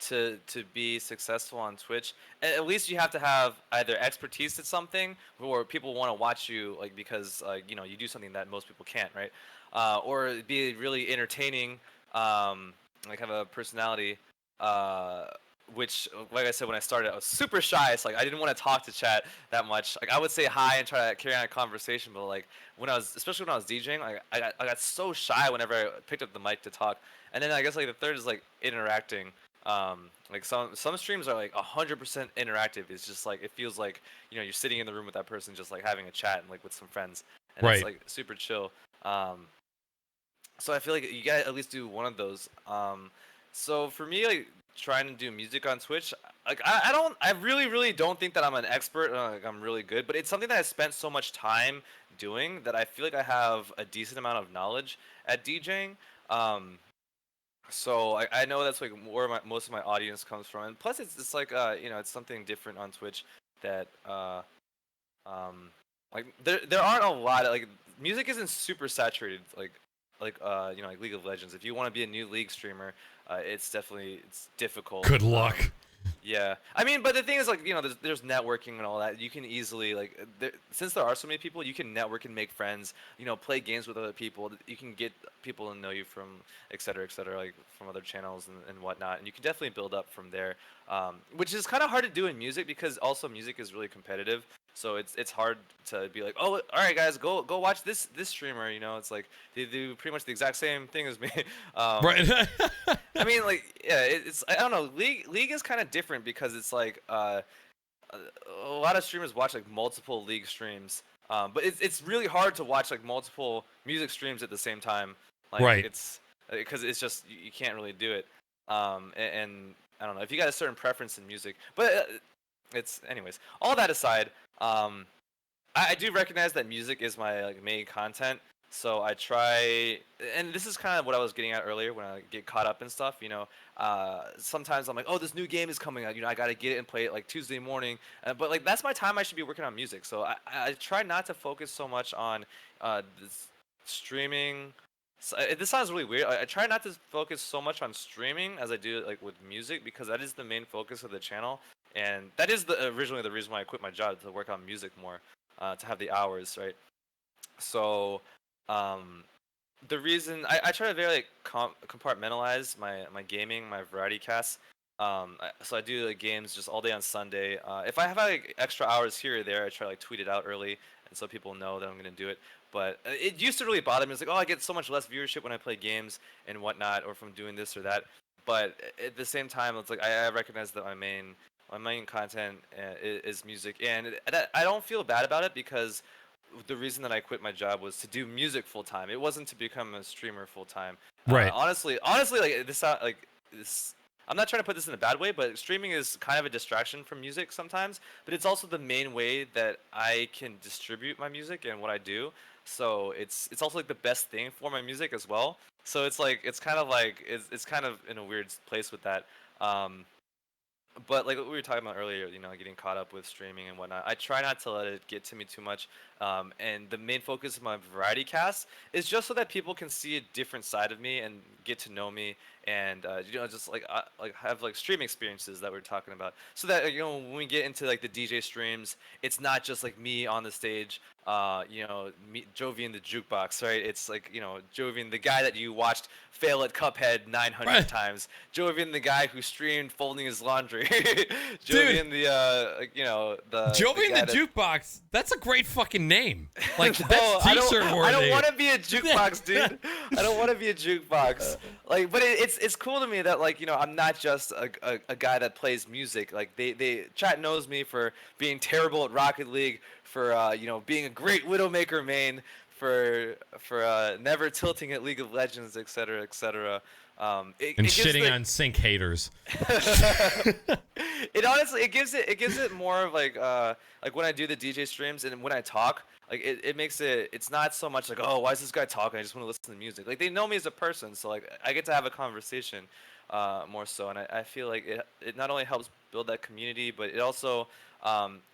Speaker 2: to be successful on Twitch, at least you have to have either expertise at something, or people want to watch you like because you know, you do something that most people can't, right? Or be really entertaining, like have a personality, which, like I said, when I started, I was super shy. So like I didn't want to talk to chat that much. Like I would say hi and try to carry on a conversation, but like especially when I was DJing, like I got so shy whenever I picked up the mic to talk. And then I guess like the third is like interacting. Like some streams are like 100% interactive. It's just like it feels like, you know, you're sitting in the room with that person, just like having a chat and like with some friends, and it's like super chill. So I feel like you gotta at least do one of those. So for me, like trying to do music on Twitch, like I really don't think that I'm an expert, like I'm really good, but it's something that I spent so much time doing that I feel like I have a decent amount of knowledge at DJing. So I know that's like where most of my audience comes from, and plus it's like you know, it's something different on Twitch that like there aren't a lot of, like, music isn't super saturated like you know, like League of Legends. If you want to be a new League streamer, it's difficult.
Speaker 1: Good luck.
Speaker 2: Yeah, I mean, but the thing is, like, there's networking and all that. You can easily, like, since there are so many people, you can network and make friends. Play games with other people. You can get people to know you from et cetera, like from other channels and whatnot. And you can definitely build up from there, which is kind of hard to do in music because also music is really competitive. So it's hard to be like, oh, all right, guys, go watch this streamer. It's like they do pretty much the exact same thing as me.
Speaker 1: Right.
Speaker 2: I mean, like, yeah, it's I don't know. League is kind of different because it's like a lot of streamers watch like multiple League streams, but it's really hard to watch like multiple music streams at the same time. Like
Speaker 1: Right.
Speaker 2: it's because it's just you can't really do it. And I don't know if you got a certain preference in music, but it's anyways. All that aside, I do recognize that music is my like main content, so I try, and this is kind of what I was getting at earlier when I get caught up in stuff. Sometimes I'm like, oh, this new game is coming out. I gotta get it and play it like Tuesday morning. But like that's my time I should be working on music. So I try not to focus so much on this streaming. So, this sounds really weird. I try not to focus so much on streaming as I do like with music because that is the main focus of the channel, and that is originally the reason why I quit my job to work on music more, to have the hours, right? So, the reason I try to very like compartmentalize my gaming, my variety casts. So I do like games just all day on Sunday. If I have like extra hours here or there, I try to like tweet it out early, and so people know that I'm gonna do it. But it used to really bother me. It's like, oh, I get so much less viewership when I play games and whatnot, or from doing this or that. But at the same time, it's like I recognize that my main content is music, and I don't feel bad about it because the reason that I quit my job was to do music full time. It wasn't to become a streamer full time.
Speaker 1: Right.
Speaker 2: Honestly, like this. I'm not trying to put this in a bad way, but streaming is kind of a distraction from music sometimes. But it's also the main way that I can distribute my music and what I do. So it's also like the best thing for my music as well. So it's like it's kind of in a weird place with that. Um, but like what we were talking about earlier, getting caught up with streaming and whatnot, I try not to let it get to me too much. And the main focus of my variety cast is just so that people can see a different side of me and get to know me, and just like have like stream experiences that we're talking about, so that when we get into like the DJ streams, it's not just like me on the stage. Jovian the jukebox, right? It's like Jovian, the guy that you watched fail at Cuphead 900
Speaker 1: Right.
Speaker 2: times. Jovian, the guy who streamed folding his laundry.
Speaker 1: Dude.
Speaker 2: Jovian, the
Speaker 1: Jovian
Speaker 2: guy
Speaker 1: the Jukebox. That's a great fucking name. Like
Speaker 2: No,
Speaker 1: that's t-shirt worthy.
Speaker 2: I don't want to be a jukebox, dude. I don't want to be a jukebox. Like, but it's cool to me that like I'm not just a guy that plays music. Like they chat knows me for being terrible at Rocket League, for being a great Widowmaker main, for never tilting at League of Legends, etc. etc.
Speaker 1: And
Speaker 2: it gives
Speaker 1: shitting on sync haters.
Speaker 2: It honestly it gives it more of like when I do the DJ streams and when I talk, like it makes it's not so much like, oh, why is this guy talking, I just want to listen to music. Like they know me as a person, so like I get to have a conversation more so, and I feel like it not only helps build that community, but it also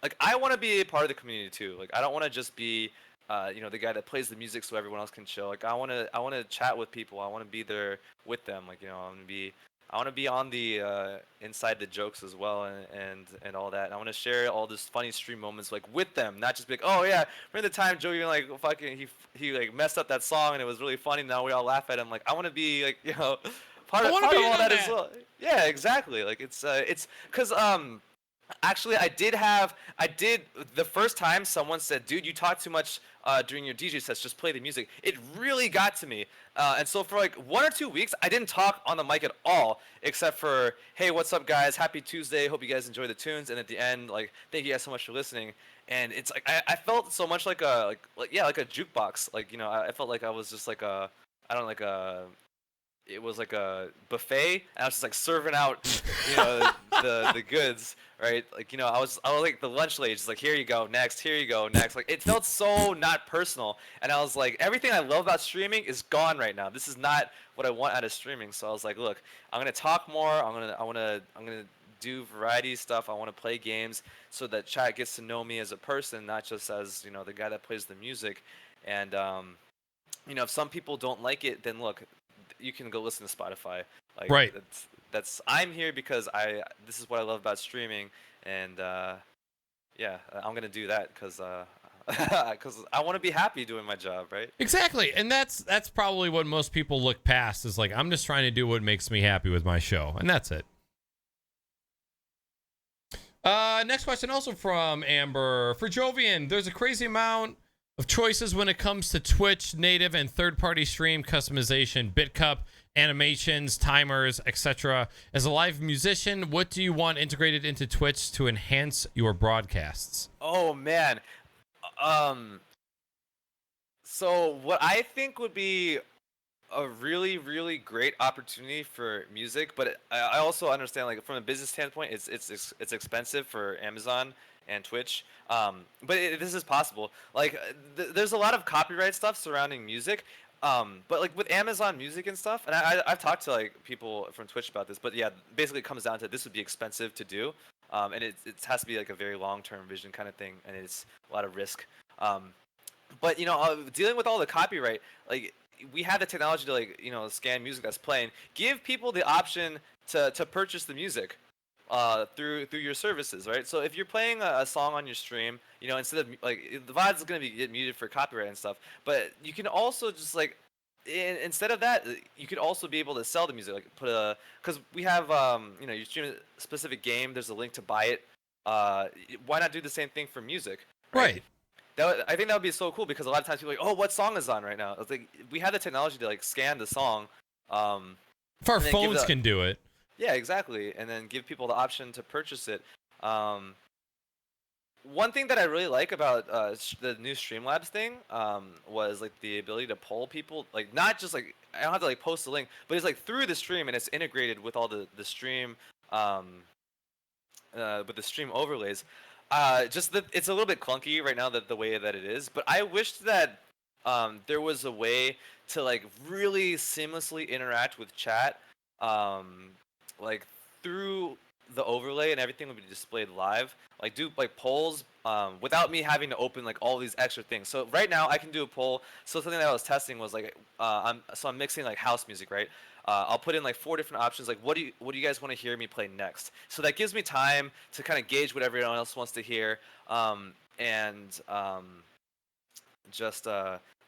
Speaker 2: like I want to be a part of the community too. Like I don't want to just be the guy that plays the music so everyone else can chill. Like I want to chat with people. I want to be there with them. Like I want to be on the inside the jokes as well, and all that. And I want to share all this funny stream moments like with them, not just be like, oh yeah, remember the time Joey like fucking he like messed up that song and it was really funny. Now we all laugh at him. Like I want to be like part of all that as well. Yeah, exactly. Like it's because actually, I did the first time someone said, "Dude, you talk too much during your DJ sets. Just play the music." It really got to me, and so for like 1 or 2 weeks, I didn't talk on the mic at all, except for, "Hey, what's up, guys? Happy Tuesday. Hope you guys enjoy the tunes." And at the end, like, "Thank you guys so much for listening." And it's like I felt so much like a like a jukebox. Like I felt like I was just like I don't know, like it was like a buffet, and I was just like serving out, the goods, right? Like I was like the lunch lady, just like, here you go, next, here you go, next. Like it felt so not personal, and I was like, everything I love about streaming is gone right now. This is not what I want out of streaming. So I was like, look, I'm gonna talk more. I'm gonna do variety stuff. I want to play games so that chat gets to know me as a person, not just as the guy that plays the music. And if some people don't like it, then look, you can go listen to Spotify. Like
Speaker 1: Right.
Speaker 2: I'm here because this is what I love about streaming, and yeah, I'm gonna do that because because I want to be happy doing my job, right?
Speaker 1: Exactly. And that's probably what most people look past is like, I'm just trying to do what makes me happy with my show. And that's it. Next question also from Amber. For Jovian, there's a crazy amount of choices when it comes to Twitch, native, and third-party stream customization, BitCup, animations, timers, etc. As a live musician, what do you want integrated into Twitch to enhance your broadcasts?
Speaker 2: Oh man. So what I think would be a really really great opportunity for music, but I also understand like from a business standpoint, it's expensive for Amazon and Twitch. But this is possible. Like there's a lot of copyright stuff surrounding music. But like with Amazon Music and stuff, and I've talked to like people from Twitch about this, but yeah, basically it comes down to this would be expensive to do, and it has to be like a very long-term vision kind of thing, and it's a lot of risk. But dealing with all the copyright, like we have the technology to like scan music that's playing. Give people the option to purchase the music through your services, right? So if you're playing a song on your stream, instead of like the VOD's gonna get muted for copyright and stuff, but you can also just like instead of that, you could also be able to sell the music, like because we have you stream a specific game, there's a link to buy it. Why not do the same thing for music,
Speaker 1: Right.
Speaker 2: I think that would be so cool because a lot of times people are like, oh, what song is on right now? It's like we have the technology to like scan the song.
Speaker 1: If our phones can do it.
Speaker 2: Yeah, exactly, and then give people the option to purchase it. One thing that I really like about the new Streamlabs thing was like the ability to poll people, like not just like I don't have to like post a link, but it's like through the stream and it's integrated with all the stream with the stream overlays. Just that it's a little bit clunky right now the way that it is, but I wished that there was a way to like really seamlessly interact with chat, like through the overlay, and everything would be displayed live. Like do like polls without me having to open like all these extra things. So right now I can do a poll. So something that I was testing was like I'm mixing like house music, right? I'll put in like 4 different options. Like, what do you guys want to hear me play next? So that gives me time to kind of gauge what everyone else wants to hear, and just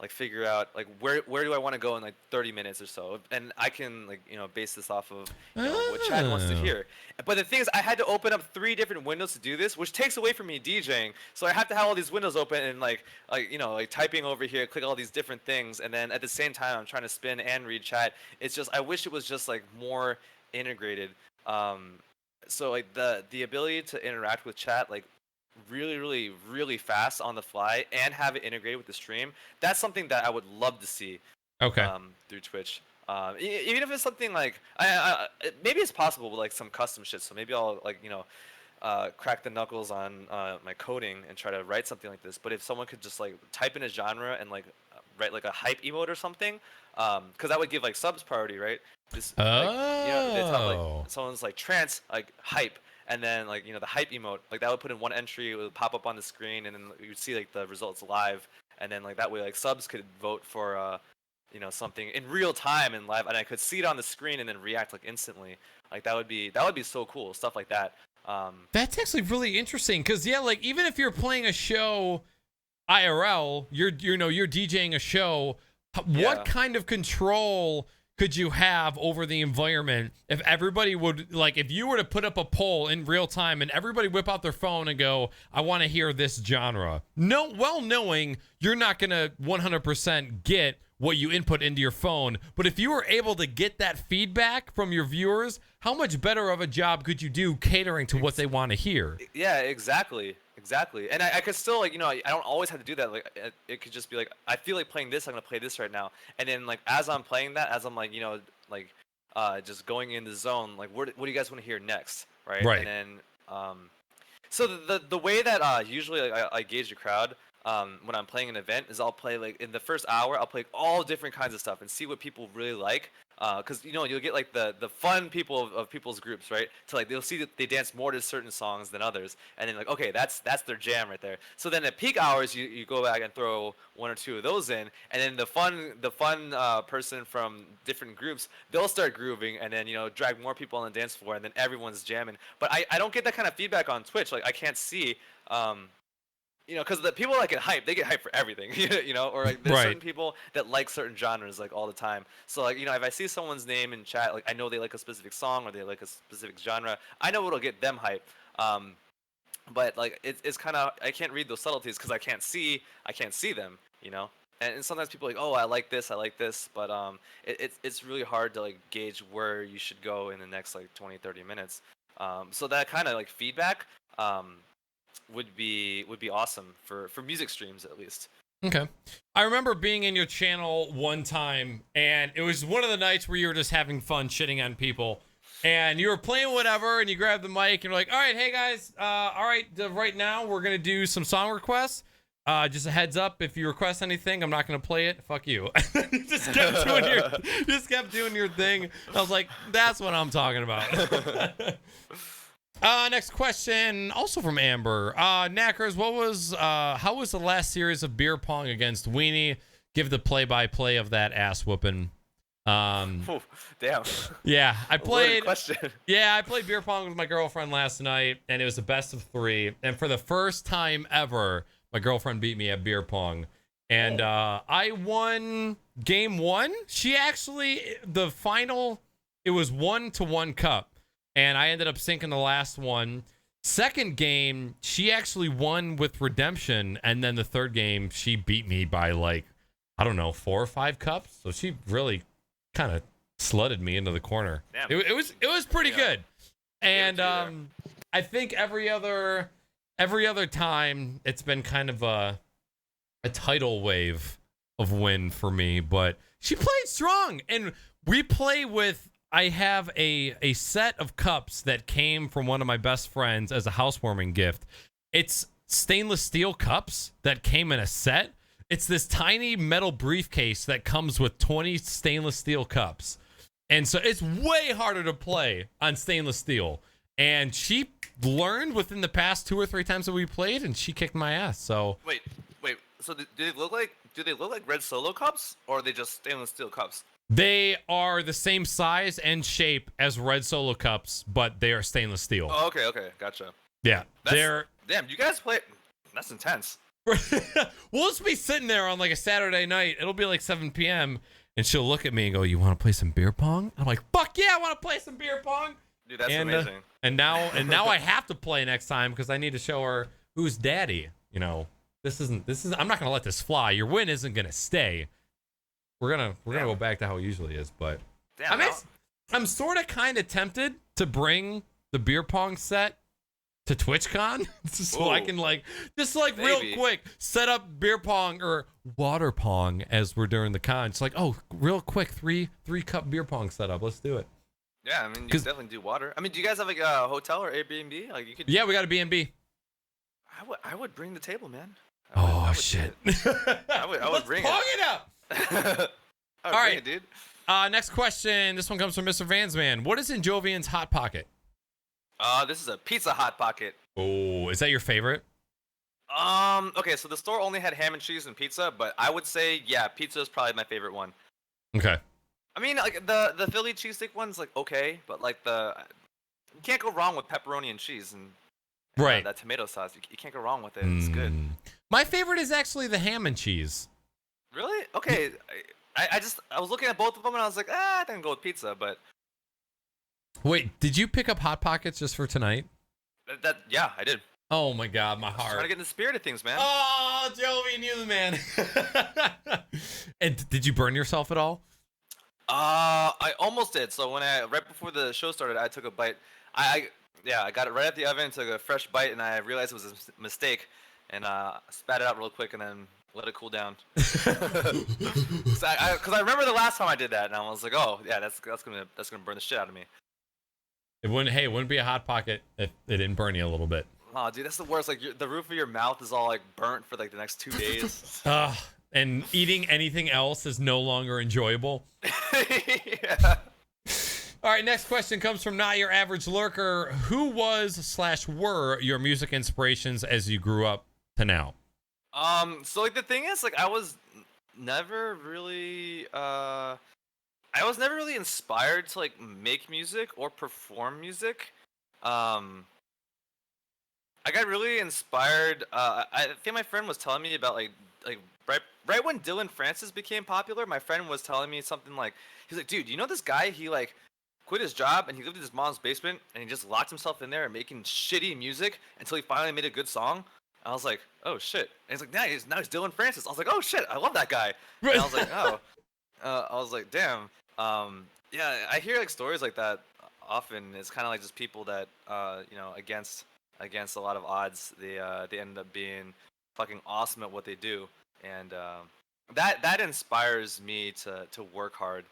Speaker 2: like figure out like where do I want to go in like 30 minutes or so, and I can like base this off of what Chad wants to hear. But the thing is, I had to open up 3 different windows to do this, which takes away from me DJing. So I have to have all these windows open and like typing over here, click all these different things, and then at the same time I'm trying to spin and read chat. It's just I wish it was just like more integrated. So like the ability to interact with chat like really fast on the fly and have it integrated with the stream, that's something that I would love to see through Twitch. Even if it's something like maybe it's possible with like some custom shit, so maybe I'll like crack the knuckles on my coding and try to write something like this. But if someone could just like type in a genre and like write like a hype emote or something, because that would give like subs priority, right? This, it's not like someone's like trance like hype, and then like the hype emote, like that would put in one entry, it would pop up on the screen, and then you would see like the results live, and then like that way like subs could vote for something in real time and live, and I could see it on the screen and then react like instantly. Like that would be so cool, stuff like that.
Speaker 1: That's actually really interesting because yeah, like even if you're playing a show IRL, you're DJing a show, what kind of control could you have over the environment if everybody would, like, if you were to put up a poll in real time and everybody whip out their phone and go, I want to hear this genre, knowing you're not going to 100% get what you input into your phone, but if you were able to get that feedback from your viewers, how much better of a job could you do catering to what they want to hear?
Speaker 2: Yeah, exactly. And I could still like I don't always have to do that. Like it could just be like I feel like playing this, I'm gonna play this right now, and then like as I'm playing that, as I'm like just going in the zone, like what do you guys want to hear next, right? And then so the way that usually like, I gauge the crowd, when I'm playing an event is I'll play like in the first hour I'll play all different kinds of stuff and see what people really like. Because you'll get like the fun people of people's groups, right? To like they'll see that they dance more to certain songs than others, and then like okay, that's their jam right there. So then at peak hours you go back and throw one or two of those in, and then the fun person from different groups, they'll start grooving, and then drag more people on the dance floor, and then everyone's jamming. But I don't get that kind of feedback on Twitch. Like I can't see. Because the people that get hyped, they get hyped for everything, or like there's certain people that like certain genres like all the time. So like, if I see someone's name in chat, like I know they like a specific song or they like a specific genre, I know what'll get them hyped. But like it's kind of I can't read those subtleties because I can't see them, And sometimes people are like, oh, I like this, but it's really hard to like gauge where you should go in the next like 20-30 minutes. So that kind of like feedback. Would be awesome for music streams at least.
Speaker 1: Okay. I remember being in your channel one time, and it was one of the nights where you were just having fun shitting on people, and you were playing whatever, and you grabbed the mic, and you're like, all right, hey guys, all right, right now we're going to do some song requests. Just a heads up, if you request anything, I'm not going to play it. Fuck you. You just kept doing your thing. I was like, that's what I'm talking about. Next question, also from Amber. Naaackers, how was the last series of beer pong against Weenie? Give the play-by-play of that ass whooping.
Speaker 2: Oh, damn.
Speaker 1: Yeah, I played.
Speaker 2: Question.
Speaker 1: Yeah, I played beer pong with my girlfriend last night, and it was the best of 3. And for the first time ever, my girlfriend beat me at beer pong, and I won game 1. She actually the final. It was 1-1 cup. And I ended up sinking the last one. Second game, she actually won with redemption. And then the third game, she beat me by like, I don't know, 4 or 5 cups. So she really kind of slutted me into the corner. It was pretty good. And I think every other time it's been kind of a tidal wave of win for me. But she played strong. And we play with... I have a set of cups that came from one of my best friends as a housewarming gift. It's stainless steel cups that came in a set. It's this tiny metal briefcase that comes with 20 stainless steel cups. And so it's way harder to play on stainless steel. And she learned within the past 2 or 3 times that we played, and she kicked my ass. So
Speaker 2: wait. So do they look like red Solo cups, or are they just stainless steel cups?
Speaker 1: They are the same size and shape as red Solo cups, but they are stainless steel.
Speaker 2: Oh, okay, gotcha.
Speaker 1: Yeah,
Speaker 2: damn. You guys play? That's intense.
Speaker 1: We'll just be sitting there on like a Saturday night. It'll be like 7 p.m. and she'll look at me and go, "You want to play some beer pong?" I'm like, "Fuck yeah, I want to play some beer pong."
Speaker 2: Dude, that's amazing.
Speaker 1: And now I have to play next time because I need to show her who's daddy. This isn't. I'm not gonna let this fly. Your win isn't gonna stay. We're gonna go back to how it usually is, but
Speaker 2: damn,
Speaker 1: I'm sort of kind of tempted to bring the beer pong set to TwitchCon so I can real quick set up beer pong or water pong as we're doing the con. It's like, oh, real quick, three cup beer pong setup. Let's do it.
Speaker 2: Yeah, I mean, you can definitely do water. I mean, do you guys have like a hotel or Airbnb? Like you could.
Speaker 1: Yeah, we got a B&B.
Speaker 2: I would bring the table, man.
Speaker 1: I would shit.
Speaker 2: I would bring it.
Speaker 1: Pong it up.
Speaker 2: All right, dude.
Speaker 1: Next question. This one comes from Mr. Vansman. What is in Jovian's Hot Pocket?
Speaker 2: This is a pizza Hot Pocket.
Speaker 1: Oh, is that your favorite?
Speaker 2: Okay, so the store only had ham and cheese and pizza, but I would say, yeah, pizza is probably my favorite one.
Speaker 1: Okay.
Speaker 2: I mean, like the Philly cheesesteak one's like okay, but like you can't go wrong with pepperoni and cheese and
Speaker 1: right.
Speaker 2: That tomato sauce. You can't go wrong with it. It's good.
Speaker 1: My favorite is actually the ham and cheese.
Speaker 2: Really? Okay. I was looking at both of them and I was like, I think I'll go with pizza, but.
Speaker 1: Wait, did you pick up Hot Pockets just for tonight?
Speaker 2: Yeah, I did.
Speaker 1: Oh my God, my heart.
Speaker 2: Trying to get in the spirit of things, man.
Speaker 1: Oh, Jovian, you the man. And did you burn yourself at all?
Speaker 2: I almost did. So right before the show started, I took a bite. I got it right at the oven, took a fresh bite, and I realized it was a mistake, and spat it out real quick, and then let it cool down. Because I remember the last time I did that, and I was like, oh yeah, that's gonna burn the shit out of me.
Speaker 1: It wouldn't be a Hot Pocket if it didn't burn you a little bit.
Speaker 2: Oh, dude, that's the worst. Like the roof of your mouth is all like burnt for like the next 2 days.
Speaker 1: And eating anything else is no longer enjoyable.
Speaker 2: Yeah.
Speaker 1: All right, next question comes from Not Your Average Lurker. Who was/were your music inspirations as you grew up to now?
Speaker 2: So like the thing is, like I was never really inspired to like make music or perform music. Um, I got really inspired. I think my friend was telling me about like right when Dylan Francis became popular. My friend was telling me something like, he's like, dude, you know this guy? He like quit his job and he lived in his mom's basement and he just locked himself in there and making shitty music until he finally made a good song. I was like, oh shit. And he's like, now he's Dylan Francis. I was like, oh shit, I love that guy. And I was like, oh. I was like, damn. Yeah, I hear like stories like that often. It's kind of like just people that, against a lot of odds, they end up being fucking awesome at what they do, and that inspires me to work hard.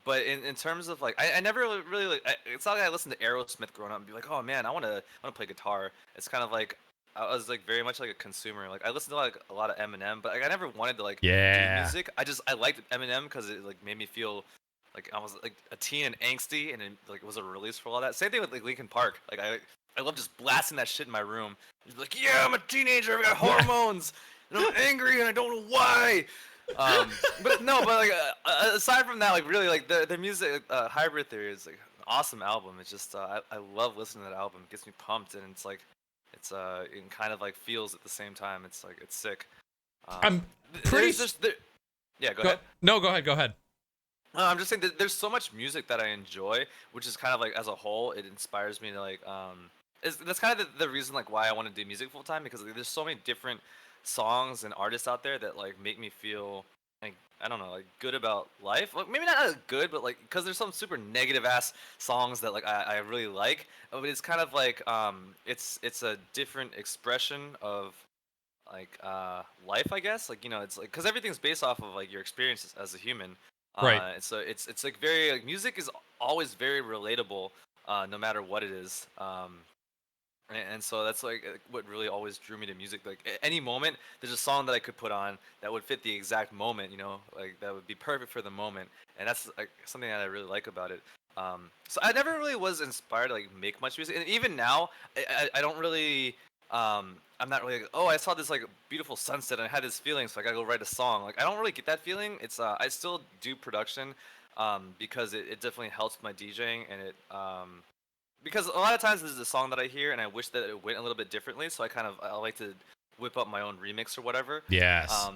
Speaker 2: But in terms of like, I never really like. It's not like I listened to Aerosmith growing up and be like, oh man, I wanna play guitar. It's kind of like I was like very much like a consumer. Like I listened to like a lot of Eminem, but like, I never wanted to like do music. I liked Eminem because it like made me feel like I was like a teen and angsty, and it like was a release for all that. Same thing with like Linkin Park. Like I love just blasting that shit in my room. Just be like, yeah, I'm a teenager. I got hormones, and I'm angry, and I don't know why. But no, but like aside from that, like really, like the music, Hybrid Theory is like an awesome album. It's just I love listening to that album. It gets me pumped, and it's like it kind of like feels at the same time. It's like it's sick.
Speaker 1: I'm pretty.
Speaker 2: Yeah, go ahead.
Speaker 1: No, go ahead.
Speaker 2: I'm just saying that there's so much music that I enjoy, which is kind of like as a whole, it inspires me to like that's kind of the reason like why I want to do music full time, because like, there's so many different songs and artists out there that like make me feel like I don't know, like good about life. Like maybe not good, but like because there's some super negative ass songs that like I really like. But it's kind of like it's a different expression of like life, I guess. Like it's like because everything's based off of like your experiences as a human.
Speaker 1: Right.
Speaker 2: So it's like very like music is always very relatable, no matter what it is. And so that's like what really always drew me to music. Like at any moment, there's a song that I could put on that would fit the exact moment. Like that would be perfect for the moment. And that's like something that I really like about it. So I never really was inspired to like make much music, and even now, I don't really. I'm not really like, oh, I saw this like beautiful sunset and I had this feeling, so I gotta go write a song. Like I don't really get that feeling. It's I still do production, because it definitely helps my DJing, and it because a lot of times there's a song that I hear and I wish that it went a little bit differently, so I like to whip up my own remix or whatever.
Speaker 1: Yes.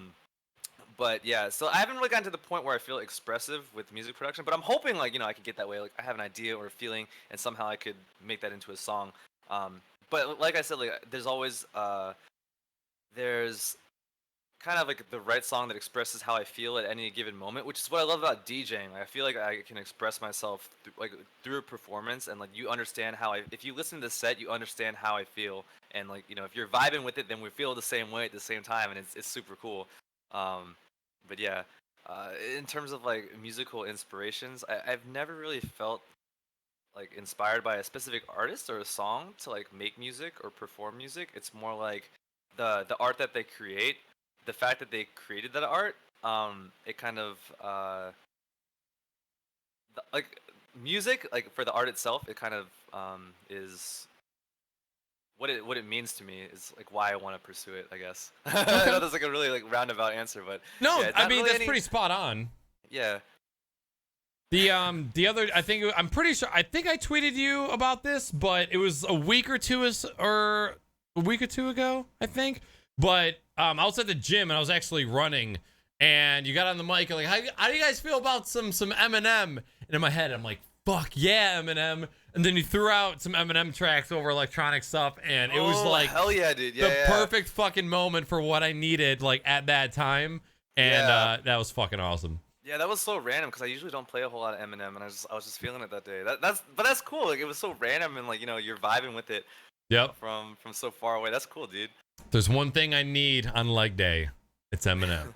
Speaker 2: But yeah, so I haven't really gotten to the point where I feel expressive with music production, but I'm hoping like I could get that way. Like I have an idea or a feeling, and somehow I could make that into a song. But like I said, like there's kind of like the right song that expresses how I feel at any given moment, which is what I love about DJing. Like, I feel like I can express myself through a performance, and like you understand if you listen to the set, you understand how I feel, and like if you're vibing with it, then we feel the same way at the same time, and it's super cool. But yeah, in terms of like musical inspirations, I've never really felt like inspired by a specific artist or a song to like make music or perform music. It's more like the art that they create, the fact that they created that art. It kind of like music, like for the art itself, it kind of is what it means to me, is like why I want to pursue it, I guess. I know that's like a really like roundabout answer, but
Speaker 1: no,
Speaker 2: yeah,
Speaker 1: I mean that's pretty spot on.
Speaker 2: Yeah.
Speaker 1: The other, I think I'm pretty sure, I think I tweeted you about this, but it was a week or two ago, I think. But I was at the gym and I was actually running, and you got on the mic and like, how do you guys feel about some Eminem? And in my head, I'm like, fuck yeah, Eminem. And then you threw out some Eminem tracks over electronic stuff, and it was like,
Speaker 2: hell yeah, dude. Yeah,
Speaker 1: the perfect fucking moment for what I needed like at that time, and that was fucking awesome.
Speaker 2: Yeah, that was so random because I usually don't play a whole lot of Eminem, and I was just feeling it that day. That's cool. Like it was so random, and like you're vibing with it.
Speaker 1: Yep.
Speaker 2: From so far away. That's cool, dude.
Speaker 1: There's one thing I need on leg day. It's Eminem.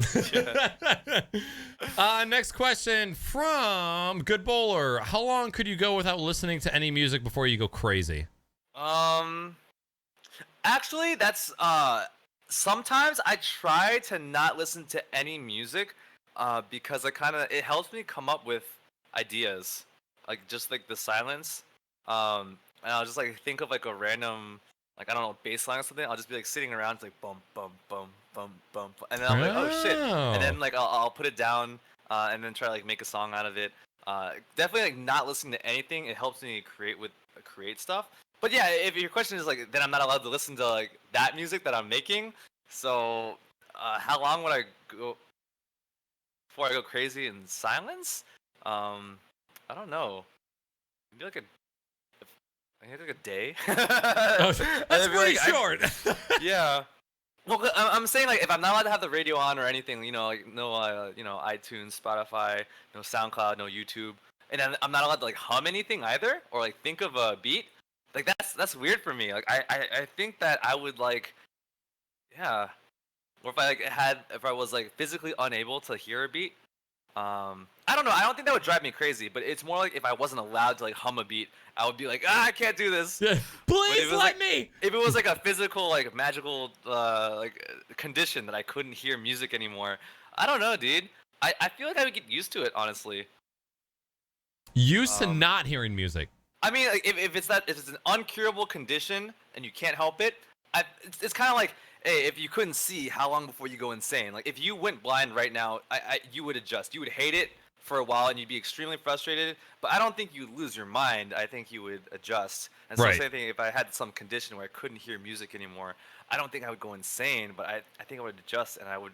Speaker 1: Next question from Good Bowler. How long could you go without listening to any music before you go crazy?
Speaker 2: Um, Actually, that's sometimes I try to not listen to any music, because it helps me come up with ideas, like just like the silence. And I'll just like think of like a random, like I don't know, bass line or something. I'll just be like sitting around, it's like bum bum bum bum bum, and then I'm like, oh shit, and
Speaker 1: Oh.
Speaker 2: then like I'll put it down, and then try to like make a song out of it. Definitely like not listening to anything. It helps me create stuff. But yeah, if your question is like, then I'm not allowed to listen to like that music that I'm making. So, how long would I go before I go crazy in silence? I don't know. Maybe like maybe like a day.
Speaker 1: Oh,
Speaker 2: And
Speaker 1: that's
Speaker 2: then be
Speaker 1: pretty
Speaker 2: like,
Speaker 1: short.
Speaker 2: yeah. Well, I'm saying like if I'm not allowed to have the radio on or anything, like no, iTunes, Spotify, no SoundCloud, no YouTube, and then I'm not allowed to like hum anything either or like think of a beat. Like that's weird for me. Like I think that I would like, yeah, or if I was like physically unable to hear a beat. I don't know. I don't think that would drive me crazy, but it's more like if I wasn't allowed to like hum a beat, I would be like, I can't do this.
Speaker 1: Yeah.
Speaker 2: But
Speaker 1: Please let me.
Speaker 2: if it was like a physical, like magical, condition that I couldn't hear music anymore, I don't know, dude. I feel like I would get used to it, honestly.
Speaker 1: Used to
Speaker 2: Um,
Speaker 1: not hearing music.
Speaker 2: I mean, like, if it's an uncurable condition and you can't help it, it's kind of like, hey, if you couldn't see, how long before you go insane? Like, if you went blind right now, you would adjust. You would hate it for a while and you'd be extremely frustrated. But I don't think you'd lose your mind. I think you would adjust. And so
Speaker 1: Right.
Speaker 2: same thing, if I had some condition where I couldn't hear music anymore, I don't think I would go insane. But I think I would adjust, and I would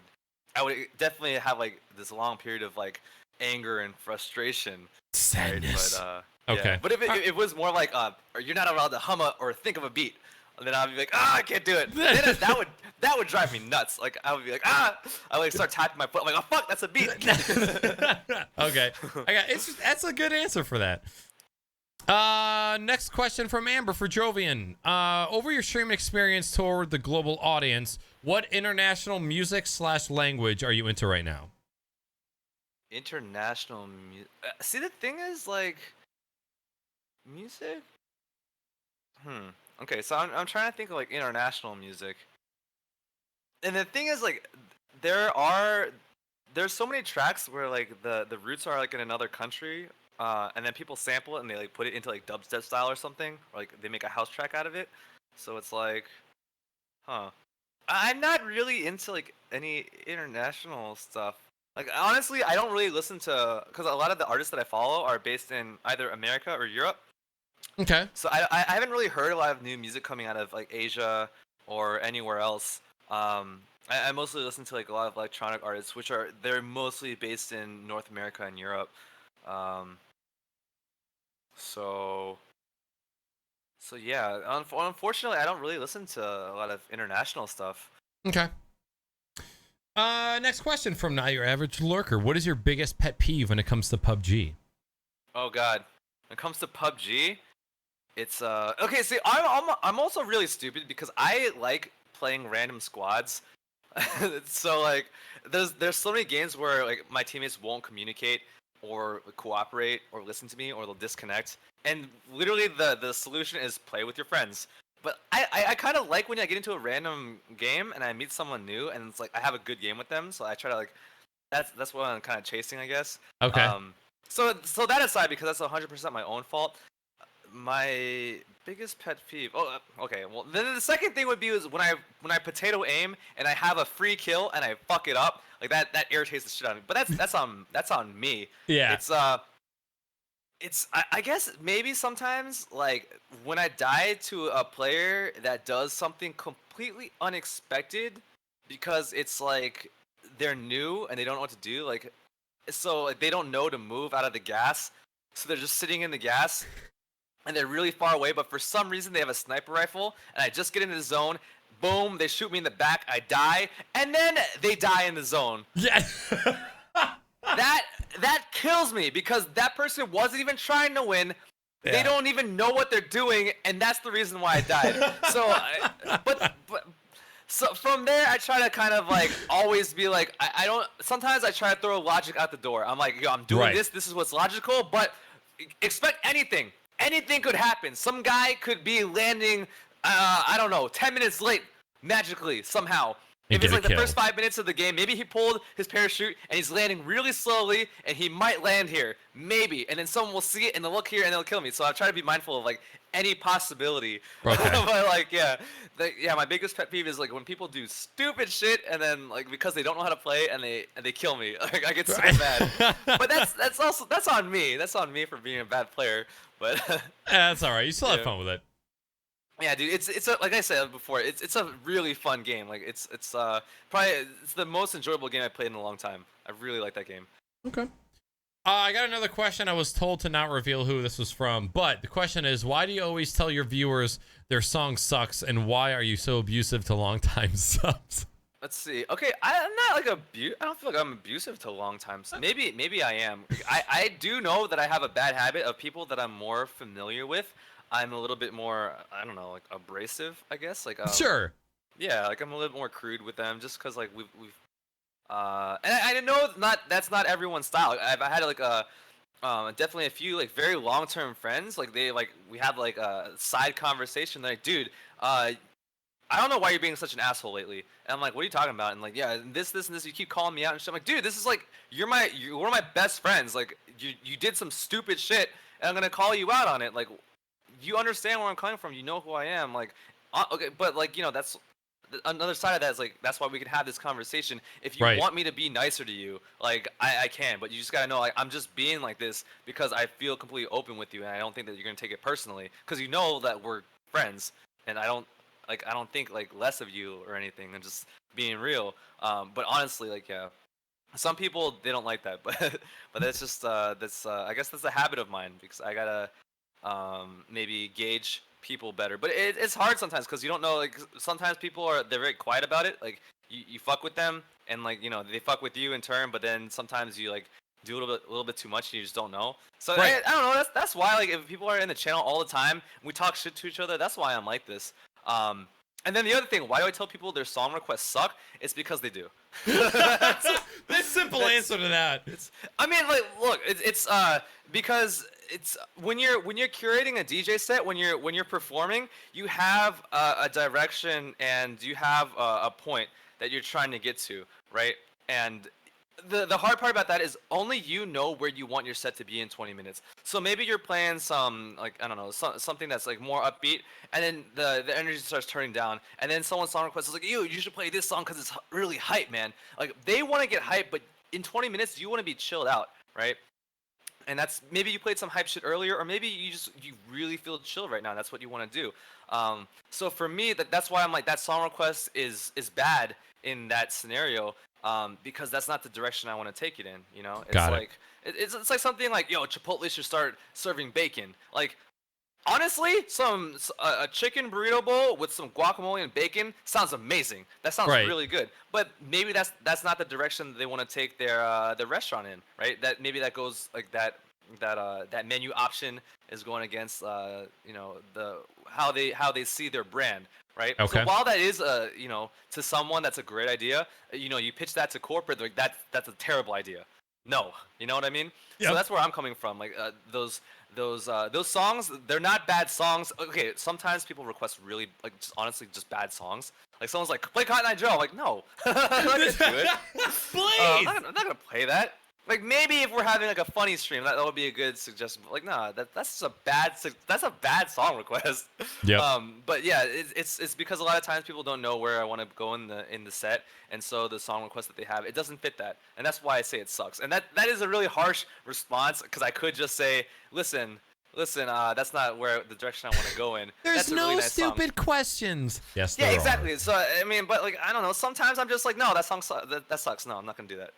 Speaker 2: definitely have like this long period of like anger and frustration. Right?
Speaker 1: Sadness.
Speaker 2: But
Speaker 1: Okay.
Speaker 2: yeah. But if it was more like or you're not allowed to hum or think of a beat, then I'd be like, I can't do it. Then that would drive me nuts. Like I would be like, I would like start tapping my foot. I'm like, oh fuck, that's a beat.
Speaker 1: Okay. That's a good answer for that. Next question from Amber for Jovian. Over your stream experience toward the global audience, what international music / language are you into right now?
Speaker 2: International music. See, the thing is, like, music. Okay, so I'm trying to think of like international music, and the thing is, like, there's so many tracks where like the roots are like in another country, and then people sample it and they like put it into like dubstep style or something, or like they make a house track out of it. So it's like, huh. I'm not really into like any international stuff. Like honestly, I don't really listen to, because a lot of the artists that I follow are based in either America or Europe.
Speaker 1: Okay.
Speaker 2: So I haven't really heard a lot of new music coming out of like Asia or anywhere else. I mostly listen to like a lot of electronic artists, which they're mostly based in North America and Europe. Um, so yeah, unfortunately, I don't really listen to a lot of international stuff.
Speaker 1: Okay. Next question from Not Your Average Lurker. What is your biggest pet peeve when it comes to PUBG?
Speaker 2: Oh God, when it comes to PUBG, it's okay. See, I'm also really stupid because I like playing random squads. So like, there's so many games where like my teammates won't communicate or cooperate or listen to me, or they'll disconnect. And literally the solution is play with your friends. But I kind of like when I get into a random game and I meet someone new and it's like I have a good game with them, so I try to like, that's what I'm kind of chasing, I guess.
Speaker 1: Okay.
Speaker 2: So that aside, because that's 100% my own fault. My biggest pet peeve. Oh, okay. Well, then the second thing would be is when I potato aim and I have a free kill and I fuck it up. Like that irritates the shit out of me. But that's on me.
Speaker 1: Yeah.
Speaker 2: I guess maybe sometimes like when I die to a player that does something completely unexpected, because it's like they're new and they don't know what to do. Like, so like, they don't know to move out of the gas, so they're just sitting in the gas. And they're really far away, but for some reason they have a sniper rifle, and I just get into the zone, boom, they shoot me in the back, I die, and then they die in the zone.
Speaker 1: Yeah.
Speaker 2: That kills me, because that person wasn't even trying to win.
Speaker 1: Yeah.
Speaker 2: They don't even know what they're doing, and that's the reason why I died. So from there, I try to kind of like always be like, I don't. Sometimes I try to throw logic out the door. I'm like, yo, I'm doing
Speaker 1: Right.
Speaker 2: this. This is what's logical, but expect anything. anything could happen. Some guy could be landing, I don't know, 10 minutes late magically somehow.
Speaker 1: And
Speaker 2: If it's
Speaker 1: get a
Speaker 2: like the
Speaker 1: kill.
Speaker 2: first 5 minutes of the game, maybe he pulled his parachute and he's landing really slowly, and he might land here, maybe. And then someone will see it and they'll look here and they'll kill me. So I try to be mindful of like any possibility.
Speaker 1: Okay.
Speaker 2: But like, yeah, my biggest pet peeve is like when people do stupid shit and then like because they don't know how to play and they kill me. Like I get so mad. But that's on me. That's on me for being a bad player. But
Speaker 1: That's all right. You still have
Speaker 2: Yeah.
Speaker 1: fun with it.
Speaker 2: yeah, dude, it's like I said before, it's a really fun game. Like it's probably it's the most enjoyable game I played in a long time. I really like that game.
Speaker 1: Okay. I got another question. I was told to not reveal who this was from, but the question is, why do you always tell your viewers their song sucks, and why are you so abusive to longtime subs?
Speaker 2: Let's see. Okay, I'm not like I don't feel like I'm abusive to long time. Maybe I am. I do know that I have a bad habit of people that I'm more familiar with. I'm a little bit more, I don't know, like abrasive, I guess. Like
Speaker 1: Sure.
Speaker 2: Yeah, like I'm a little bit more crude with them, just because like we've and I know that's not everyone's style. I've had like definitely a few like very long-term friends. Like we have like a side conversation. They're like, dude, I don't know why you're being such an asshole lately. And I'm like, what are you talking about? And like, yeah, this and this. You keep calling me out and shit. I'm like, dude, this is like you're one of my best friends. Like you did some stupid shit, and I'm gonna call you out on it. Like, you understand where I'm coming from. You know who I am. Like, okay, but like that's another side of that is like that's why we can have this conversation. If you
Speaker 1: Right.
Speaker 2: want me to be nicer to you, like I can, but you just gotta know like I'm just being like this because I feel completely open with you, and I don't think that you're gonna take it personally because you know that we're friends, and I don't think like less of you or anything. I'm just being real. But honestly, like yeah, some people they don't like that, but that's just I guess that's a habit of mine because I gotta maybe gauge people better. But it's hard sometimes because you don't know. Like sometimes people they're very quiet about it. Like you fuck with them and like they fuck with you in turn. But then sometimes you like do a little bit too much and you just don't know. So
Speaker 1: Right.
Speaker 2: I don't know. That's why like if people are in the channel all the time, we talk shit to each other. That's why I'm like this. And then the other thing, why do I tell people their song requests suck? It's because they do.
Speaker 1: That's the simple answer to that.
Speaker 2: I mean, like, look, it's because it's when you're curating a DJ set, when you're performing, you have a direction and you have a point that you're trying to get to, right? And the hard part about that is only you know where you want your set to be in 20 minutes. So maybe you're playing some like I don't know something that's like more upbeat, and then the energy starts turning down, and then someone's song request is like, you should play this song because it's really hype, man. Like they want to get hype, but in 20 minutes you want to be chilled out, right? And that's maybe you played some hype shit earlier, or maybe you really feel chill right now. That's what you want to do. So for me, that's why I'm like that song request is bad in that scenario. Because that's not the direction I want to take it in, you know. It's
Speaker 1: Got it.
Speaker 2: like it's like something like Chipotle should start serving bacon. Like honestly, a chicken burrito bowl with some guacamole and bacon sounds amazing. That sounds
Speaker 1: Right.
Speaker 2: really good. But maybe that's not the direction they want to take their restaurant in, right? That maybe that goes like that menu option is going against how they see their brand. Right.
Speaker 1: Okay.
Speaker 2: So while that is to someone that's a great idea, you pitch that to corporate, like that's a terrible idea. No, you know what I mean?
Speaker 1: Yep.
Speaker 2: So that's where I'm coming from. Like those songs, they're not bad songs. Okay, sometimes people request really like just honestly just bad songs. Like someone's like play Cotton Eye Joe. I'm like no, I'm not gonna do it.
Speaker 1: Please.
Speaker 2: I'm not gonna play that. Like maybe if we're having like a funny stream, that would be a good suggestion. But like, nah, that's a bad song request.
Speaker 1: Yep.
Speaker 2: But yeah, it's because a lot of times people don't know where I want to go in the set, and so the song request that they have, it doesn't fit that, and that's why I say it sucks. And that is a really harsh response because I could just say, listen, that's not where the direction I want to go in.
Speaker 1: There's
Speaker 2: That's a
Speaker 1: no
Speaker 2: really nice song.
Speaker 1: stupid questions. Yes.
Speaker 2: Yeah,
Speaker 1: there are.
Speaker 2: exactly. So I mean, but like I don't know. Sometimes I'm just like, no, that song that sucks. No, I'm not gonna do that.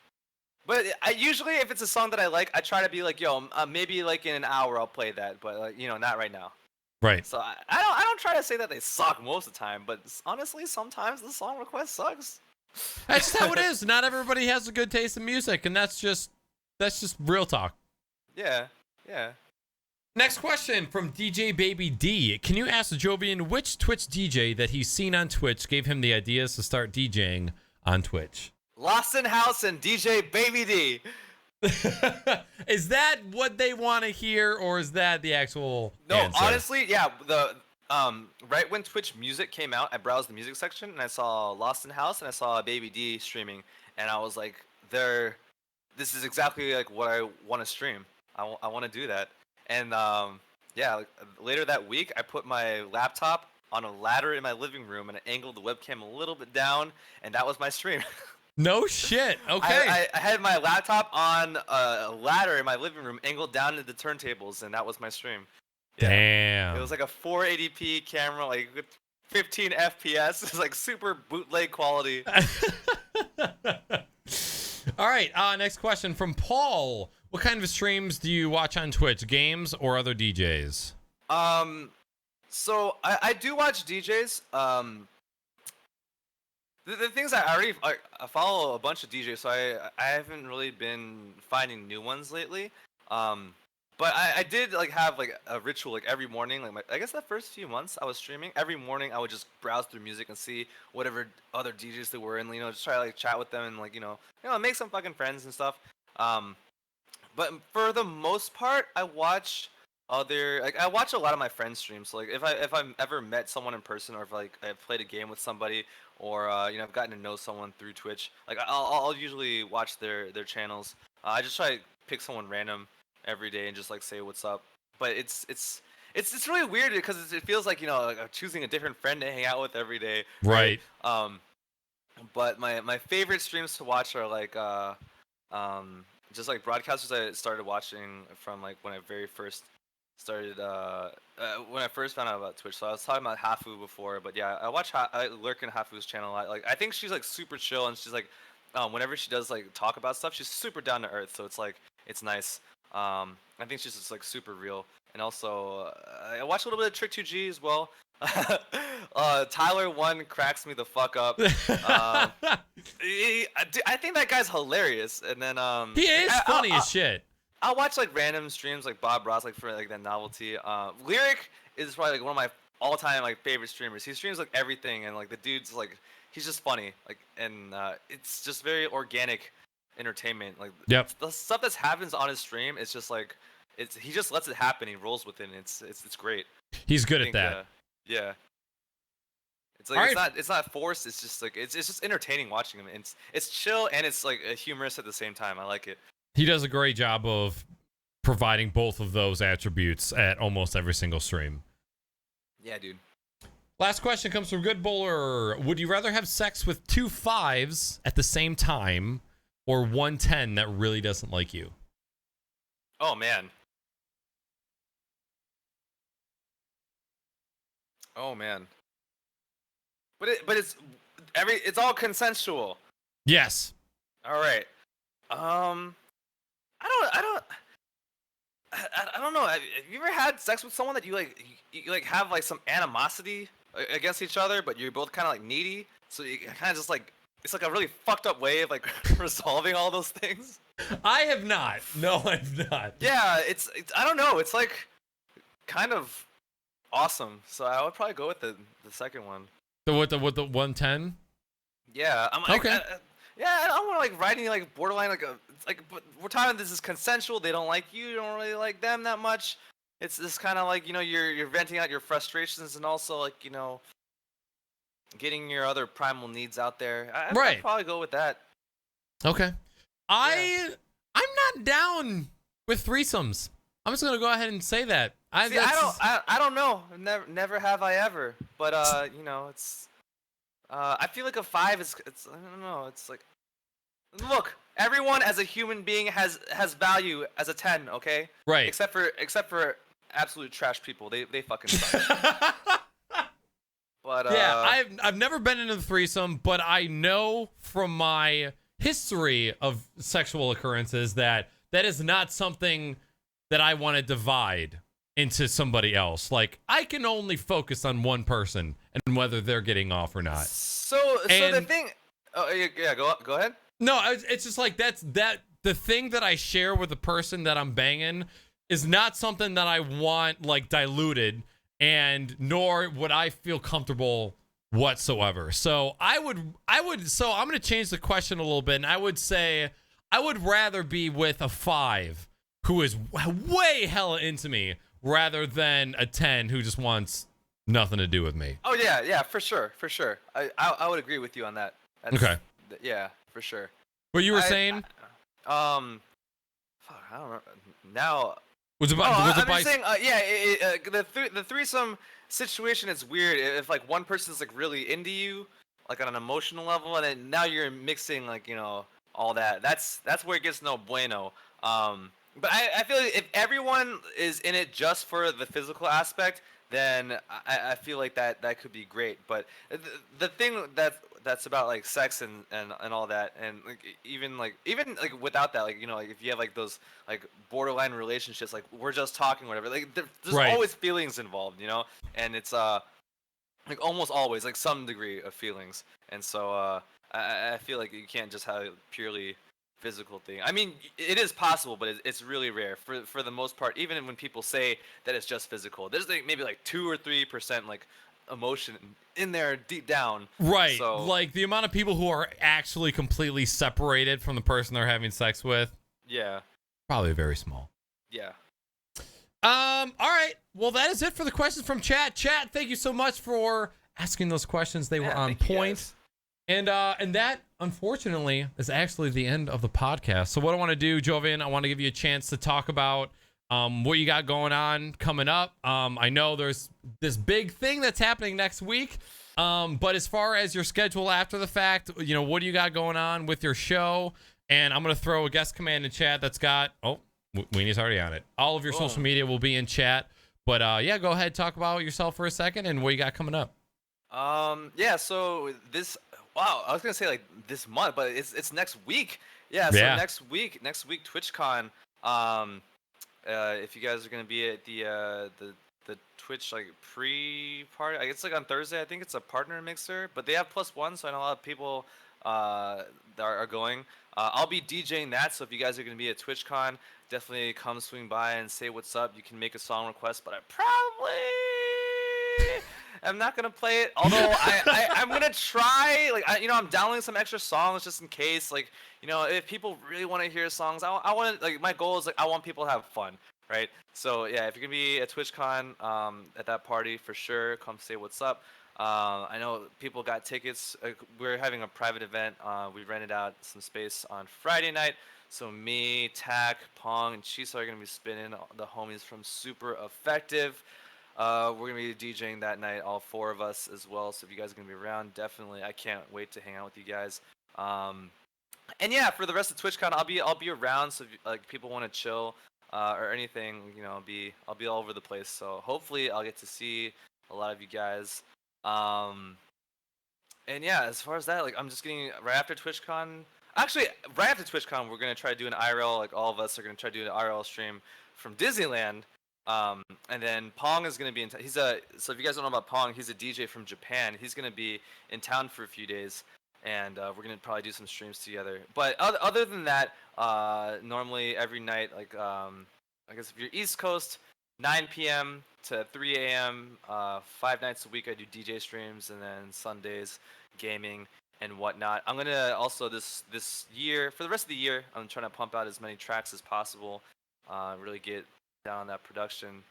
Speaker 2: But I usually, if it's a song that I like, I try to be like, maybe like in an hour I'll play that, but like, not right now.
Speaker 1: Right.
Speaker 2: So I don't try to say that they suck most of the time, but honestly, sometimes the song request sucks.
Speaker 1: That's just how it is. Not everybody has a good taste in music, and that's just real talk.
Speaker 2: Yeah.
Speaker 1: Next question from DJ Baby D. Can you ask Jovian which Twitch DJ that he's seen on Twitch gave him the ideas to start DJing on Twitch?
Speaker 2: Lost in House and DJ Baby D.
Speaker 1: Is that what they want to hear, or is that the actual
Speaker 2: No,
Speaker 1: answer?
Speaker 2: honestly, yeah. The right when Twitch Music came out, I browsed the music section and I saw Lost in House and I saw Baby D streaming, and I was like, "There, this is exactly like what I want to stream. I want to do that." And yeah, like, later that week, I put my laptop on a ladder in my living room and I angled the webcam a little bit down, and that was my stream.
Speaker 1: No shit. Okay.
Speaker 2: I had my laptop on a ladder in my living room, angled down into the turntables, and that was my stream. Yeah.
Speaker 1: Damn.
Speaker 2: It was like a 480p camera, like with 15 FPS. It's like super bootleg quality.
Speaker 1: All right. Next question from Paul. What kind of streams do you watch on Twitch? Games or other DJs?
Speaker 2: So I do watch DJs. The things I already I follow a bunch of DJs, so I haven't really been finding new ones lately. But I did like have like a ritual like every morning, like I guess the first few months I was streaming every morning. I would just browse through music and see whatever other DJs there were, and just try to like chat with them and like make some fucking friends and stuff. But for the most part, I watch I watch a lot of my friends' streams. So, like if I've ever met someone in person, or if like I've played a game with somebody, or I've gotten to know someone through Twitch, like I'll usually watch their channels. I just try to pick someone random every day and just like say what's up. But it's really weird because it feels like like I'm choosing a different friend to hang out with every day.
Speaker 1: Right.
Speaker 2: But my favorite streams to watch are like just like broadcasters I started watching from like when I very first started when I first found out about Twitch. So I was talking about Hafu before, but yeah, I lurk in Hafu's channel a lot. Like I think she's like super chill, and she's like whenever she does like talk about stuff, she's super down to earth. So it's like it's nice. I think she's just like super real. And also I watch a little bit of Trick 2G as well. Tyler 1 cracks me the fuck up. I think that guy's hilarious. And then
Speaker 1: he is funny as shit.
Speaker 2: I'll watch like random streams like Bob Ross, like for like that novelty. Lyric is probably like one of my all-time like favorite streamers. He streams like everything, and like the dude's like he's just funny, like, and it's just very organic entertainment. Like the stuff that happens on his stream is just like he just lets it happen. He rolls with it. And it's great.
Speaker 1: He's good at that.
Speaker 2: Yeah. It's like it's not forced. It's just like it's just entertaining watching him. It's chill and it's like humorous at the same time. I like it.
Speaker 1: He does a great job of providing both of those attributes at almost every single stream.
Speaker 2: Yeah, dude.
Speaker 1: Last question comes from Good Bowler. Would you rather have sex with 2 5s at the same time, or 1 10 that really doesn't like you?
Speaker 2: Oh man. Oh man. But it's all consensual.
Speaker 1: Yes.
Speaker 2: All right. I don't know. Have you ever had sex with someone that you have like some animosity against each other, but you're both kind of like needy, so you kind of just like it's like a really fucked up way of like resolving all those things?
Speaker 1: I have not. No, I've not.
Speaker 2: Yeah, it's I don't know. It's like kind of awesome. So I would probably go with the second one.
Speaker 1: With the 110?
Speaker 2: Yeah, I'm
Speaker 1: okay.
Speaker 2: Yeah, I don't want to like write any like borderline but we're talking this is consensual. They don't like you don't really like them that much. It's this kind of like you're venting out your frustrations and also like getting your other primal needs out there. I'd probably go with that.
Speaker 1: Okay. I'm not down with threesomes. I'm just gonna go ahead and say that.
Speaker 2: I don't know. Never have I ever. But it's. I feel like a 5 is. It's. I don't know. It's like. Look, everyone as a human being has value as a 10. Okay.
Speaker 1: Right.
Speaker 2: Except for absolute trash people. They fucking suck. But
Speaker 1: yeah, I've never been in a threesome, but I know from my history of sexual occurrences that is not something that I want to divide into somebody else. Like, I can only focus on one person and whether they're getting off or not.
Speaker 2: So the thing. Oh yeah, go ahead.
Speaker 1: No, it's just like the thing that I share with the person that I'm banging is not something that I want like diluted, and nor would I feel comfortable whatsoever. So I would. So I'm gonna change the question a little bit, and I would say I would rather be with a 5 who is way hella into me rather than a 10 who just wants nothing to do with me.
Speaker 2: Oh yeah, for sure. I would agree with you on that.
Speaker 1: Okay.
Speaker 2: Yeah, for sure.
Speaker 1: What you were saying?
Speaker 2: Fuck, I don't remember now.
Speaker 1: Was it
Speaker 2: I'm
Speaker 1: by
Speaker 2: just saying, the threesome situation is weird. If like one person's like really into you, like on an emotional level, and then now you're mixing like all that. That's where it gets no bueno. But I feel like if everyone is in it just for the physical aspect, then I feel like that could be great. But the thing that's about like sex and all that, and like even like without that, like like if you have like those like borderline relationships, like we're just talking, whatever, like there's
Speaker 1: Right.
Speaker 2: always feelings involved, and it's like almost always like some degree of feelings, and so I feel like you can't just have a purely physical thing. I mean, it is possible, but it's really rare for the most part. Even when people say that it's just physical, there's like maybe like 2 or 3% like emotion in there deep down.
Speaker 1: Right.
Speaker 2: So,
Speaker 1: like the amount of people who are actually completely separated from the person they're having sex with.
Speaker 2: Yeah.
Speaker 1: Probably very small.
Speaker 2: Yeah.
Speaker 1: All right. Well, that is it for the questions from chat. Chat, thank you so much for asking those questions. They were on point. And that, unfortunately, is actually the end of the podcast. So what I want to do, Jovian, I want to give you a chance to talk about what you got going on coming up. I know there's this big thing that's happening next week. But as far as your schedule after the fact, what do you got going on with your show? And I'm going to throw a guest command in chat that's got, Weenie's already on it. All of your social media will be in chat. But yeah, go ahead, talk about yourself for a second and what you got coming up.
Speaker 2: Yeah, so wow, I was gonna say like this month, but it's next week. Yeah, so next week TwitchCon. If you guys are gonna be at the Twitch like pre-party, it's like on Thursday. I think it's a partner mixer, but they have +1, so I know a lot of people that are going. I'll be DJing that, so if you guys are gonna be at TwitchCon, definitely come swing by and say what's up. You can make a song request, but I probably I'm not gonna play it, although I'm gonna try. Like I'm downloading some extra songs just in case. Like if people really want to hear songs, I want to like my goal is like I want people to have fun, right? So yeah, if you're gonna be at TwitchCon at that party for sure, come say what's up. I know people got tickets. We're having a private event. We rented out some space on Friday night. So me, Tack, Pong, and Chisa are gonna be spinning. The homies from Super Effective. We're gonna be DJing that night, all 4 of us as well. So if you guys are gonna be around, definitely, I can't wait to hang out with you guys. And yeah, for the rest of TwitchCon, I'll be around. So if, like people want to chill or anything, I'll be all over the place. So hopefully I'll get to see a lot of you guys. And yeah, as far as that, like I'm just getting right after TwitchCon. Actually, right after TwitchCon, we're gonna try to do an IRL. Like all of us are gonna try to do an IRL stream from Disneyland. And then Pong is gonna be in. So if you guys don't know about Pong, he's a DJ from Japan. He's gonna be in town for a few days, and we're gonna probably do some streams together. But other than that, normally every night, like I guess if you're East Coast, 9 p.m. to 3 a.m. 5 nights a week I do DJ streams, and then Sundays gaming and whatnot. I'm gonna also this year, for the rest of the year, I'm trying to pump out as many tracks as possible. Really get down on that production.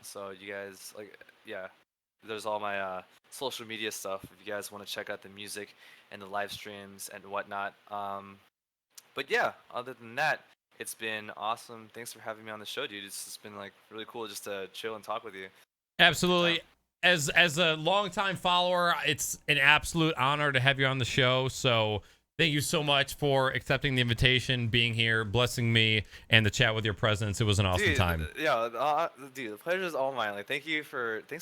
Speaker 2: So you guys there's all my social media stuff if you guys want to check out the music and the live streams and whatnot. But yeah, other than that, it's been awesome. Thanks for having me on the show, dude. It's just been like really cool just to chill and talk with you.
Speaker 1: Absolutely. As a longtime follower, it's an absolute honor to have you on the show. So thank you so much for accepting the invitation, being here, blessing me, and the chat with your presence. It was an awesome time.
Speaker 2: Yeah, dude, the pleasure is all mine. Like, thanks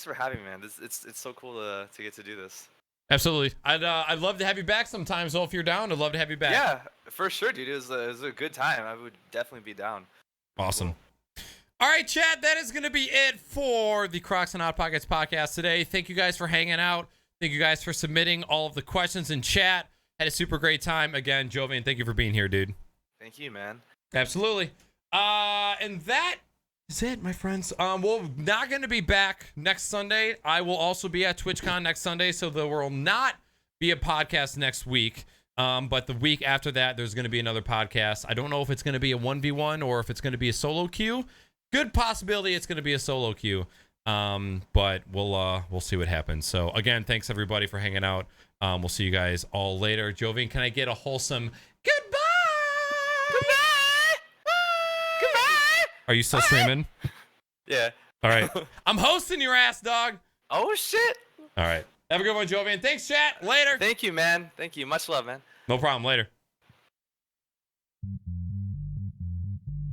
Speaker 2: for having me, man. It's so cool to get to do this.
Speaker 1: Absolutely. I'd love to have you back sometime. So if you're down, I'd love to have you back.
Speaker 2: Yeah, for sure, dude. It was a good time. I would definitely be down.
Speaker 1: Awesome. Cool. All right, chat, that is going to be it for the Crocs and Hot Pockets podcast today. Thank you guys for hanging out. Thank you guys for submitting all of the questions in chat. Had a super great time. Again, Jovian, thank you for being here, dude.
Speaker 2: Thank you, man.
Speaker 1: Absolutely. And that is it, my friends. We're not going to be back next Sunday. I will also be at TwitchCon next Sunday, so there will not be a podcast next week. But the week after that, there's going to be another podcast. I don't know if it's going to be a 1v1 or if it's going to be a solo queue. Good possibility it's going to be a solo queue. But we'll see what happens. So again, thanks everybody for hanging out. We'll see you guys all later. Jovian, can I get a wholesome goodbye?
Speaker 2: Goodbye.
Speaker 1: Are you still streaming?
Speaker 2: Yeah.
Speaker 1: All right. I'm hosting your ass, dog.
Speaker 2: Oh shit.
Speaker 1: All right. Have a good one, Jovian. Thanks, chat. Later.
Speaker 2: Thank you, man. Thank you. Much love, man.
Speaker 1: No problem. Later.